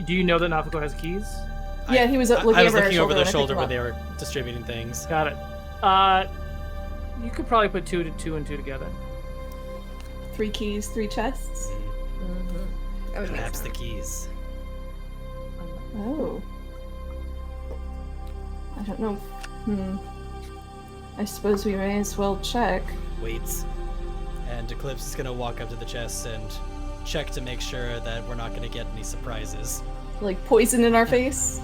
Do you know that Nafako has keys? Yeah, he was looking I was over looking her over their shoulder shoulder when I where picked they were distributing things. Got it. You could probably put two and two together. them up. 3 keys, 3 chests. That would make Perhaps the sense. keys. Oh. I don't know. I suppose we may as well check. Waits. And Eclipse is gonna walk up to the chests and check to make sure that we're not gonna get any surprises. Like poison in our face.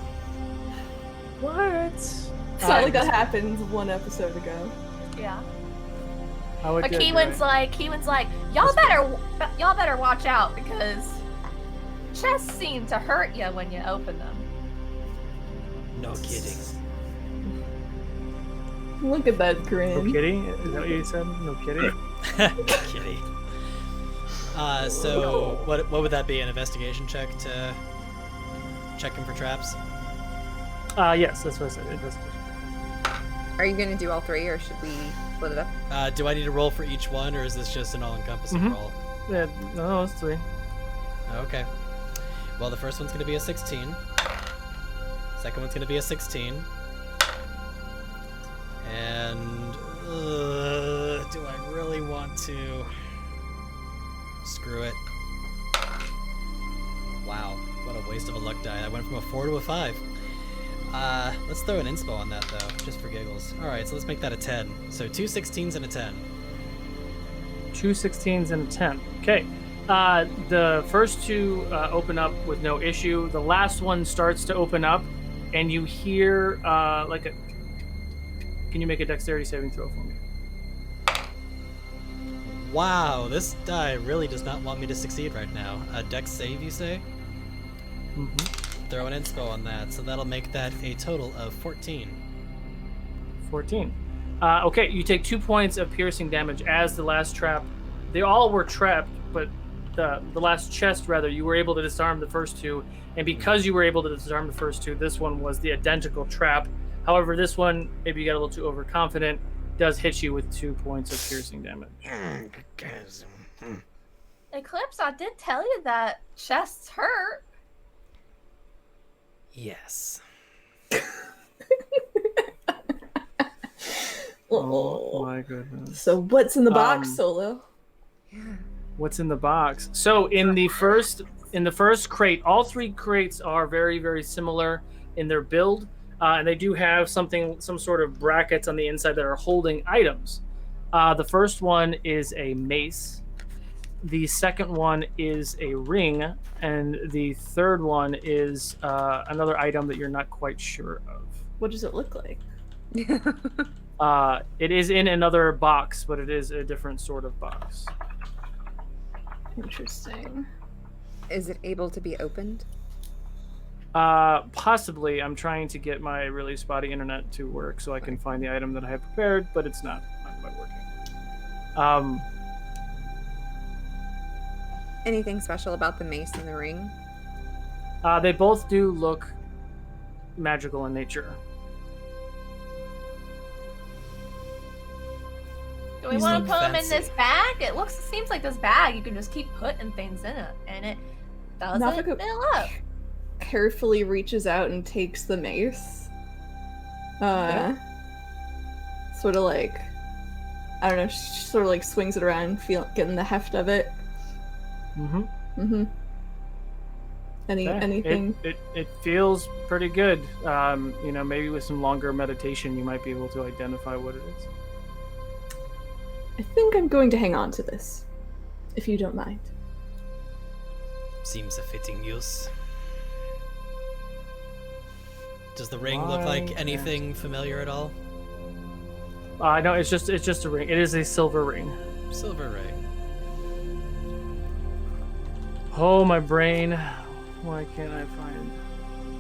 What? It's not like that happened 1 episode ago. Yeah. How would But you Keenan's like, y'all better watch out because chests seem to hurt you when you open them. No kidding. Look at that No grin. kidding? Is that what you said? No kidding? Kitty. So what would that be? An investigation check to check him for traps? Yes, that's what I said. Investigation. Are you gonna do all 3, or should we split it up? Do I need to roll for each one, or is this just an all-encompassing Mhm. roll? Yeah, no, it's 3. Okay. Well, the first one's gonna be a 16. Second one's gonna be a 16. And do I really want to? Screw it. Wow, what a waste of a luck die. I went from a 4 to a 5. Let's throw an inspo on that though, just for giggles. Alright, so let's make that a 10. So 2 16s and a 10. 2 16s and a 10. Okay. The first 2 open up with no issue. The last one starts to open up, and you hear like a. Can you make a dexterity saving throw for me? Wow, this die really does not want me to succeed right now. A dex save, you say? Mm-hmm. Throw an inspo on that, so that'll make that a total of 14. 14. Okay, you take 2 points of piercing damage as the last trap. They all were trapped, but the last chest, rather, you were able to disarm the first 2. And because you were able to disarm the first 2, this one was the identical trap. However, this one, maybe you got a little too overconfident, does hit you with 2 points of piercing damage. Eclipse, I did tell you that chests hurt. Yes. Oh my goodness. So what's in the box, Solo? What's in the box? So in the first crate, all 3 crates are very, very similar in their build, and they do have some sort of brackets on the inside that are holding items. The first one is a mace. The second one is a ring, and the third one is another item that you're not quite sure of. What does it look like? It is in another box, but it is a different sort of box. Interesting. Is it able to be opened? Possibly. I'm trying to get my really spotty internet to work so I can find the item that I have prepared, but it's not quite working. Anything special about the mace and the ring? They both do look magical in nature. Do we These want look to put them in fancy. this bag? Seems like this bag you can just keep putting things in it, and it doesn't Nafako- fill up. Carefully reaches out and takes the mace. Sort of like, I don't know, sort of like swings it around, getting the heft of it. Mm-hmm. Anything? It feels pretty good. Maybe with some longer meditation, you might be able to identify what it is. I think I'm going to hang on to this, if you don't mind. Seems a fitting use. Does the ring look like anything familiar at all? No, it's just a ring. It is a silver ring. Silver ring. Oh, my brain. Why can't I find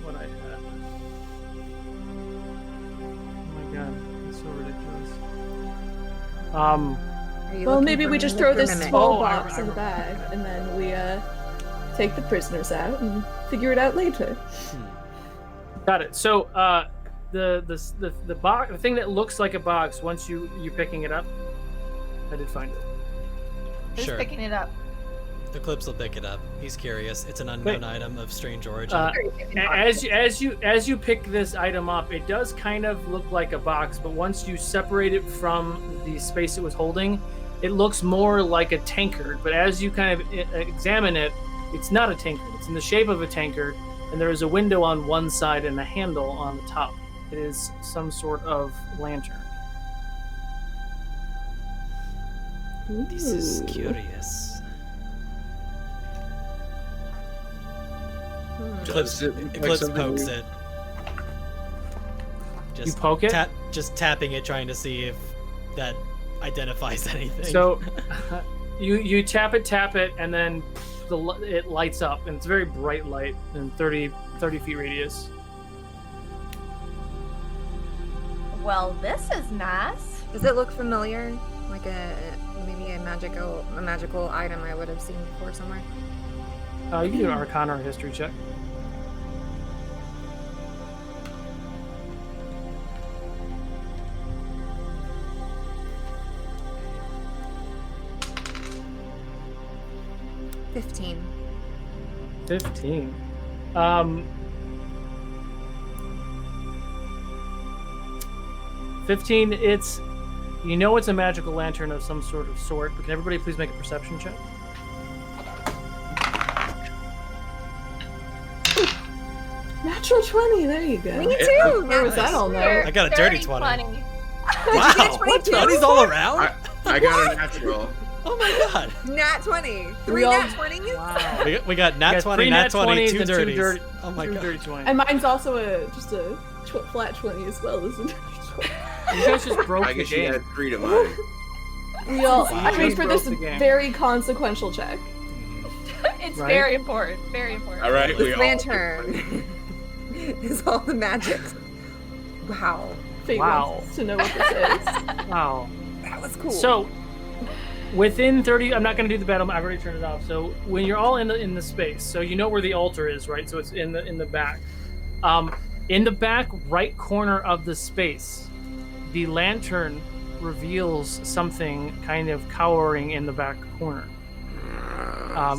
what I had? Oh my god, it's so ridiculous. Are you Well, looking maybe for we just me? throw this Mimic. small Oh, I box in the remember. bag, and then we take the prisoners out and figure it out later. Got it. So the box, the thing that looks like a box, once you're picking it up, I did find it. Who's Sure. picking it up? Eclipse will pick it up. He's curious. It's an unknown item of strange origin. As you pick this item up, it does kind of look like a box, but once you separate it from the space it was holding, it looks more like a tankard. But as you kind of examine it, it's not a tankard. It's in the shape of a tankard, and there is a window on one side and a handle on the top. It is some sort of lantern. This is curious. Eclipse, Does it look like Eclipse something pokes we- it. You poke it? Just tapping it, trying to see if that identifies anything. So you tap it, and then it lights up, and it's a very bright light in 30 feet radius. Well, this is nice. Does it look familiar? Like maybe a magical item I would have seen before somewhere? You can do an Arcana or History check. $15. 15. It's it's a magical lantern of some sort, but can everybody please make a perception check? Natural 20, there you go. Me too! Where was that all know? I got a dirty 20. Did you Wow, get what 22? 20s all around? I got a natural. Oh my god. Nat 20. We Three all- nat 20s? Wow. We got nat You got 20, three nat 20, 20s two and dirties. Oh my two god. dirty 20. And mine's also just a flat 20 as well, isn't it? You guys just broke I the guess you game. had 3 to mine. We all Wow. I made for this Broke the game. very consequential check. It's Right? very important. Very important. All right, we This all. lantern is all the magic. Wow. Fate Wow. wants to know what this is. Wow. That was cool. So, within 30, I'm not going to do the battle. I've already turned it off. So when you're all in the space, so you know where the altar is, right? So it's in the back. In the back right corner of the space, the lantern reveals something kind of cowering in the back corner.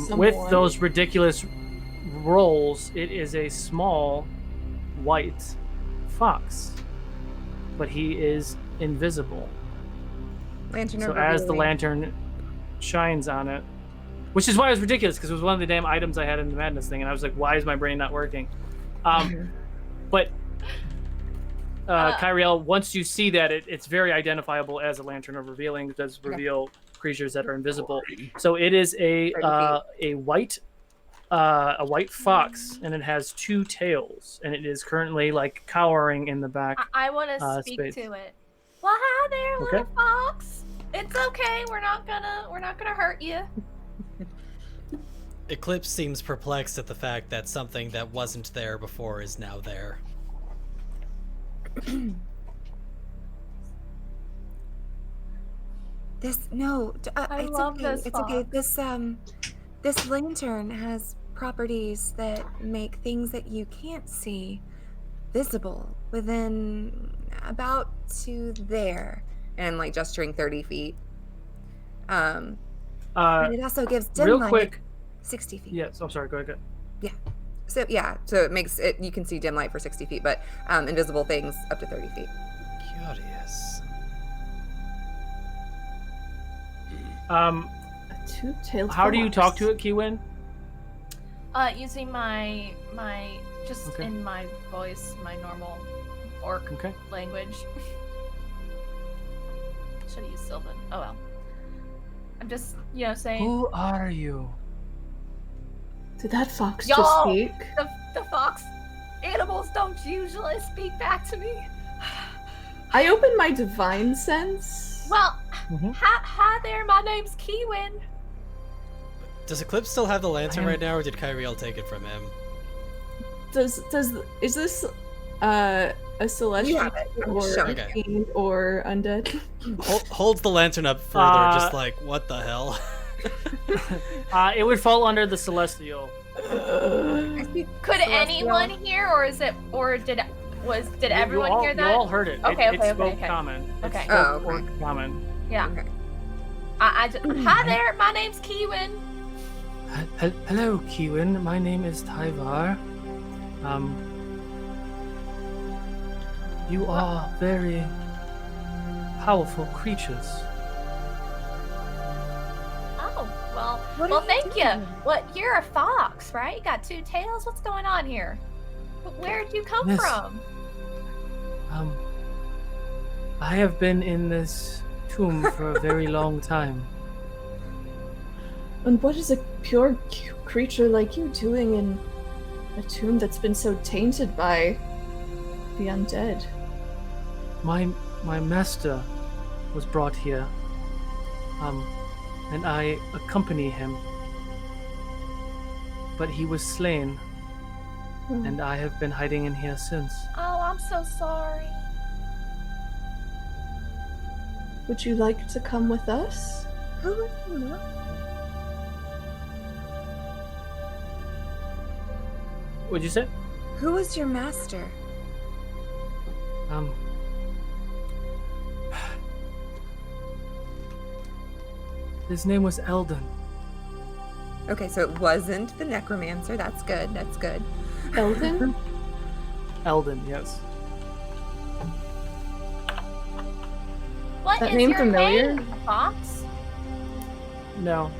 With Someone. those ridiculous rolls, it is a small white fox, but he is invisible. Lantern So of as the revealing. lantern shines on it, which is why it was ridiculous, because it was one of the damn items I had in the madness thing, and I was like, why is my brain not working? But Kyriel, once you see that, it's very identifiable as a lantern of revealing. It does reveal creatures that are invisible. So it is a white fox, and it has 2 tails, and it is currently like cowering in the back. I want to speak space. to it. Well, hi there, Okay. little fox. It's okay. We're not gonna hurt you. Eclipse seems perplexed at the fact that something that wasn't there before is now there. This no, I it's love okay. this It's okay. fox. This lantern has properties that make things that you can't see visible within about to there, and I'm like gesturing 30 feet. And it also gives dim Real light quick, 60 feet. yes. I'm sorry. Go ahead. So so it makes it, you can see dim light for 60 feet, but invisible things up to 30 feet. Curious. A two-tailed How do you talk fox. to it, Kiwin? Using my just Okay. in my voice, my normal orc Okay. language. Should have used Sylvan. Oh well. I'm just saying Who are you? Did that fox Y'all- just speak? the fox animals don't usually speak back to me. I opened my divine sense. Well, Mhm. hi there. My name's Kiwin. Does Eclipse still have the lantern I am- right now, or did Kyriel take it from him? Is this A celestial have it. or Show it. fiend or undead? Holds the lantern up further, just like, what the hell? It would fall under the celestial. I see Could celestial. anyone hear, or is it, or did everyone you all, hear that? You all heard it. Okay, it okay, spoke okay. common. It Okay. spoke Oh, okay. common. Yeah. Okay. Hi there, my name's Kiwin. Hello, Kiwin. My name is Tyvar. You are very powerful creatures. Oh, well, What well, are you thank you. doing? What, you're a fox, right? You got two tails? What's going on here? Where'd you come Yes. from? I have been in this tomb for a very long time. And what is a pure creature like you doing in a tomb that's been so tainted by the undead? My master was brought here, and I accompany him. But he was slain, and I have been hiding in here since. Oh, I'm so sorry. Would you like to come with us? Who was the master? What'd you say? Who was your master? His name was Eldon. Okay, so it wasn't the necromancer. That's good. That's good. Eldon? Eldon, yes. What That is name your familiar? name, fox? No.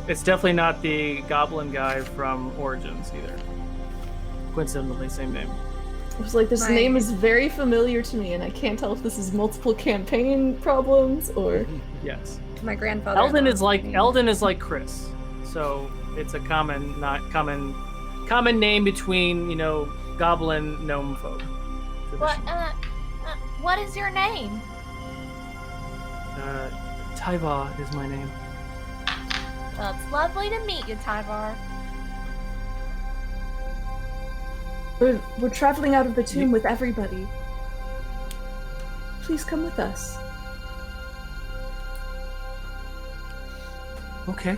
It's definitely not the goblin guy from Origins either. Coincidentally, same name. I was like, this Right. name is very familiar to me, and I can't tell if this is multiple campaign problems or. Yes. My grandfather. Elden is like Chris. So it's a common name between, goblin gnome folk. What, what is your name? Tyvar is my name. Well, it's lovely to meet you, Tyvar. We're traveling out of the tomb with everybody. Please come with us. Okay.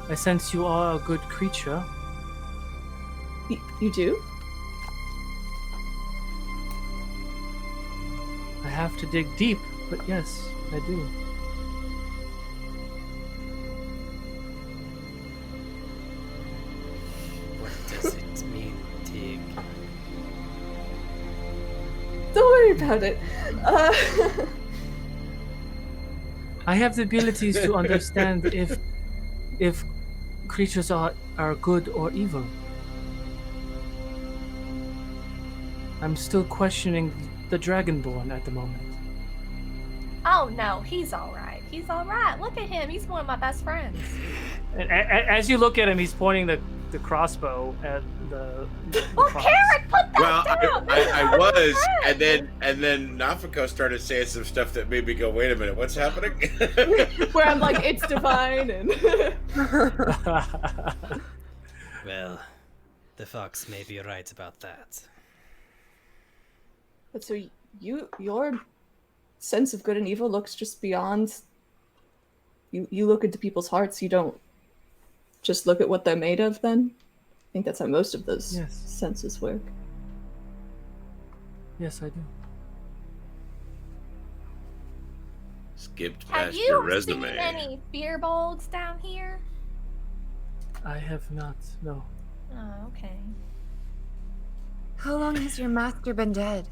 I sense you are a good creature. You do? I have to dig deep, but yes, I do. What does it mean, dig? Don't worry about it. I have the abilities to understand if creatures are good or evil. I'm still questioning the Dragonborn at the moment. Oh, no, he's all right. He's all right. Look at him. He's one of my best friends. And as you look at him, he's pointing the crossbow at the. Well, cross. Carrick, put that Well, down. I was, and then Nafiko started saying some stuff that made me go, "Wait a minute, what's happening?" Where I'm like, it's divine, and Well, the fox may be right about that. but so your sense of good and evil looks just beyond. You look into people's hearts. You don't just look at what they're made of. Then, I think that's how most of those Yes. senses work. Yes, I do. Skipped Have past your you seen resume. any fearbolgs down here? I have not. No. Oh, okay. How long has your master been dead?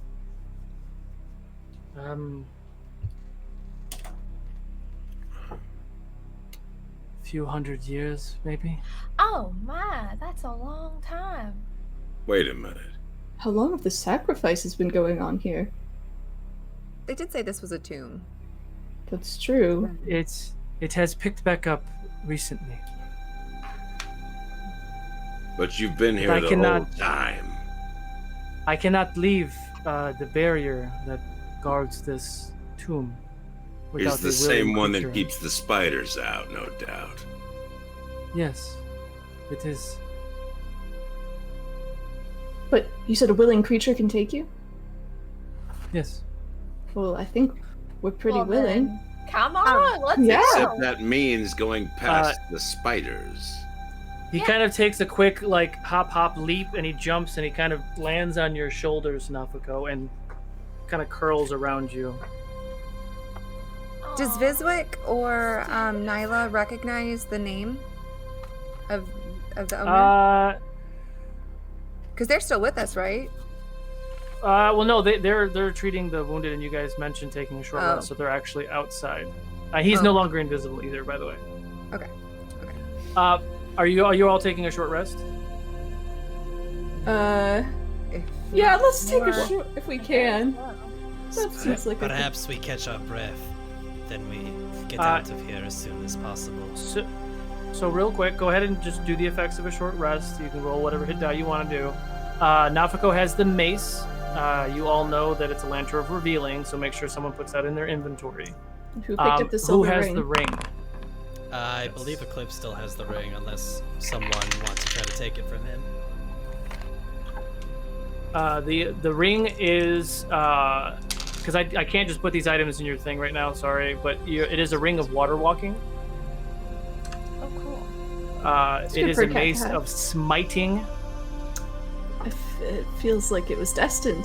Few hundred years, maybe. Oh my, that's a long time. Wait a minute. How long have the sacrifices been going on here? They did say this was a tomb. That's true. It has picked back up recently. But you've been here I the cannot- whole time. I cannot leave the barrier that guards this tomb. without It's the a willing same one creature. that keeps the spiders out, no doubt. Yes, it is. But you said a willing creature can take you? Yes. Well, I think we're pretty Well, willing. then, come on, let's yeah. Except go. that means going past the spiders. He kind of takes a quick, like, hop, leap, and he jumps, and he kind of lands on your shoulders, Nafako, and kind of curls around you. Does Aw. Viswick or Nyla recognize the name of the owner? Because they're still with us, right? Well, no, they're treating the wounded, and you guys mentioned taking a short Oh. rest, so they're actually outside. He's Oh. no longer invisible either, by the way. Okay. Are you all taking a short rest? Yeah, let's take a Or- short if we can. That seems like a good... Perhaps we catch our breath, then we get out of here as soon as possible. So real quick, go ahead and just do the effects of a short rest. You can roll whatever hit die you want to do. Nafako has the mace. You all know that it's a lantern of revealing, so make sure someone puts that in their inventory. Who picked up the silver who has ring? the ring? I believe Eclipse still has the ring, unless someone wants to try to take it from him. The ring is because I can't just put these items in your thing right now. Sorry, but it is a ring of water walking. Oh, cool. It good is for a a cat mace to have. of smiting. It feels like it was destined.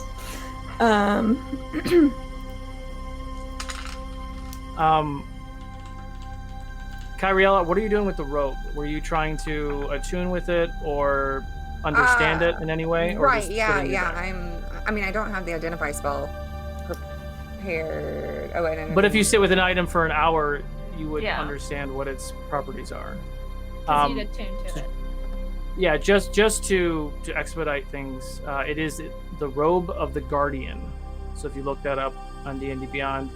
Kyriella, what are you doing with the rope? Were you trying to attune with it or understand it in any way? Or Right, just yeah, put it in your yeah. bag? I mean, I don't have the identify spell prepared. Oh, wait, But if you sit with an item for an hour, you would Yeah. understand what its properties are. Because you'd attune to it. Yeah, just to expedite things, it is the robe of the Guardian. So if you look that up on D&D Beyond,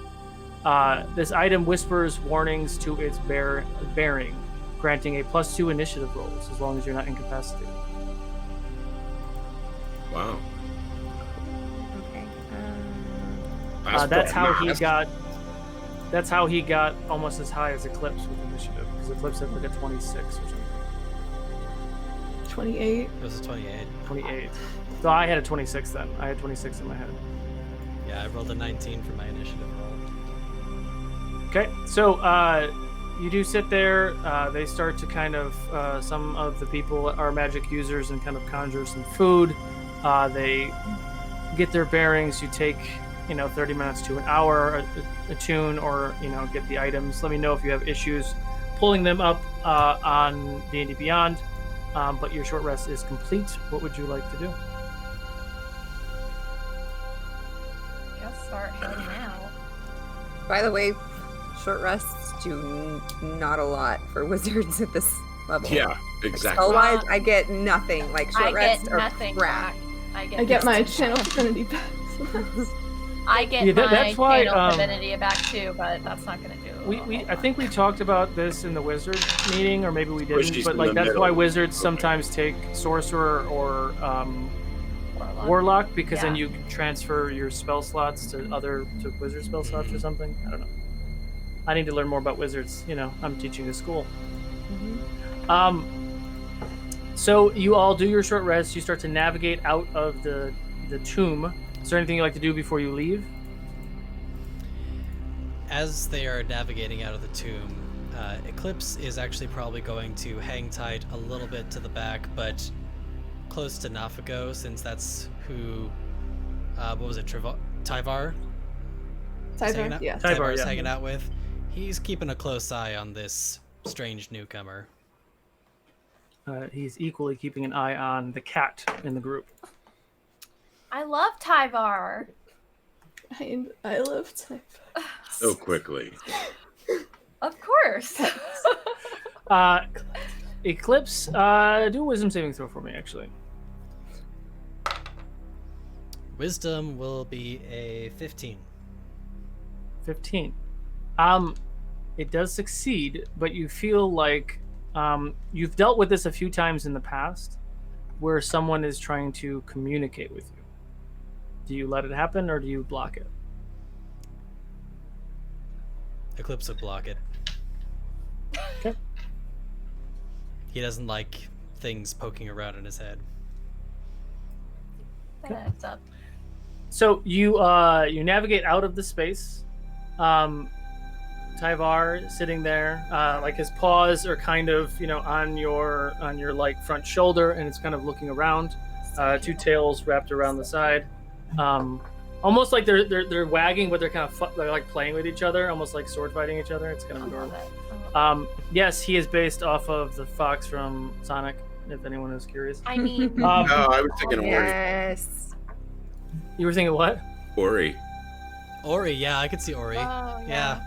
this item whispers warnings to its bearing, granting a +2 initiative rolls as long as you're not incapacitated. Wow. Okay. That's how he got almost as high as Eclipse with initiative, because Eclipse had like a 26 or something. 28. It was a 28. 28. So I had a 26 then. I had 26 in my head. Yeah, I rolled a 19 for my initiative roll. Okay, so you do sit there. They start to kind of, some of the people are magic users and kind of conjure some food. They get their bearings. You take, 30 minutes to an hour, attune, or, get the items. Let me know if you have issues pulling them up on D&D Beyond. But your short rest is complete. What would you like to do? Just start heading out. By the way, short rests do not a lot for wizards at this level. Yeah, exactly. Otherwise, I get nothing. Like short I rest get or nothing crap. back. I get my channel divinity back. I get Yeah, my that's why, channel divinity back too, but that's not gonna do it. I think we talked about this in the wizard meeting, or maybe we didn't. Squishy's But in like the that's middle. why wizards sometimes take sorcerer or warlock, because then Yeah. you can transfer your spell slots to wizard spell slots or something. I don't know. I need to learn more about wizards. I'm teaching a school. So you all do your short rest. You start to navigate out of the tomb. Is there anything you'd like to do before you leave? As they are navigating out of the tomb, Eclipse is actually probably going to hang tight a little bit to the back, but close to Nafako, since that's who, what was it, Tyvar? Tyvar, yeah. Tyvar, Tyvar's yeah. hanging out with. He's keeping a close eye on this strange newcomer. He's equally keeping an eye on the cat in the group. I love Tyvar. I love Tyvar. So quickly. Of course. Eclipse, do a wisdom saving throw for me, actually. Wisdom will be a 15. 15. It does succeed, but you feel like you've dealt with this a few times in the past, where someone is trying to communicate with you. Do you let it happen, or do you block it? Eclipse would block it. Okay. He doesn't like things poking around in his head. That's up. So you navigate out of the space. Tyvar sitting there, like his paws are kind of on your like front shoulder, and it's kind of looking around. Two tails wrapped around the side, almost like they're wagging, but they're like playing with each other, almost like sword fighting each other. It's kind of adorable. Yes, he is based off of the fox from Sonic. If anyone is curious. I mean, No, I was thinking Ori. Yes. You were thinking what? Ori. Ori, yeah, I could see Ori. oh, Yeah.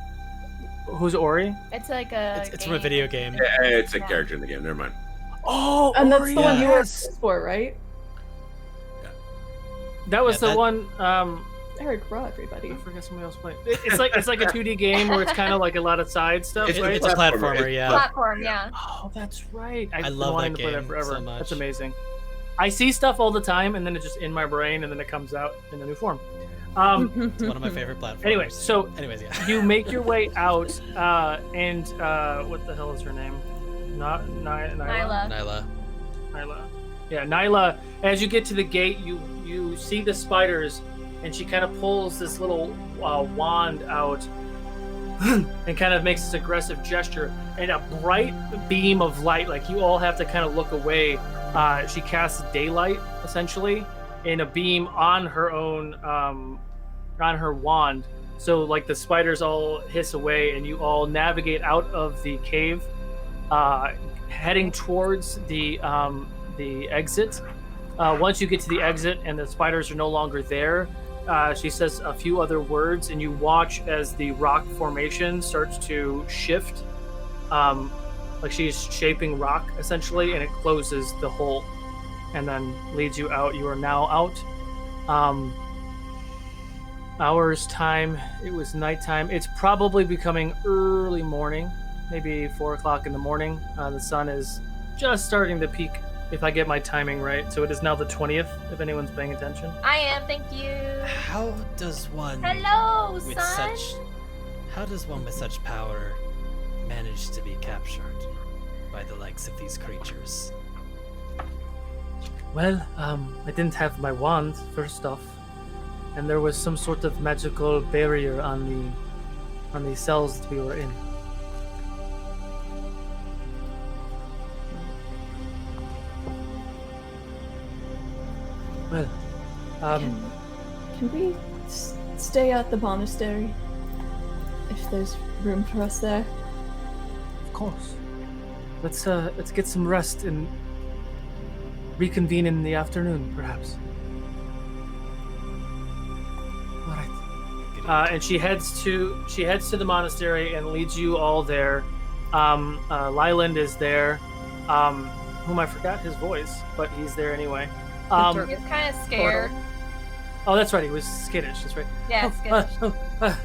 Who's Ori? It's like a. It's from a video game. Yeah, it's a character in the game. Never mind. Oh, And that's Ori, the one you were yes. for, right? That was Yeah, the that- one. Eric, raw everybody. I forget somebody else playing. It's like a 2D game where it's kind of like a lot of side stuff, It's, right? it's a platformer, yeah. Platform, yeah. Oh, that's right. I've been love wanting that to play that game forever. so much. That's amazing. I see stuff all the time, and then it's just in my brain, and then it comes out in a new form. It's one of my favorite platformers. Anyway, so Anyways, yeah. you make your way out, and what the hell is her name? Not Nyla. Nyla. Nyla. Yeah, Nyla. As you get to the gate, you see the spiders, and she kind of pulls this little wand out, and kind of makes this aggressive gesture, and a bright beam of light, like you all have to kind of look away. She casts daylight, essentially, in a beam on her own, on her wand. So, like, the spiders all hiss away, and you all navigate out of the cave, heading towards the exit. Once you get to the exit and the spiders are no longer there, she says a few other words, and you watch as the rock formation starts to shift. Like she's shaping rock, essentially, and it closes the hole and then leads you out. You are now out. Hours time, it was nighttime. It's probably becoming early morning, maybe 4 o'clock in the morning. The sun is just starting to peak, if I get my timing right. So it is now the 20th, if anyone's paying attention. I am, thank you. How does one Hello, with son. how does one with such power manage to be captured by the likes of these creatures? Well, I didn't have my wand, first off, and there was some sort of magical barrier on the cells that we were in. Well, Can we stay at the monastery? If there's room for us there. of course. Let's get some rest and reconvene in the afternoon, perhaps. All right. And she heads to the monastery and leads you all there. Lyland is there, whom I forgot his voice, but he's there anyway. He's kind of scared. Oh, that's right. He was skittish. That's right. Yeah, skittish.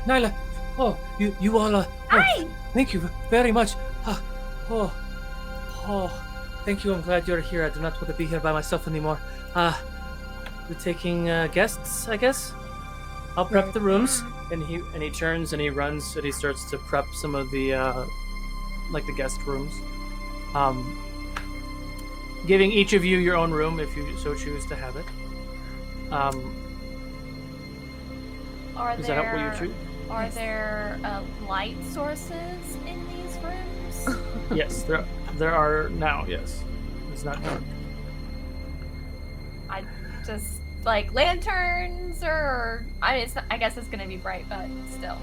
Nyla. Oh, you all. Hi. Thank you very much. Thank you. I'm glad you're here. I do not want to be here by myself anymore. We're taking guests, I guess. I'll prep the rooms. And he turns and he runs and he starts to prep some of the like the guest rooms. Giving each of you your own room if you so choose to have it. Is that what you choose? Are there light sources in these rooms? Yes, there are now. Yes, it's not dark. I just like lanterns, or I mean, I guess it's gonna be bright, but still.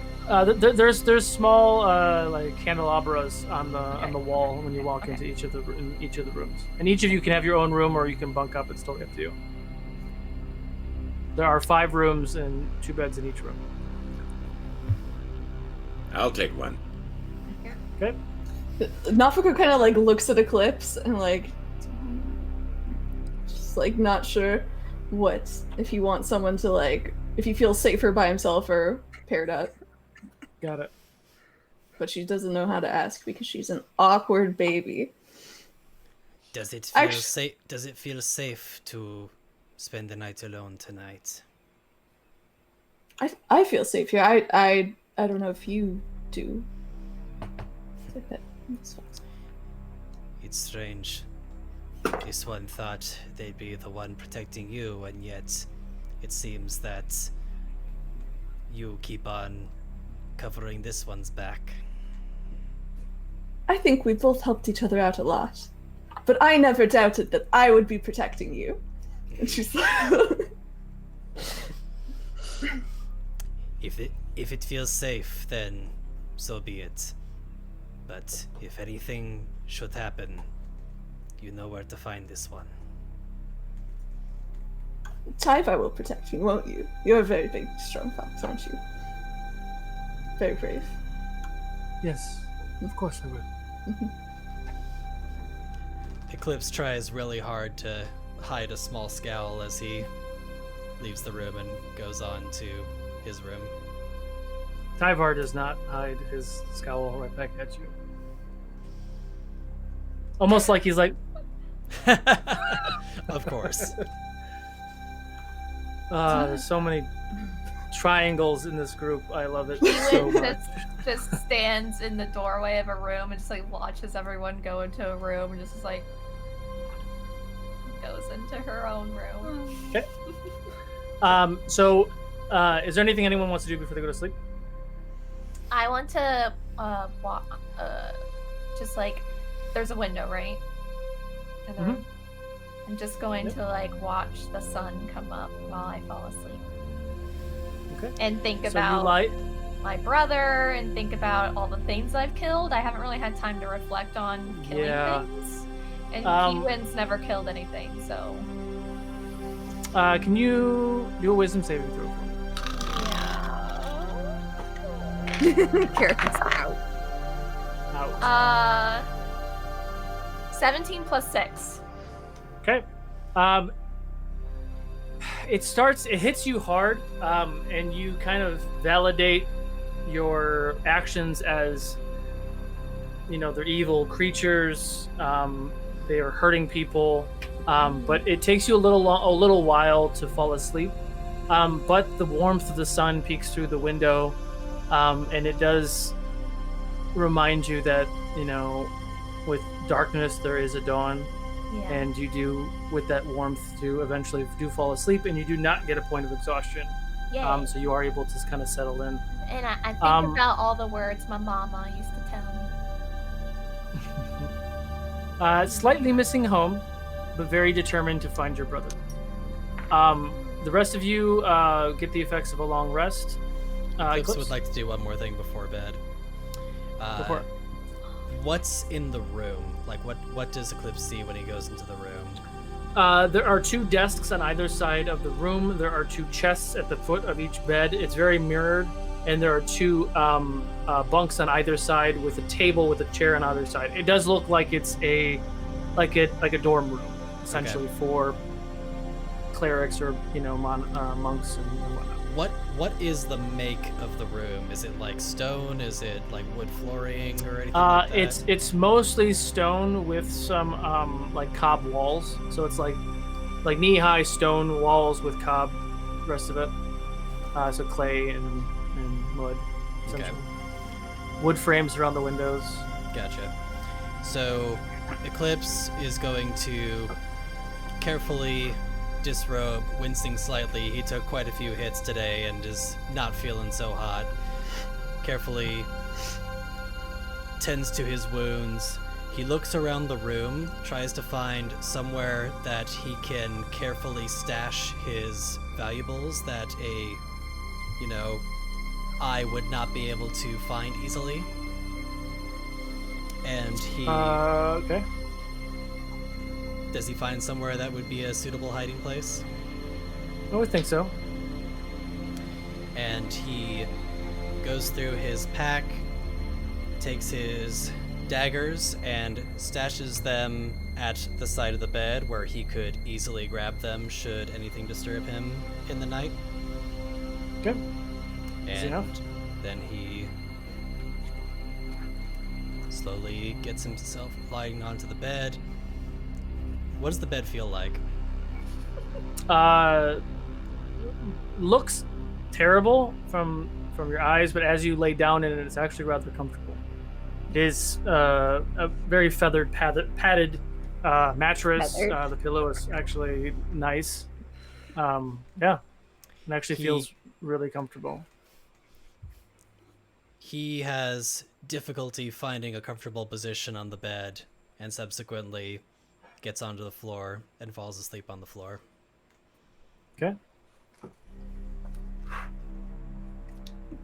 There's small like candelabras on the wall when you walk into each of the rooms, and each of you can have your own room, or you can bunk up. It's totally up to you. There are 5 rooms and 2 beds in each room. I'll take one. Okay. Nafuko kind of like looks at Eclipse and like just like not sure what if you want someone to like if he feels safer by himself or paired up. Got it. But she doesn't know how to ask because she's an awkward baby. Does it feel Actu- safe? Does it feel safe to spend the night alone tonight? I feel safe here. I don't know if you do. It's strange. This one thought they'd be the one protecting you, and yet it seems that you keep on covering this one's back. I think we both helped each other out a lot. But I never doubted that I would be protecting you. And she's like... If it feels safe, then so be it. But if anything should happen, you know where to find this one. Tyvar will protect you, won't you? You're a very big, strong fox, aren't you? Very brave. Yes, of course I will. Eclipse tries really hard to hide a small scowl as he leaves the room and goes on to his room. Tyvar does not hide his scowl right back at you. Almost like he's like, Of course. there's so many triangles in this group. I love it Keelan so much. just stands in the doorway of a room and just like watches everyone go into a room and just like goes into her own room. Okay. Is there anything anyone wants to do before they go to sleep? I want to just like there's a window, right? In the Mhm. room. I'm just going to like watch the sun come up while I fall asleep. Okay. And think So you about light. my brother and think about all the things I've killed. I haven't really had time to reflect on killing things. And Keelan's never killed anything, so Can you do a wisdom saving throw for me? yeah. Karen's out. Out. 17 plus 6. Okay. It hits you hard, and you kind of validate your actions as, they're evil creatures. They are hurting people, but it takes you a little while to fall asleep. But the warmth of the sun peeks through the window, and it does remind you that, with darkness there is a dawn. Yeah. And you do, with that warmth, do eventually do fall asleep, and you do not get a point of exhaustion. Yay. So you are able to kind of settle in. And I think about all the words my mama used to tell me. Slightly missing home, but very determined to find your brother. The rest of you get the effects of a long rest. Eclipse would like to do one more thing before bed. Go for it. What's in the room? Like, what does Eclipse see when he goes into the room? There are 2 desks on either side of the room. There are 2 chests at the foot of each bed. It's very mirrored, and there are 2 bunks on either side with a table with a chair on either side. It does look like it's a dorm room, essentially, for clerics or monks and whatnot. What is the make of the room? Is it like stone? Is it like wood flooring or anything like that? It's mostly stone with some like cob walls. So it's like knee-high stone walls with cob. The rest of it, so clay and mud. Essentially. Okay. Wood frames around the windows. Gotcha. So Eclipse is going to carefully disrobe, wincing slightly. He took quite a few hits today and is not feeling so hot. Carefully tends to his wounds. He looks around the room, tries to find somewhere that he can carefully stash his valuables that I would not be able to find easily. And he Okay. does he find somewhere that would be a suitable hiding place? I would think so. And he goes through his pack, takes his daggers, and stashes them at the side of the bed where he could easily grab them should anything disturb him in the night. Okay. Easy enough. And then he slowly gets himself lying onto the bed. What does the bed feel like? Looks terrible from your eyes, but as you lay down in it, it's actually rather comfortable. It is a very feathered, padded mattress. Feathered. The pillow is actually nice. Yeah. It actually feels really comfortable. He has difficulty finding a comfortable position on the bed and subsequently gets onto the floor and falls asleep on the floor. Okay.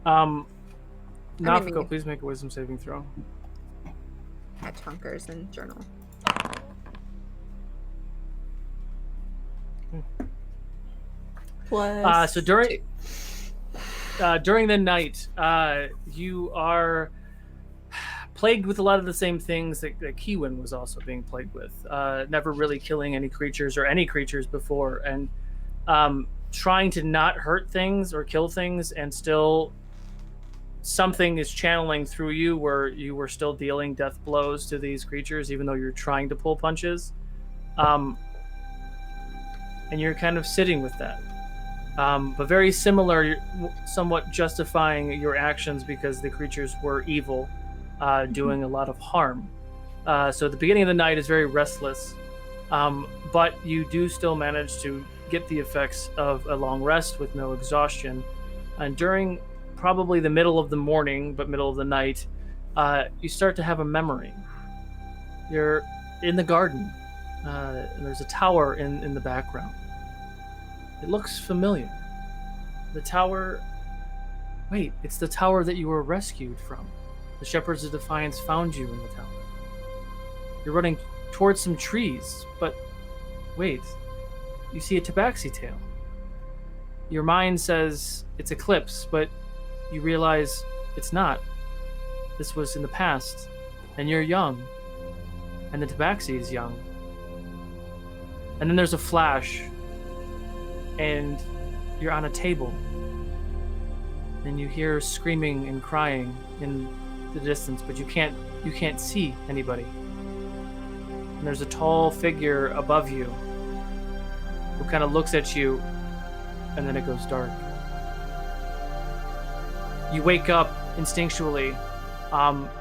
Nafiko, please make a wisdom saving throw. At chunkers and journal. Plus So during the night, you are plagued with a lot of the same things that Kiwin was also being plagued with. Never really killing any creatures or any creatures before, and trying to not hurt things or kill things, and still something is channeling through you where you were still dealing death blows to these creatures, even though you're trying to pull punches. And you're kind of sitting with that. But very similar, you're somewhat justifying your actions because the creatures were evil, doing a lot of harm. So the beginning of the night is very restless, but you do still manage to get the effects of a long rest with no exhaustion. And during probably the middle of the morning, but middle of the night, you start to have a memory. You're in the garden, and there's a tower in the background. It looks familiar. The tower... Wait, it's the tower that you were rescued from. The Shepherds of Defiance found you in the tower. You're running towards some trees, but... Wait, you see a tabaxi tail. Your mind says it's Eclipse, but you realize it's not. This was in the past, and you're young, and the tabaxi is young. And then there's a flash, and you're on a table, and you hear screaming and crying in the distance, but you can't see anybody. And there's a tall figure above you who kind of looks at you, and then it goes dark. You wake up instinctually,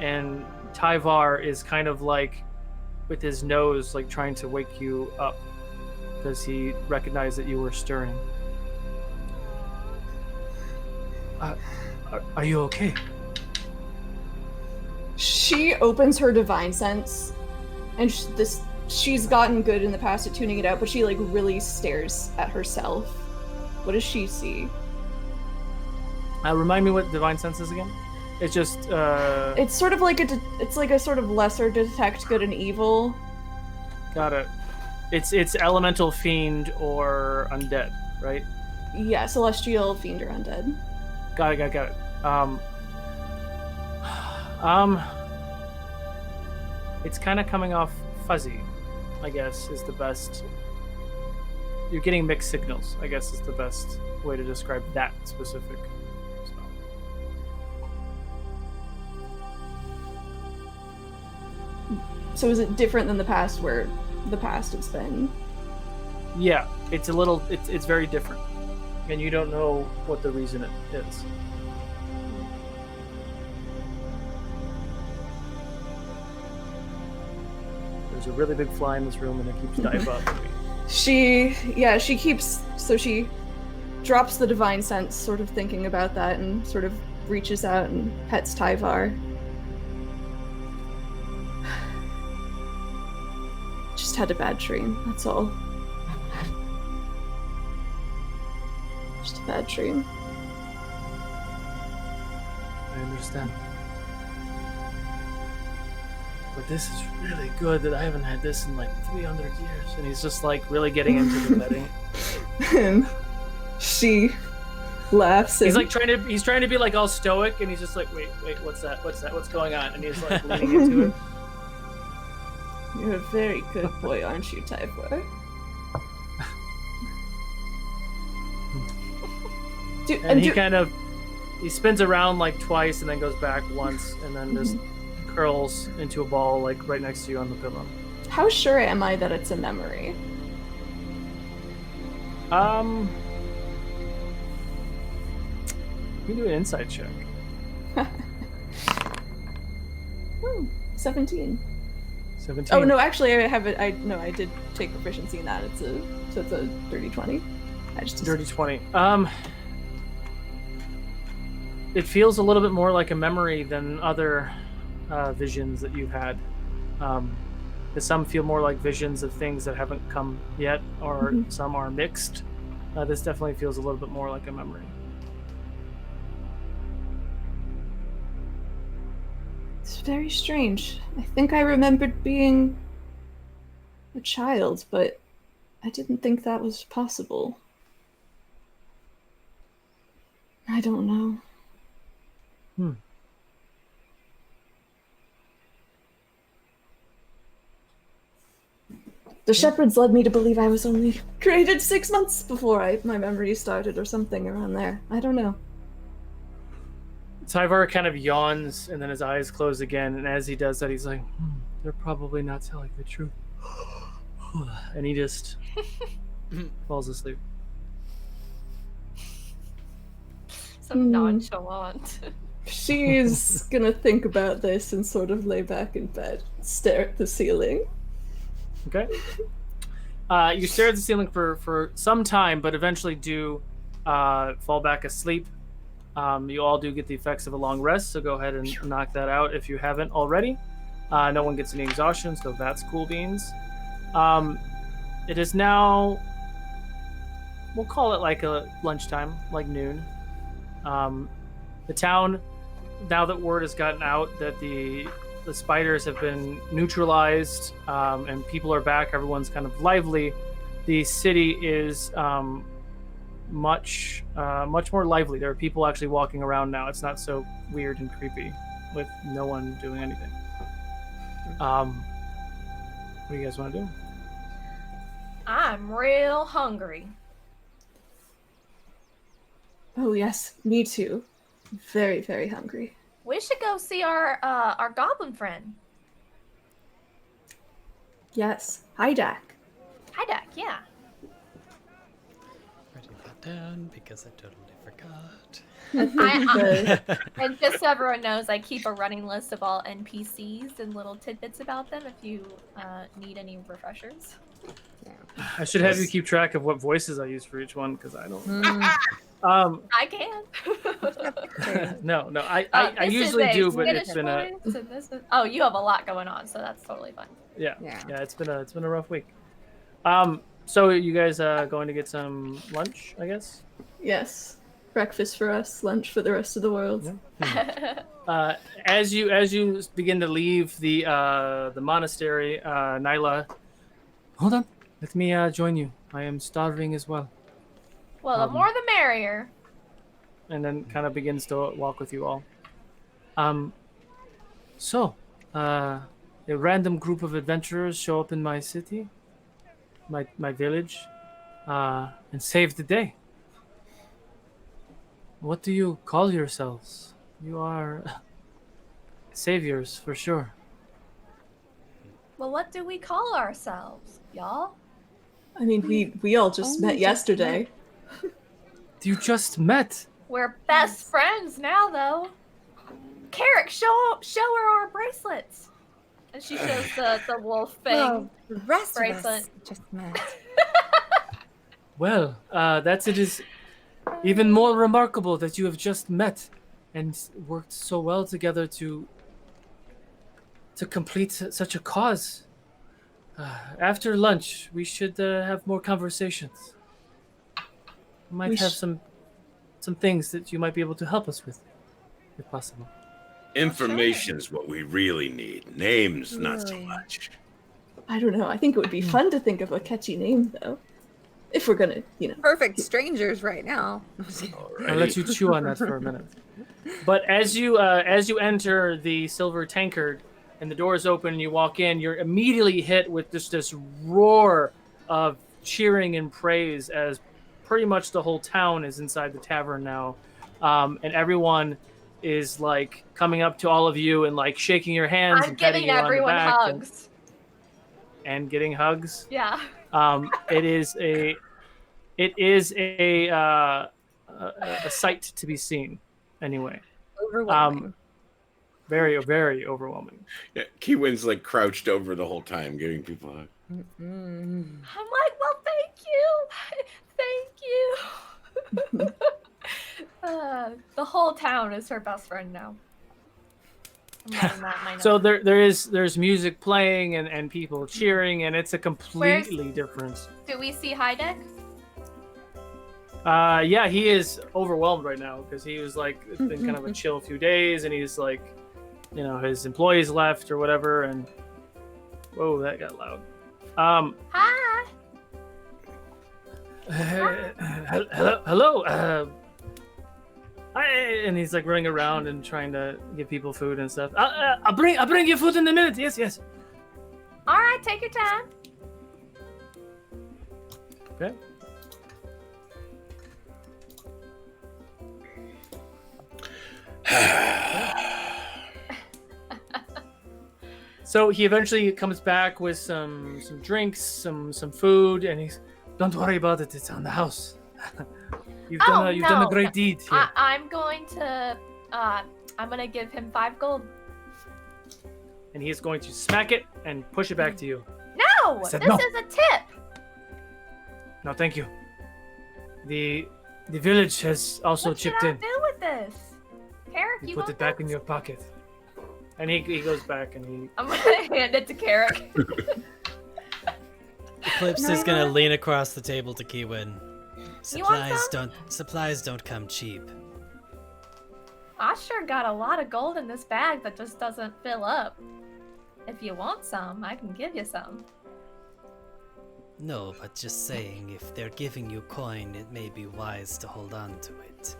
and Tyvar is kind of like with his nose like trying to wake you up because he recognized that you were stirring. Are you okay? She opens her divine sense, and she's gotten good in the past at tuning it out, but she like really stares at herself. What does she see? Remind me what divine sense is again? It's just It's sort of like it's like a sort of lesser detect good and evil. Got it. It's elemental, fiend, or undead, right? Yeah, celestial, fiend, or undead. Got it. It's kind of coming off fuzzy, I guess, is the best. You're getting mixed signals, I guess, is the best way to describe that specific. So is it different than the past, where the past has been? Yeah, it's very different, and you don't know what the reason it is. There's a really big fly in this room, and it keeps diving up at me. She drops the divine sense, sort of thinking about that, and sort of reaches out and pets Tyvar. Just had a bad dream, that's all. Just a bad dream. I understand. But this is really good that I haven't had this in like 300 years. And he's just like really getting into the petting. And she laughs. He's like he's trying to be like all stoic, and he's just like, wait, what's that? What's going on? And he's like leaning into it. You're a very good boy, aren't you, Tyvar? He spins around like twice and then goes back once, and then just curls into a ball like right next to you on the pillow. How sure am I that it's a memory? You can do an insight check. 17. 17. Oh no, actually I have it. I did take proficiency in that. It's a 30-20. Dirty 20. It feels a little bit more like a memory than other visions that you've had. Some feel more like visions of things that haven't come yet, or some are mixed. This definitely feels a little bit more like a memory. It's very strange. I think I remembered being a child, but I didn't think that was possible. I don't know. The shepherds led me to believe I was only created 6 months before my memory started, or something around there. I don't know. Tyvar kind of yawns, and then his eyes close again, and as he does that, he's like, they're probably not telling the truth. And he just falls asleep. So nonchalant. She's gonna think about this and sort of lay back in bed, stare at the ceiling. Okay. You stare at the ceiling for some time, but eventually do fall back asleep. You all do get the effects of a long rest, so go ahead and knock that out if you haven't already. No one gets any exhaustion, so that's cool beans. It is now, we'll call it like a lunchtime, like noon. The town, now that word has gotten out that the spiders have been neutralized and people are back, everyone's kind of lively, the city is much more lively. There are people actually walking around now. It's not so weird and creepy with no one doing anything. What do you guys want to do? I'm real hungry. Oh yes, me too. Very, very hungry. We should go see our goblin friend. Yes. Hi, Dak. Hi, Dak. Yeah. Writing that down because I totally forgot. And just so everyone knows, I keep a running list of all NPCs and little tidbits about them if you need any refreshers. I should have you keep track of what voices I use for each one, because I don't. I can. No, I usually do, but it's been Oh, you have a lot going on, so that's totally fine. Yeah. It's been a rough week. So you guys going to get some lunch, I guess? Yes. Breakfast for us, lunch for the rest of the world. Yeah. As you begin to leave the monastery, Nyla, hold on, let me join you. I am starving as well. Well, the more the merrier. And then kind of begins to walk with you all. So, a random group of adventurers show up in my city, my village, and save the day. What do you call yourselves? You are saviors, for sure. Well, what do we call ourselves, y'all? I mean, we all just met yesterday. You just met. We're best friends now, though. Carrick, show her our bracelets. And she shows the wolf thing. Well, the rest of bracelet. us just met. Well, it is even more remarkable that you have just met and worked so well together to complete such a cause. After lunch, we should have more conversations. We might have some things that you might be able to help us with, if possible. Information's what we really need. Names, not so much. I don't know. I think it would be fun to think of a catchy name, though. If we're gonna, Perfect strangers right now. I'll let you chew on that for a minute. But as you enter the silver tankard and the doors open and you walk in, you're immediately hit with just this roar of cheering and praise as pretty much the whole town is inside the tavern now, and everyone is like coming up to all of you and like shaking your hands. I'm and patting giving you on the everyone back hugs. and getting hugs. Yeah. It is a sight to be seen. Anyway, Overwhelming. very, very overwhelming. Yeah, Keywin's like crouched over the whole time, giving people a hug. I'm like, well, thank you. Thank you. The whole town is her best friend now. I'm writing that in my So notes. there's music playing and people cheering, and it's a completely different. Do we see Heideck? Yeah, he is overwhelmed right now because he was like, it's been kind of a chill few days, and he's like, you know, his employees left or whatever, and whoa, that got loud. Hi. Hello. Hi, and he's like running around and trying to give people food and stuff. I'll bring you food in a minute. Yes. All right, take your time. Okay. So he eventually comes back with some drinks, some food, and he's, don't worry about it. It's on the house. You've done a great deed here. I'm going to give him 5 gold. And he's going to smack it and push it back to you. No, I said this no. is a tip. No, thank you. The village has also What should chipped I in. do with this? Carrick, You you put want it back this? in your pocket. And he goes back and he. I'm gonna hand it to Carrick. Eclipse is gonna lean across the table to Kiwin. You want Supplies don't come cheap. I sure got a lot of gold in this bag that just doesn't fill up. If you want some, I can give you some. No, but just saying, if they're giving you coin, it may be wise to hold on to it.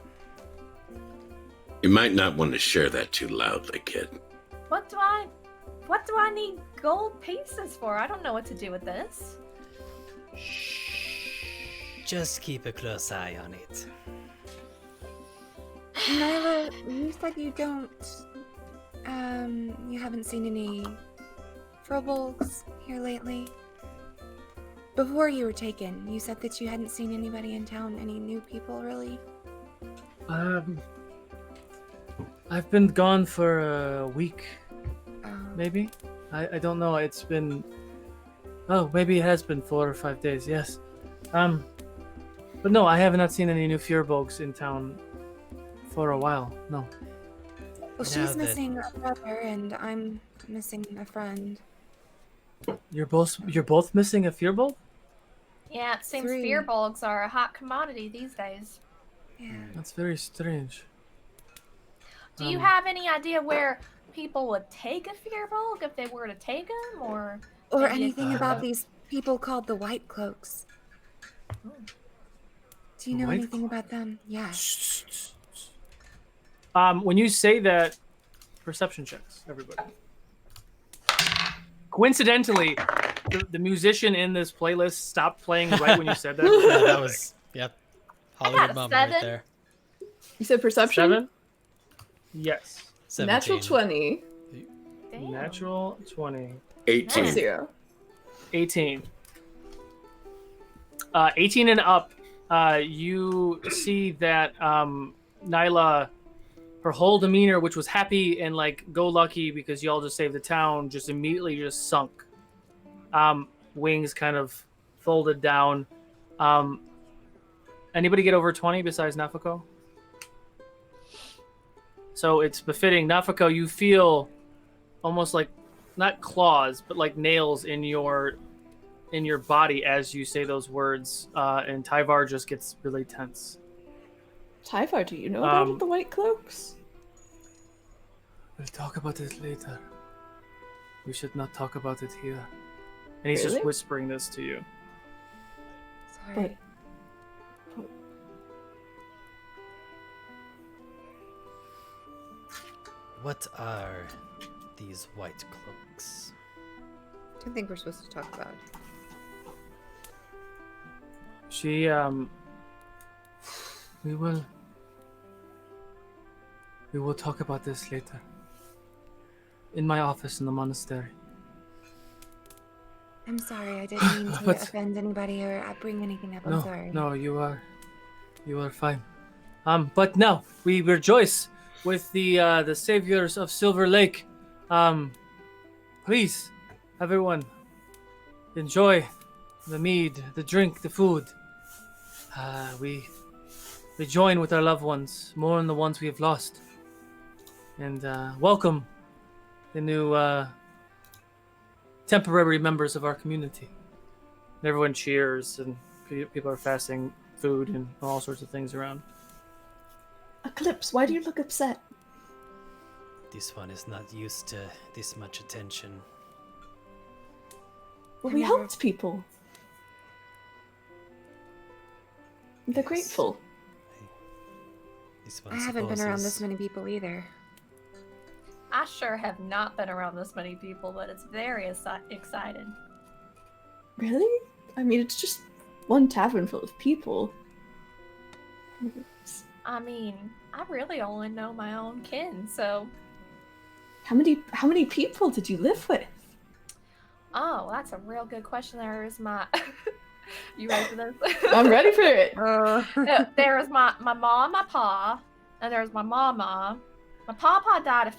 You might not want to share that too loudly, kid. What do I need gold pieces for? I don't know what to do with this. Just keep a close eye on it. Nyla, you said you don't. You haven't seen any furbolgs here lately. Before you were taken, you said that you hadn't seen anybody in town, any new people, really? I've been gone for a week, Oh. maybe. I don't know. It's been. Oh, maybe it has been 4 or 5 days. Yes. But no, I have not seen any new Furbolgs in town for a while. No. Well, she's Now that- missing a brother, and I'm missing a friend. You're both missing a Furbolg? Yeah, it seems 3. fearbolgs are a hot commodity these days. Yeah. That's very strange. Do you have any idea where people would take a fearbolg if they were to take them, or Or maybe anything it's- about these people called the White Cloaks? Do you know White anything about them? Yeah. When you say that, perception checks, everybody. Coincidentally, the musician in this playlist stopped playing right when you said that. Yeah, that was Hollywood got a moment right 7. there. You said perception? 7? Yes. 17. Natural 20. Damn. Natural 20. 18. Nice. 0. 18. 18 and up, you see that Nyla, her whole demeanor, which was happy and like go lucky because y'all just saved the town, just immediately just sunk. Wings kind of folded down. Anybody get over 20 besides Nafako? So it's befitting. Nafako, you feel almost like, not claws, but like nails in your body as you say those words, and Tyvar just gets really tense. Tyvar, do you know about the White Cloaks? We'll talk about it later. We should not talk about it here. And he's just Really? whispering this to you. Sorry. What are these white cloaks? I don't think we're supposed to talk about it. She, we will talk about this later. In my office in the monastery. I'm sorry, I didn't mean to But- offend anybody or bring anything up. I'm sorry. No, you are fine. But now we rejoice with the saviors of Silver Lake. Please, everyone, enjoy the mead, the drink, the food. We join with our loved ones, mourn the ones we have lost, and welcome the new temporary members of our community. And everyone cheers, and people are passing food and all sorts of things around. Eclipse, why do you look upset? This one is not used to this much attention. Well, we helped people. They're grateful. This I one haven't been around supposes- this many people either. I sure have not been around this many people, but it's very exciting. Really? I mean, it's just one tavern full of people. I mean, I really only know my own kin, so... How many people did you live with? Oh, that's a real good question. There is my... You ready for this? I'm ready for it. There was my mom, my pa, and there was my mama. My papa died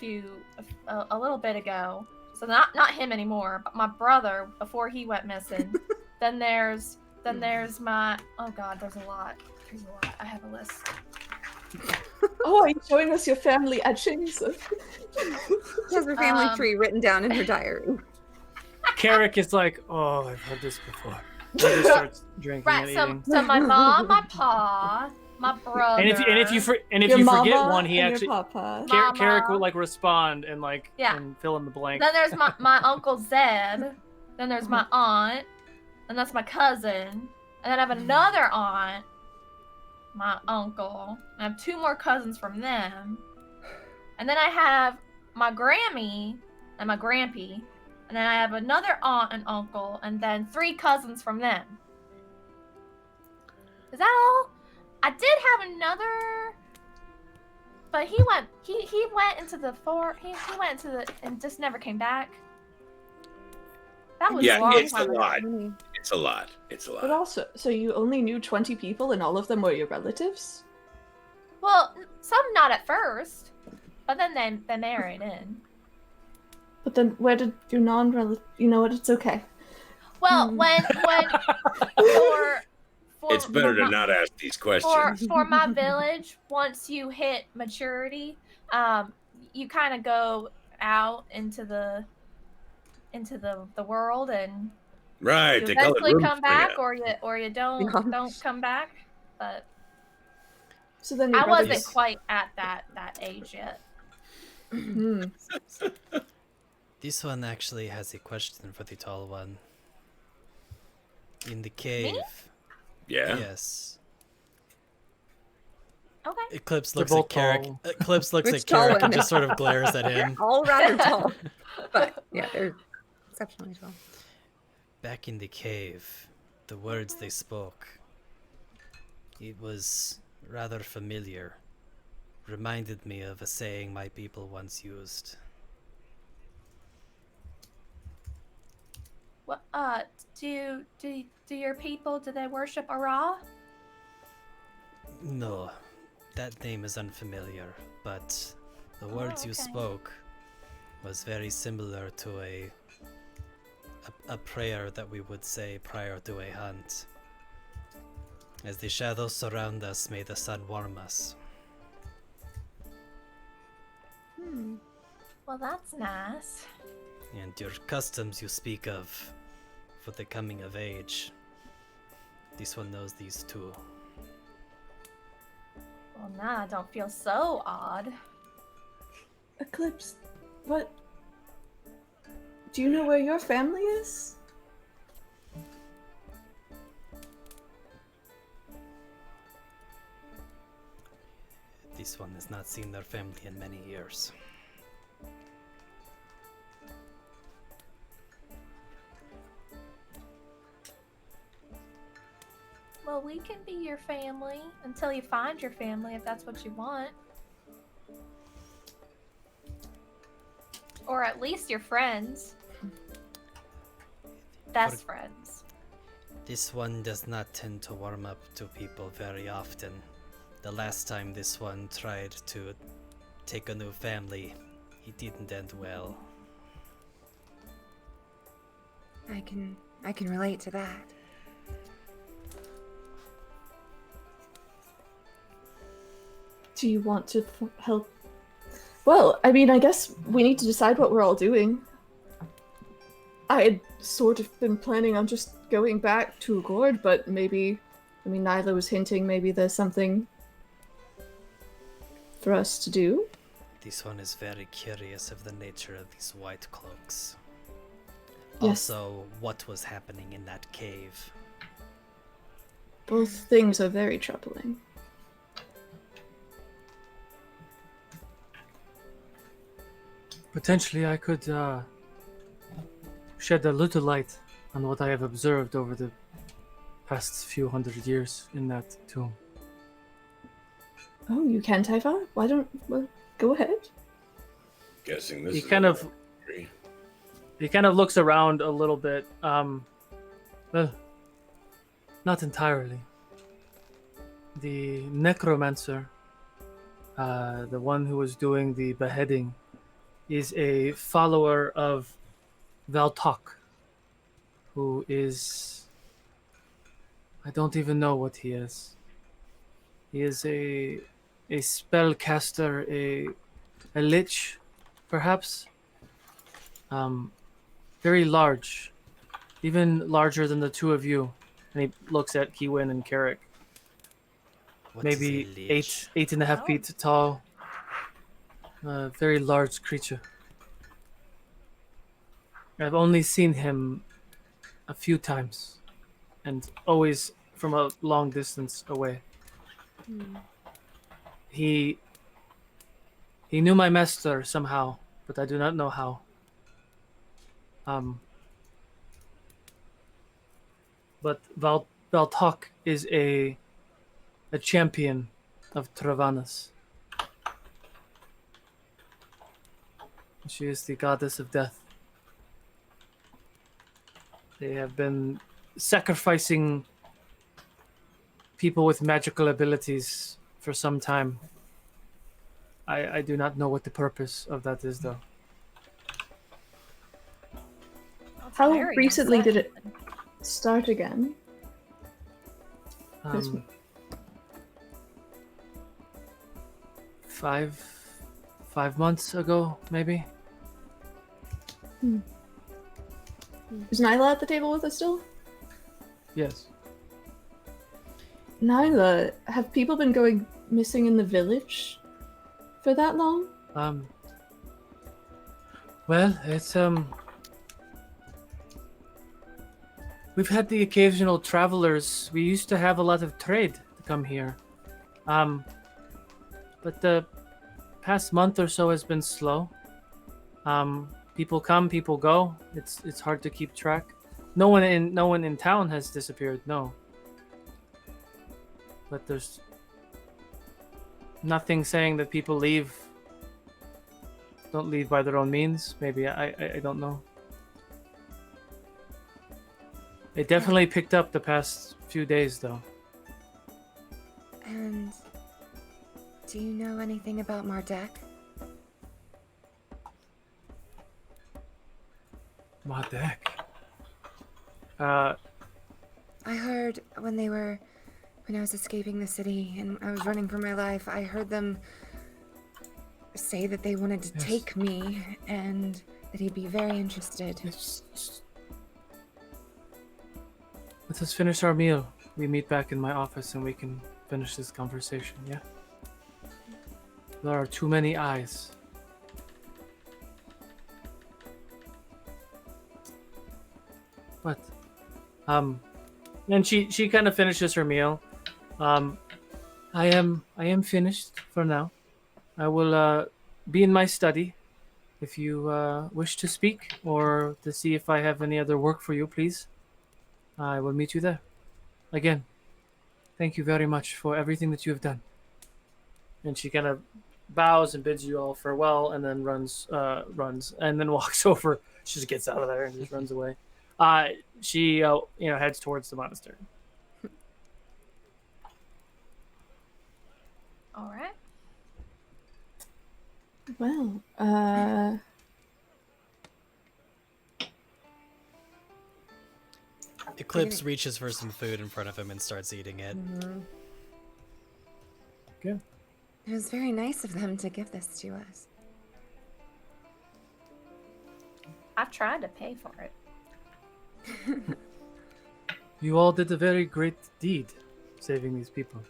a little bit ago, so not him anymore, but my brother before he went missing. Then there's my... Oh god, there's a lot. I have a list. Oh, are you showing us your family etchings? She has her family tree written down in her diary. Carrick is like, oh, I've heard this before. And just starts drinking Right, and so eating. my mom, my pa, my brother. And if you Your forget mama one, he and actually your papa. Mama. Carrick will like respond and like Yeah. and fill in the blank. Then there's my uncle Zed. Then there's my aunt. And that's my cousin. And then I have another aunt, my uncle. I have 2 more cousins from them. And then I have my Grammy and my Grampy. And then I have another aunt and uncle, and then 3 cousins from them. Is that all? I did have another, but he went into the he went into the and just never came back. That was Yeah, a long it's a time ago. lot. It's a lot. It's a But lot. also, so you only knew 20 people and all of them were your relatives? Well, some not at first, but then they married in. But then where did your non-relative... You know what, it's okay. Well, when for It's better to my- not ask these questions. for my village, once you hit maturity, you kind of go out into the world and Right, you they call it eventually room come back, spring. or you don't come back. But So then your I wasn't brothers- quite at that age yet. Hmm. This one actually has a question for the tall one. In the cave. Yeah. Yes. Okay. Eclipse They're looks at both Carrick. tall. Eclipse looks Which at Carrick tall and just sort of glares at They're him. all rather tall. But yeah, they're exceptionally tall. Back in the cave, the words they spoke. It was rather familiar. Reminded me of a saying my people once used. What? Do your people, do they worship Ara? No, that name is unfamiliar, but the words you okay. spoke was very similar to a prayer that we would say prior to a hunt. As the shadows surround us, may the sun warm us. Well, that's nice. And your customs you speak of for the coming of age. This one knows these too. Well, now I don't feel so odd. Eclipse, what... Do you know where your family is? This one has not seen their family in many years. Well, we can be your family until you find your family, if that's what you want. Or at least your friends. Best friends. This one does not tend to warm up to people very often. The last time this one tried to take a new family, it didn't end well. I can relate to that. Do you want to help? Well, I mean, I guess we need to decide what we're all doing. I had sort of been planning on just going back to Ukodor, but maybe, I mean, Nyla was hinting maybe there's something for us to do. This one is very curious of the nature of these white cloaks. Yes. Also, what was happening in that cave? Both things are very troubling. Potentially, I could shed a little light on what I have observed over the past few hundred years in that tomb. Oh, you can, Typhon? Why don't... Well, go ahead. Guessing this He is kind of agree. he kind of looks around a little bit. Well, not entirely. The necromancer, the one who was doing the beheading, is a follower of Valtok, who is... I don't even know what he is. He is a spellcaster, a lich, perhaps. Very large, even larger than the two of you. And he looks at Kiwin and Carrick. What is Maybe a lich? 8.5 Oh. feet tall. Very large creature. I've only seen him a few times, and always from a long distance away. He knew my master somehow, but I do not know how. But Valtok is a champion of Travanas. She is the goddess of death. They have been sacrificing people with magical abilities for some time. I do not know what the purpose of that is, though. That's How very recently did unsettling. it start again? This- 5 months ago, maybe. Is Nyla at the table with us still? Yes. Nyla, have people been going missing in the village for that long? Well, it's we've had the occasional travelers. We used to have a lot of trade to come here. But the past month or so has been slow. People come, people go. It's hard to keep track. No one in town has disappeared, no. But there's nothing saying that people don't leave by their own means. Maybe I don't know. It definitely picked up the past few days, though. And do you know anything about Mardek? Mardek. I heard when I was escaping the city and I was running for my life, I heard them say that they wanted to Yes. take me and that he'd be very interested. Let us finish our meal. We meet back in my office and we can finish this conversation, yeah? There are too many eyes. What? And she kind of finishes her meal. I am finished for now. I will be in my study. If you wish to speak or to see if I have any other work for you, please. I will meet you there. Again, thank you very much for everything that you have done. And she kind of bows and bids you all farewell, and then runs, and then walks over. She just gets out of there and just runs away. She heads towards the monastery. All right. Well, Eclipse reaches for some food in front of him and starts eating it. It was very nice of them to give this to us. I've tried to pay for it. You all did a very great deed, saving these people.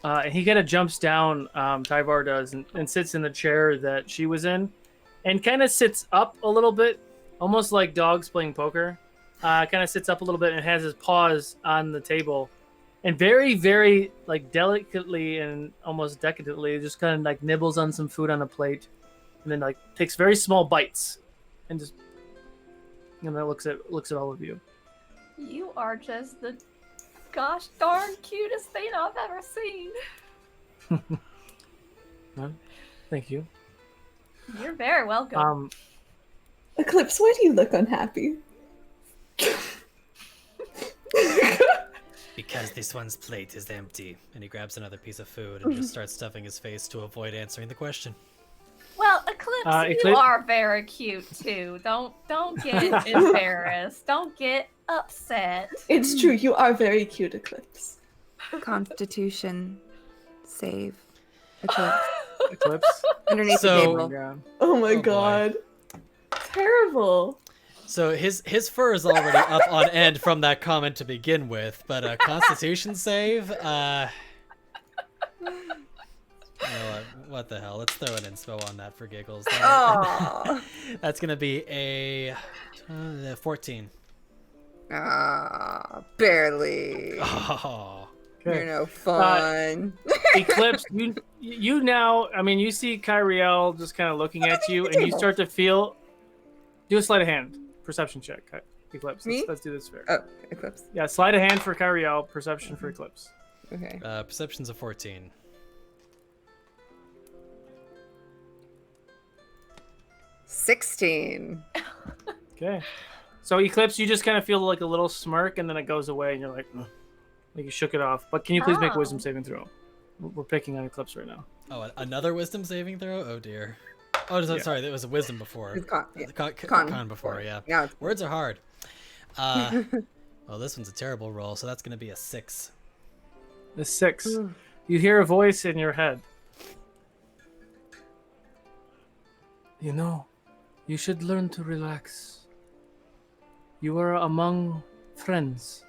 And he kind of jumps down, Tyvar does, and sits in the chair that she was in, and kind of sits up a little bit, almost like dogs playing poker. Kind of sits up a little bit and has his paws on the table, and very, very like delicately and almost decadently, just kind of like nibbles on some food on a plate, and then like takes very small bites, and just then looks at all of you. You are just the gosh darn cutest thing I've ever seen. Well, thank you. You're very welcome. Eclipse, why do you look unhappy? Because this one's plate is empty. And he grabs another piece of food and just starts stuffing his face to avoid answering the question. Well, Eclipse, you are very cute too. Don't get embarrassed. Don't get upset. It's true, you are very cute, Eclipse. Constitution save. Eclipse. Eclipse. Underneath the So- table. Yeah. Oh my boy. god. Terrible. So his fur is already up on end from that comment to begin with, but a Constitution save. You know what the hell? Let's throw an inspo on that for giggles. Oh. That's gonna be a 14. Ah, barely. Oh. You're no fun. Eclipse, you now, I mean, you see Kyriel just kind of looking at you, and you start to feel. Do a sleight of hand perception check, Eclipse. Me? Let's do this fair. Oh, Eclipse. Yeah, sleight of hand for Kyriel, perception for Eclipse. Okay. Perception's a 14. 16. Okay. So Eclipse, you just kind of feel like a little smirk, and then it goes away, and you're like, "Ugh." Like you shook it off. But can you please make a wisdom saving throw? We're picking on Eclipse right now. Oh, another wisdom saving throw? Oh dear. Oh, sorry, there was a wisdom before. Yeah. Con before, yeah. Now it's Words are hard. Well, this one's a terrible roll, so that's going to be a 6. The 6. You hear a voice in your head. You know, you should learn to relax. You are among friends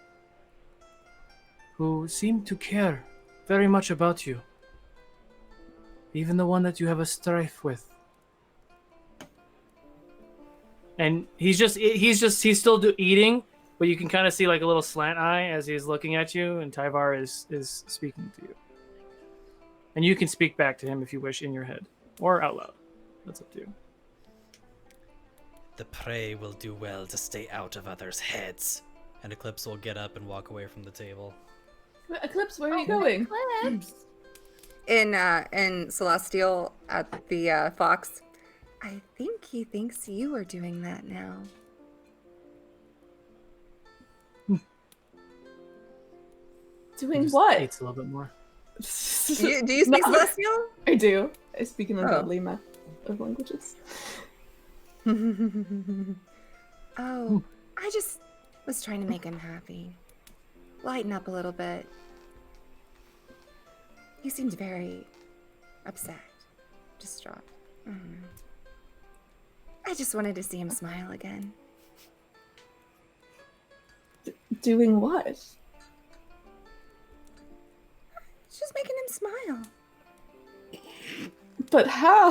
who seem to care very much about you. Even the one that you have a strife with. And he's still eating, but you can kind of see like a little slant eye as he's looking at you, and Tyvar is speaking to you. And you can speak back to him if you wish in your head or out loud. That's up to you. The prey will do well to stay out of others' heads. And Eclipse will get up and walk away from the table. Eclipse, where are you going? Eclipse. in Celestial at the Fox. I think he thinks you are doing that now. Doing Just what? eats a little bit more. Do you speak No. Celestial? I do. I speak an Oh. ungodly amount of languages. Oh, I just was trying to make him happy. Lighten up a little bit. He seemed very upset, distraught. I don't know. I just wanted to see him smile again. Doing what? Just making him smile. But how?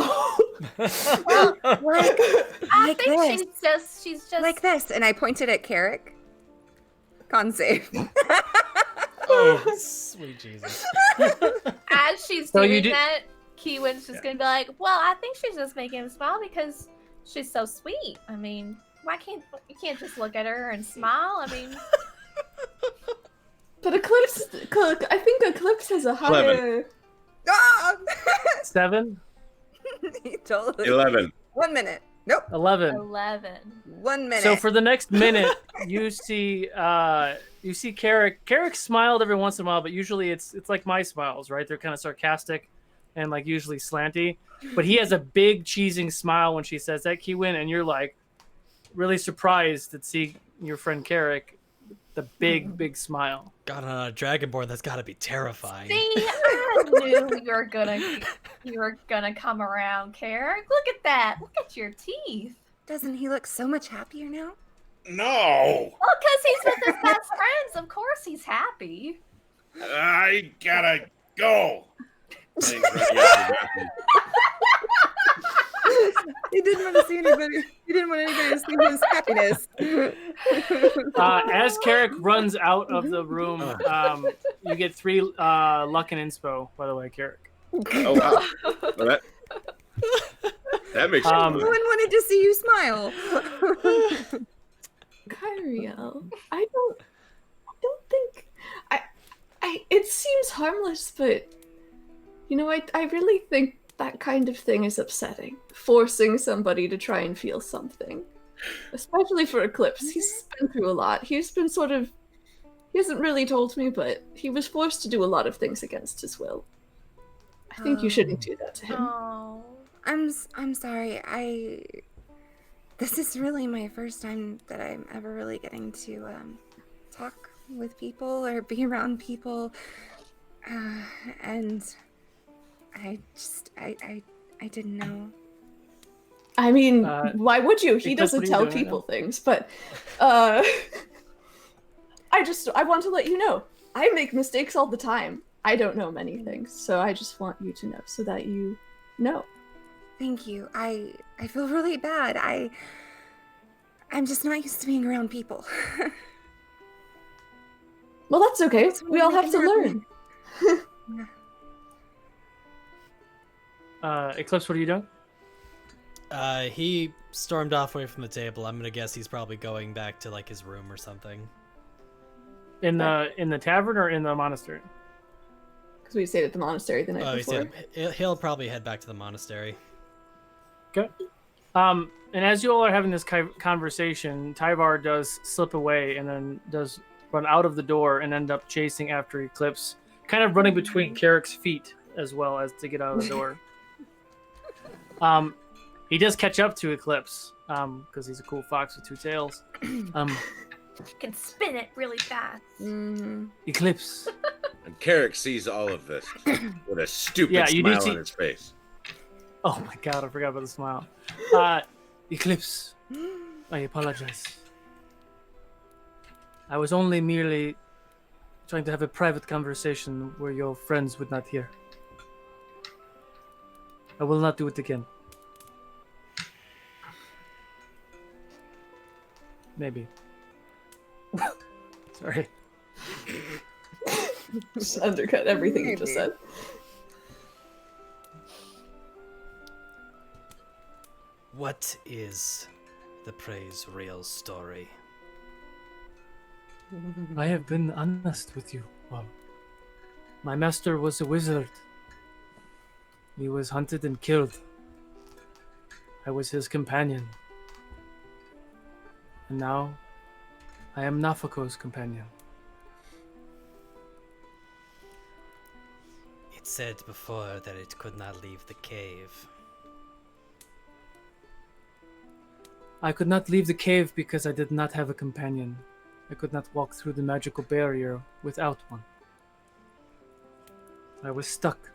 Well, like I think this. she's just Like this. And I pointed at Carrick. Con save. Oh, sweet Jesus. as she's So doing you do- that, Kiwin's just gonna be like, well, I think she's just making him smile because she's so sweet. I mean, you can't just look at her and smile? I mean, But Eclipse, I think Eclipse has a higher. Ah! 7, He totally. 11. 1 minute. Nope. 11. 11. 1 minute. So for the next minute, you see Carrick. Carrick smiled every once in a while, but usually it's like my smiles, right? They're kind of sarcastic and like usually slanty. But he has a big cheesing smile when she says that, Kiwin, and you're like really surprised to see your friend Carrick the big smile. God, on a dragonborn, that's got to be terrifying. See, I knew you were gonna come around, Carrick. Look at that. Look at your teeth. Doesn't he look so much happier now? No! Well, because he's with his best friends. Of course he's happy. I gotta go. Thanks, right, He didn't want to see anybody. He didn't want anybody to see his happiness. As Carrick runs out of the room, you get 3 luck and inspo, by the way, Carrick. Oh, wow. Well, that makes sense. No one wanted to see you smile. Kyriel, I don't think it seems harmless, but you know, I really think that kind of thing is upsetting. Forcing somebody to try and feel something. Especially for Eclipse. He's been through a lot. He hasn't really told me, but he was forced to do a lot of things against his will. I think you shouldn't do that to him. Oh. I'm sorry. This is really my first time that I'm ever really getting to talk with people or be around people, and I didn't know. I mean, why would you? He Because doesn't what are you tell doing right people now? things, but I want to let you know. I make mistakes all the time. I don't know many things, so I just want you to know so that you know. Thank you. I feel really bad. I'm just not used to being around people. Well, that's okay. That's what We all I'm have to making learn. Eclipse, what are you doing? He stormed off away from the table. I'm gonna guess he's probably going back to like his room or something. In the tavern or in the monastery? Because we stayed at the monastery the night Oh, before. he'll probably head back to the monastery. Okay. And as you all are having this conversation, Tyvar does slip away and then does run out of the door and end up chasing after Eclipse, kind of running between Carrick's feet as well as to get out of the door. He does catch up to Eclipse because he's a cool fox with 2 tails. Can spin it really fast. Eclipse. And Carrick sees all of this with a stupid Yeah, you do smile see- on his face. Oh my god, I forgot about the smile. Eclipse, I apologize. I was only merely trying to have a private conversation where your friends would not hear. I will not do it again. Maybe. Sorry. Just undercut everything you just said. What is the Praise real story? I have been honest with you. Well, my master was a wizard. He was hunted and killed. I was his companion. And now, I am Nafako's companion. It said before that it could not leave the cave. I could not leave the cave because I did not have a companion. I could not walk through the magical barrier without one. I was stuck.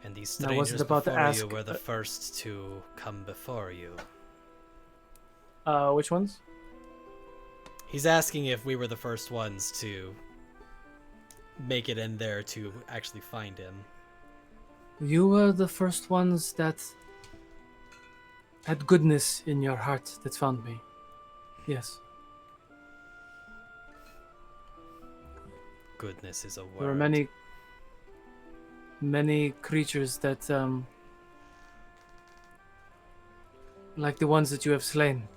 And these And I wasn't strangers about to before ask, you were the first to come before you. Which ones? He's asking if we were the first ones to make it in there to actually find him. You were the first ones that had goodness in your heart that found me. Yes. Goodness is a word. There were many creatures that, like the ones that you have slain.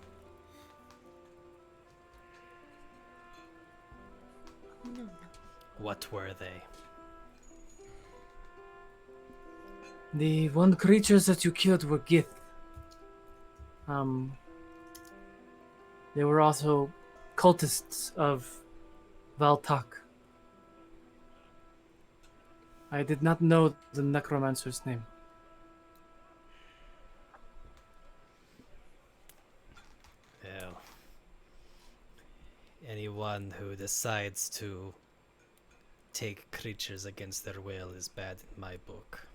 What were they? The one creatures that you killed were Gith. They were also cultists of Valtak. I did not know the necromancer's name. Oh. one who decides to take creatures against their will is bad in my book.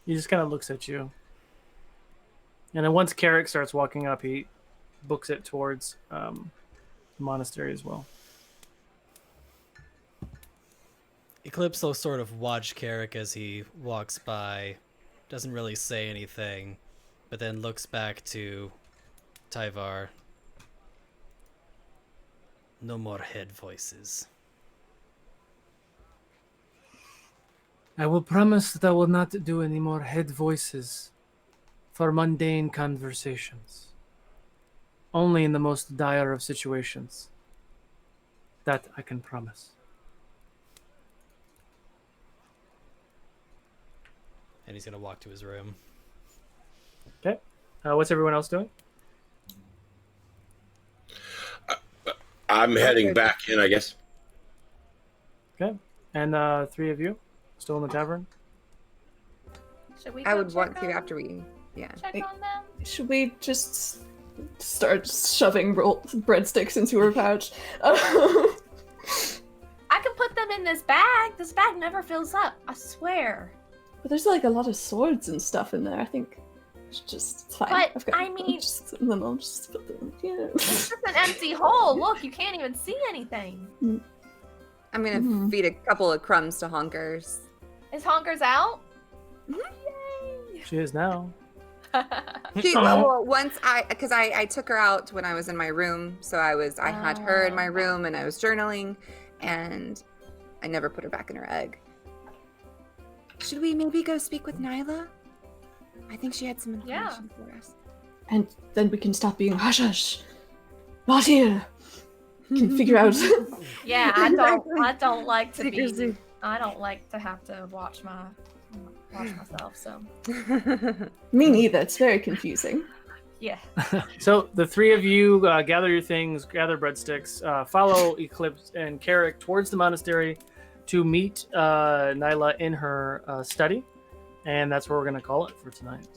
He just kind of looks at you. And then once Carrick starts walking up, he books it towards the monastery as well. Eclipse will sort of watch Carrick as he walks by, doesn't really say anything, but then looks back to Tyvar. No more head voices. I will promise that I will not do any more head voices for mundane conversations. Only in the most dire of situations. That I can promise. And he's gonna walk to his room. Okay. What's everyone else doing? I'm heading back in, I guess. Okay. And 3 of you still in the tavern? Should we? I go would want check to on- after we. Yeah. check on them. Should we just start shoving breadsticks into her pouch? I can put them in this bag. This bag never fills up. I swear. But there's like a lot of swords and stuff in there. I think it's fine. But, I've got, I mean- and then I'll just put them. Yeah. It's just an empty hole. Look, you can't even see anything. I'm gonna Mhm. feed a couple of crumbs to Honkers. Is Honkers out? She is now. Well, once because I took her out when I was in my room, so I had her in my room and I was journaling, and I never put her back in her egg. Should we maybe go speak with Nyla? I think she had some information for us. And then we can stop being hush hush. Not here. Can figure out. Yeah, I don't like to be. Secrecy. I don't like to have to watch myself. So Me neither. It's very confusing. yeah. So the 3 of you gather your things, gather breadsticks, follow Eclipse and Carrick towards the monastery to meet Nyla in her study, and that's where we're going to call it for tonight.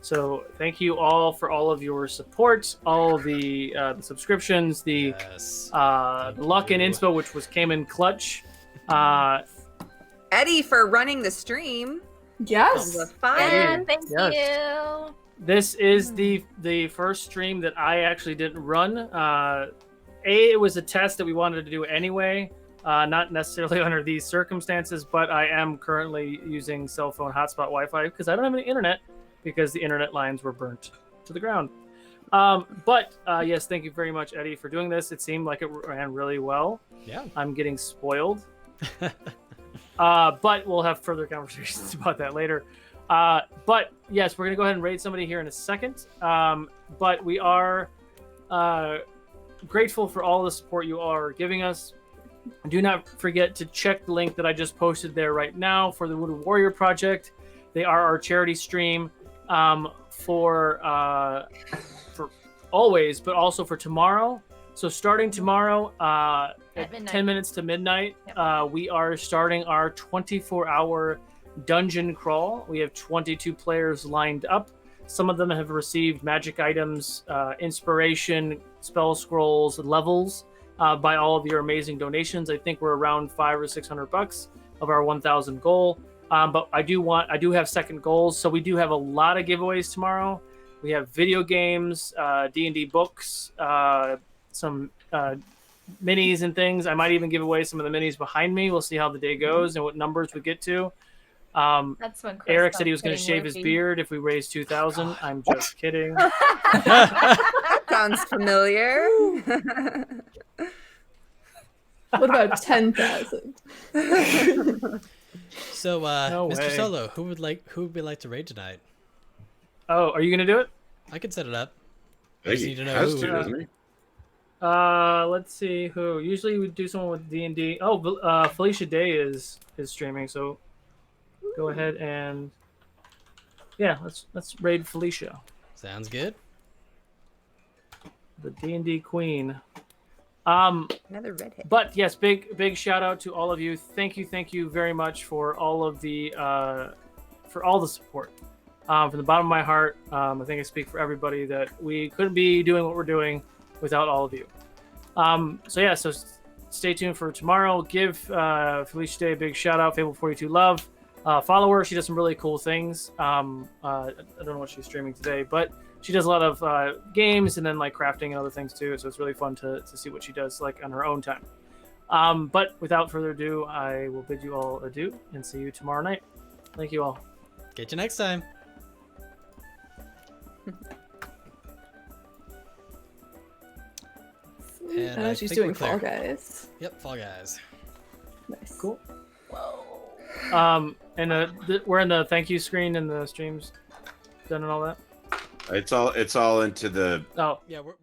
So thank you all for all of your support, all of the subscriptions, the Yes. luck and inspo, which came in clutch. Eddie for running the stream. Yes. The fire. Yeah, thank Yes. you. This is the first stream that I actually didn't run. It was a test that we wanted to do anyway, not necessarily under these circumstances, but I am currently using cell phone hotspot Wi-Fi because I don't have any internet because the internet lines were burnt to the ground. But yes, thank you very much, Eddie, for doing this. It seemed like it ran really well. Yeah. I'm getting spoiled. But we'll have further conversations about that later. But yes, we're going to go ahead and raid somebody here in a second. But we are grateful for all the support you are giving us. Do not forget to check the link that I just posted there right now for the Wounded Warrior Project. They are our charity stream for always, but also for tomorrow. So starting tomorrow at midnight. 10 minutes to midnight, Yep. we are starting our 24-hour dungeon crawl. We have 22 players lined up. Some of them have received magic items, inspiration, spell scrolls, levels by all of your amazing donations. I think we're around $500 or $600 of our 1,000 goal. But I do have second goals, so we do have a lot of giveaways tomorrow. We have video games, D&D books, some minis and things. I might even give away some of the minis behind me. We'll see how the day goes and what numbers we get to. That's when Chris Eric said he was started going to shave his getting beard if we raise 2,000. I'm just kidding. Sounds familiar. What about 10,000? So, No Mr. way. Solo, who would we like to raid tonight? Oh, are you going to do it? I can set it up. I think Just he need to know has who. to, doesn't he? Let's see who. Usually we do someone with D&D. Oh, Felicia Day is streaming, so go ahead and yeah, let's raid Felicia, Sounds good. the D&D queen. Another redhead. But yes, big shout out to all of you. Thank you very much for all of the support. From the bottom of my heart, I think I speak for everybody that we couldn't be doing what we're doing without all of you. So stay tuned for tomorrow. Give Felicia Day a big shout out. Fable42 Love. Follow her. She does some really cool things. I don't know what she's streaming today, but she does a lot of games and then like crafting and other things too. So it's really fun to see what she does like on her own time. But without further ado, I will bid you all adieu and see you tomorrow night. Thank you all. Get you next time. And I she's think doing we're clear. Fall Guys. Yep, Fall Guys. Nice. Cool. We're in the thank you screen and the streams done and all that. It's all into the Oh Yeah, we